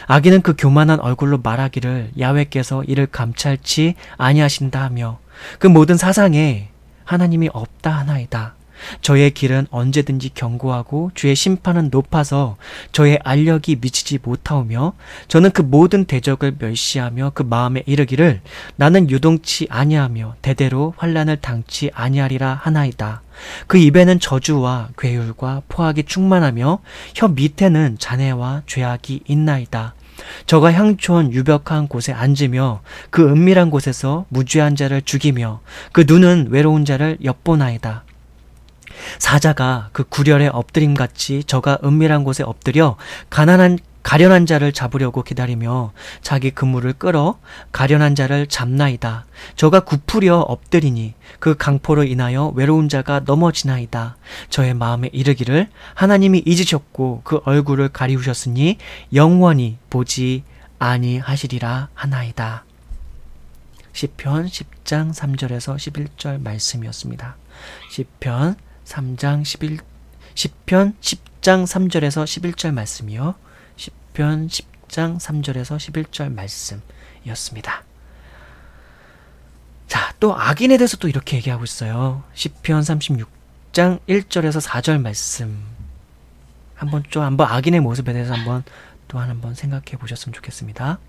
악인은 그 교만한 얼굴로 말하기를 야훼께서 이를 감찰치 아니하신다 하며 그 모든 사상에 하나님이 없다 하나이다. 저의 길은 언제든지 견고하고 주의 심판은 높아서 저의 알력이 미치지 못하오며 저는 그 모든 대적을 멸시하며 그 마음에 이르기를 나는 유동치 아니하며 대대로 환난을 당치 아니하리라 하나이다. 그 입에는 저주와 괴율과 포악이 충만하며 혀 밑에는 잔해와 죄악이 있나이다. 저가 향초원 유벽한 곳에 앉으며 그 은밀한 곳에서 무죄한 자를 죽이며 그 눈은 외로운 자를 엿보나이다. 사자가 그 구렬에 엎드림같이 저가 은밀한 곳에 엎드려 가련한 자를 잡으려고 기다리며 자기 그물을 끌어 가련한 자를 잡나이다. 저가 굽으려 엎드리니 그 강포로 인하여 외로운 자가 넘어지나이다. 저의 마음에 이르기를 하나님이 잊으셨고 그 얼굴을 가리우셨으니 영원히 보지 아니하시리라 하나이다. 시편 10장 3절에서 11절 말씀이었습니다. 시편 10장 3절에서 11절 말씀이요. 시편 10장 3절에서 11절 말씀이었습니다. 자, 또 악인에 대해서 또 이렇게 얘기하고 있어요. 시편 36장 1절에서 4절 말씀. 한번 악인의 모습에 대해서 한번 생각해 보셨으면 좋겠습니다.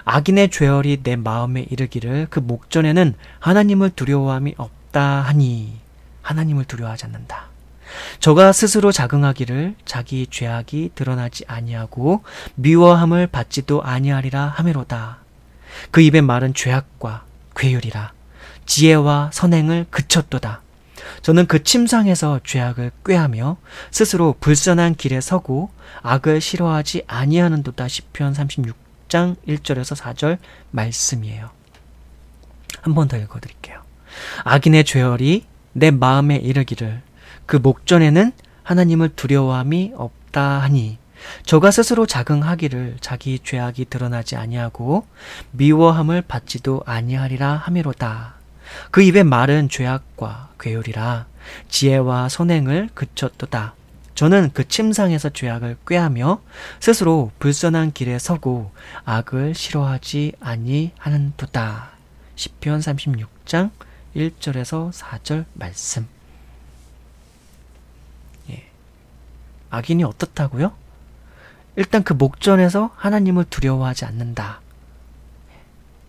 악인의 죄열이 내 마음에 이르기를 그 목전에는 하나님을 두려워함이 없다 하니 하나님을 두려워하지 않는다. 저가 스스로 자긍하기를 자기 죄악이 드러나지 아니하고 미워함을 받지도 아니하리라 하미로다. 그 입의 말은 죄악과 괴율이라 지혜와 선행을 그쳤도다. 저는 그 침상에서 죄악을 꾀하며 스스로 불선한 길에 서고 악을 싫어하지 아니하는도다. 시편 36장 1절에서 4절 말씀이에요. 한 번 더 읽어드릴게요. 악인의 죄열이 내 마음에 이르기를 그 목전에는 하나님을 두려워함이 없다 하니 저가 스스로 자긍하기를 자기 죄악이 드러나지 아니하고 미워함을 받지도 아니하리라 하미로다. 그 입의 말은 죄악과 괴율이라 지혜와 선행을 그쳤도다. 저는 그 침상에서 죄악을 꾀하며 스스로 불선한 길에 서고 악을 싫어하지 아니하는도다. 시편 36장 1절에서 4절 말씀. 악인이 어떻다고요? 일단 그 목전에서 하나님을 두려워하지 않는다.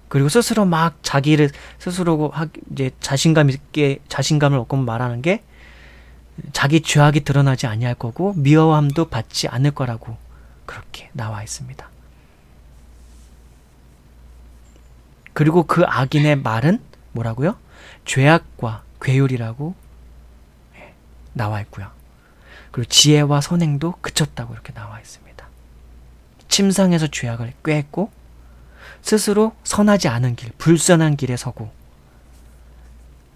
그리고 스스로 막 자기를 스스로 이제 자신감을 얻고 말하는 게 자기 죄악이 드러나지 아니할 거고 미워함도 받지 않을 거라고 그렇게 나와 있습니다. 그리고 그 악인의 말은 뭐라고요? 죄악과 괴율이라고 나와 있고요. 그리고 지혜와 선행도 그쳤다고 이렇게 나와 있습니다. 침상에서 죄악을 꾀했고 스스로 선하지 않은 길, 불선한 길에 서고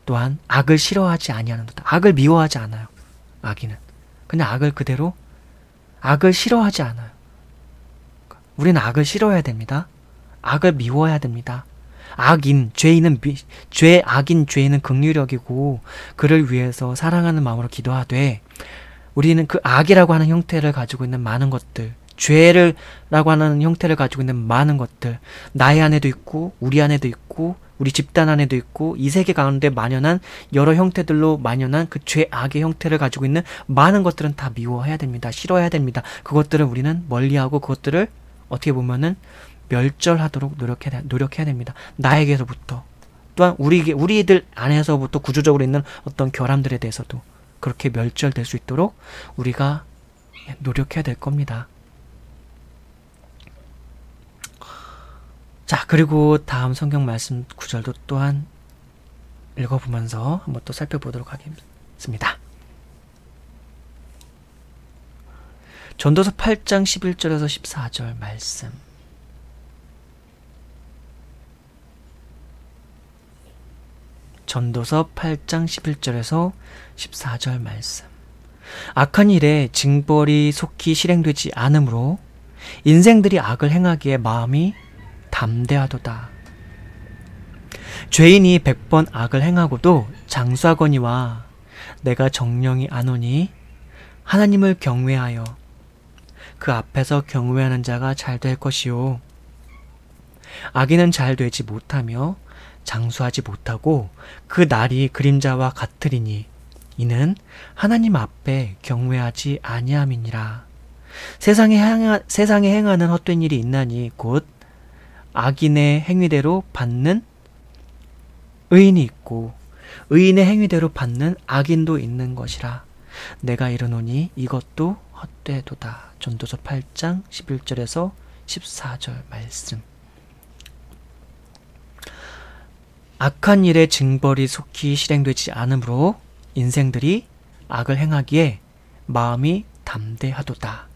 또한 악을 싫어하지 아니하는도다. 악을 미워하지 않아요. 악인은 그냥 악을 싫어하지 않아요. 우리는 악을 싫어해야 됩니다. 악을 미워해야 됩니다. 악인 죄인은 긍휼력이고 그를 위해서 사랑하는 마음으로 기도하되 우리는 그 악이라고 하는 형태를 가지고 있는 많은 것들, 죄라고 하는 형태를 가지고 있는 많은 것들, 나의 안에도 있고 우리 안에도 있고 우리 집단 안에도 있고 이 세계 가운데 만연한 여러 형태들로 만연한 그 죄악의 형태를 가지고 있는 많은 것들은 다 미워해야 됩니다. 싫어해야 됩니다. 그것들을 우리는 멀리하고 그것들을 어떻게 보면은 멸절하도록 노력해야 됩니다. 나에게서부터 또한 우리들 안에서부터 구조적으로 있는 어떤 결함들에 대해서도 그렇게 멸절될 수 있도록 우리가 노력해야 될 겁니다. 자, 그리고 다음 성경 말씀 구절도 또한 읽어보면서 한번 또 살펴보도록 하겠습니다. 전도서 8장 11절에서 14절 말씀. 전도서 8장 11절에서 14절 말씀. 악한 일에 징벌이 속히 실행되지 않으므로 인생들이 악을 행하기에 마음이 담대하도다. 죄인이 100번 악을 행하고도 장수하거니와 내가 정령이 아노니 하나님을 경외하여 그 앞에서 경외하는 자가 잘 될 것이요 악인은 잘 되지 못하며 장수하지 못하고 그 날이 그림자와 같으리니 이는 하나님 앞에 경외하지 아니함이니라. 세상에 행하는 헛된 일이 있나니 곧 악인의 행위대로 받는 의인이 있고 의인의 행위대로 받는 악인도 있는 것이라. 내가 이르노니 이것도 헛되도다. 전도서 8장 11절에서 14절 말씀. 악한 일의 징벌이 속히 실행되지 않으므로 인생들이 악을 행하기에 마음이 담대하도다.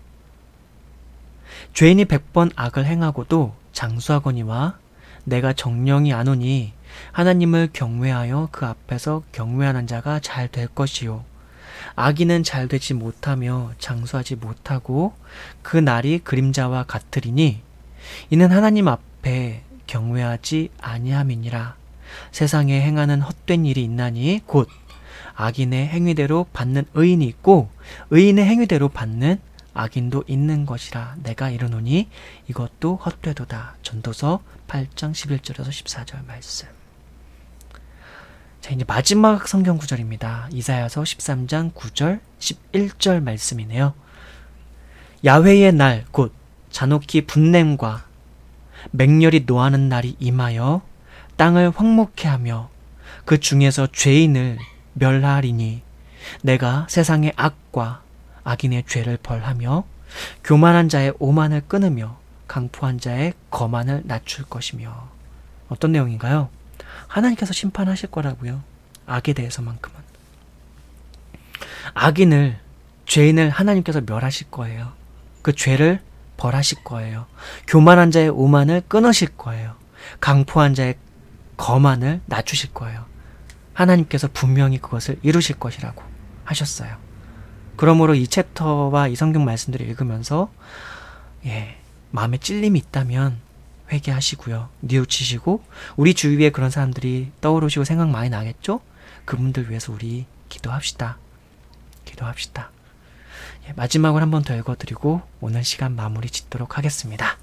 죄인이 100번 악을 행하고도 장수하거니와 내가 정령이 안 오니 하나님을 경외하여 그 앞에서 경외하는 자가 잘 될 것이요. 악인은 잘 되지 못하며 장수하지 못하고 그 날이 그림자와 같으리니 이는 하나님 앞에 경외하지 아니함이니라. 세상에 행하는 헛된 일이 있나니 곧 악인의 행위대로 받는 의인이 있고 의인의 행위대로 받는 악인도 있는 것이라. 내가 이르노니 이것도 헛되도다. 전도서 8장 11절에서 14절 말씀. 자, 이제 마지막 성경 구절입니다. 이사야서 13장 9절 11절 말씀이네요. 야훼의 날 곧 잔혹히 분냄과 맹렬히 노하는 날이 임하여 땅을 황무케 하며 그 중에서 죄인을 멸하리니 내가 세상의 악과 악인의 죄를 벌하며 교만한 자의 오만을 끊으며 강포한 자의 거만을 낮출 것이며. 어떤 내용인가요? 하나님께서 심판하실 거라고요. 악에 대해서만큼은. 악인을, 죄인을 하나님께서 멸하실 거예요. 그 죄를 벌하실 거예요. 교만한 자의 오만을 끊으실 거예요. 강포한 자의 거만을 낮추실 거예요. 하나님께서 분명히 그것을 이루실 것이라고 하셨어요. 그러므로 이 챕터와 이 성경 말씀들을 읽으면서 마음에 찔림이 있다면 회개하시고요. 뉘우치시고 우리 주위에 그런 사람들이 떠오르시고 생각 많이 나겠죠? 그분들 위해서 우리 기도합시다. 기도합시다. 마지막으로 한 번 더 읽어드리고 오늘 시간 마무리 짓도록 하겠습니다.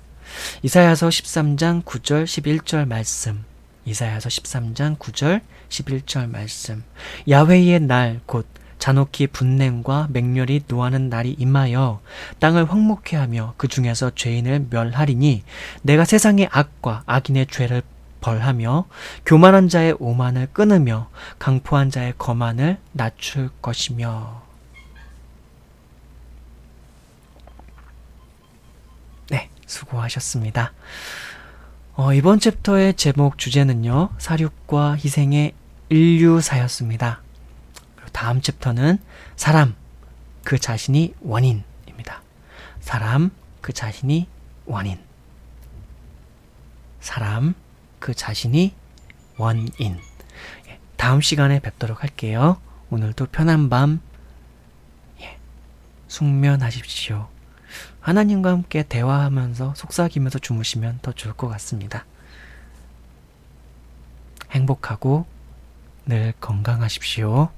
이사야서 13장 9절 11절 말씀. 이사야서 13장 9절 11절 말씀. 야훼의 날 곧 잔혹히 분냄과 맹렬히 노하는 날이 임하여 땅을 황무케 하며 그 중에서 죄인을 멸하리니 내가 세상의 악과 악인의 죄를 벌하며 교만한 자의 오만을 끊으며 강포한 자의 거만을 낮출 것이며. 네, 수고하셨습니다. 이번 챕터의 제목 주제는요, 사륙과 희생의 인류사였습니다. 다음 챕터는 사람, 그 자신이 원인입니다. 사람, 그 자신이 원인. 사람, 그 자신이 원인. 다음 시간에 뵙도록 할게요. 오늘도 편한 밤 숙면하십시오. 하나님과 함께 대화하면서 속삭이면서 주무시면 더 좋을 것 같습니다. 행복하고 늘 건강하십시오.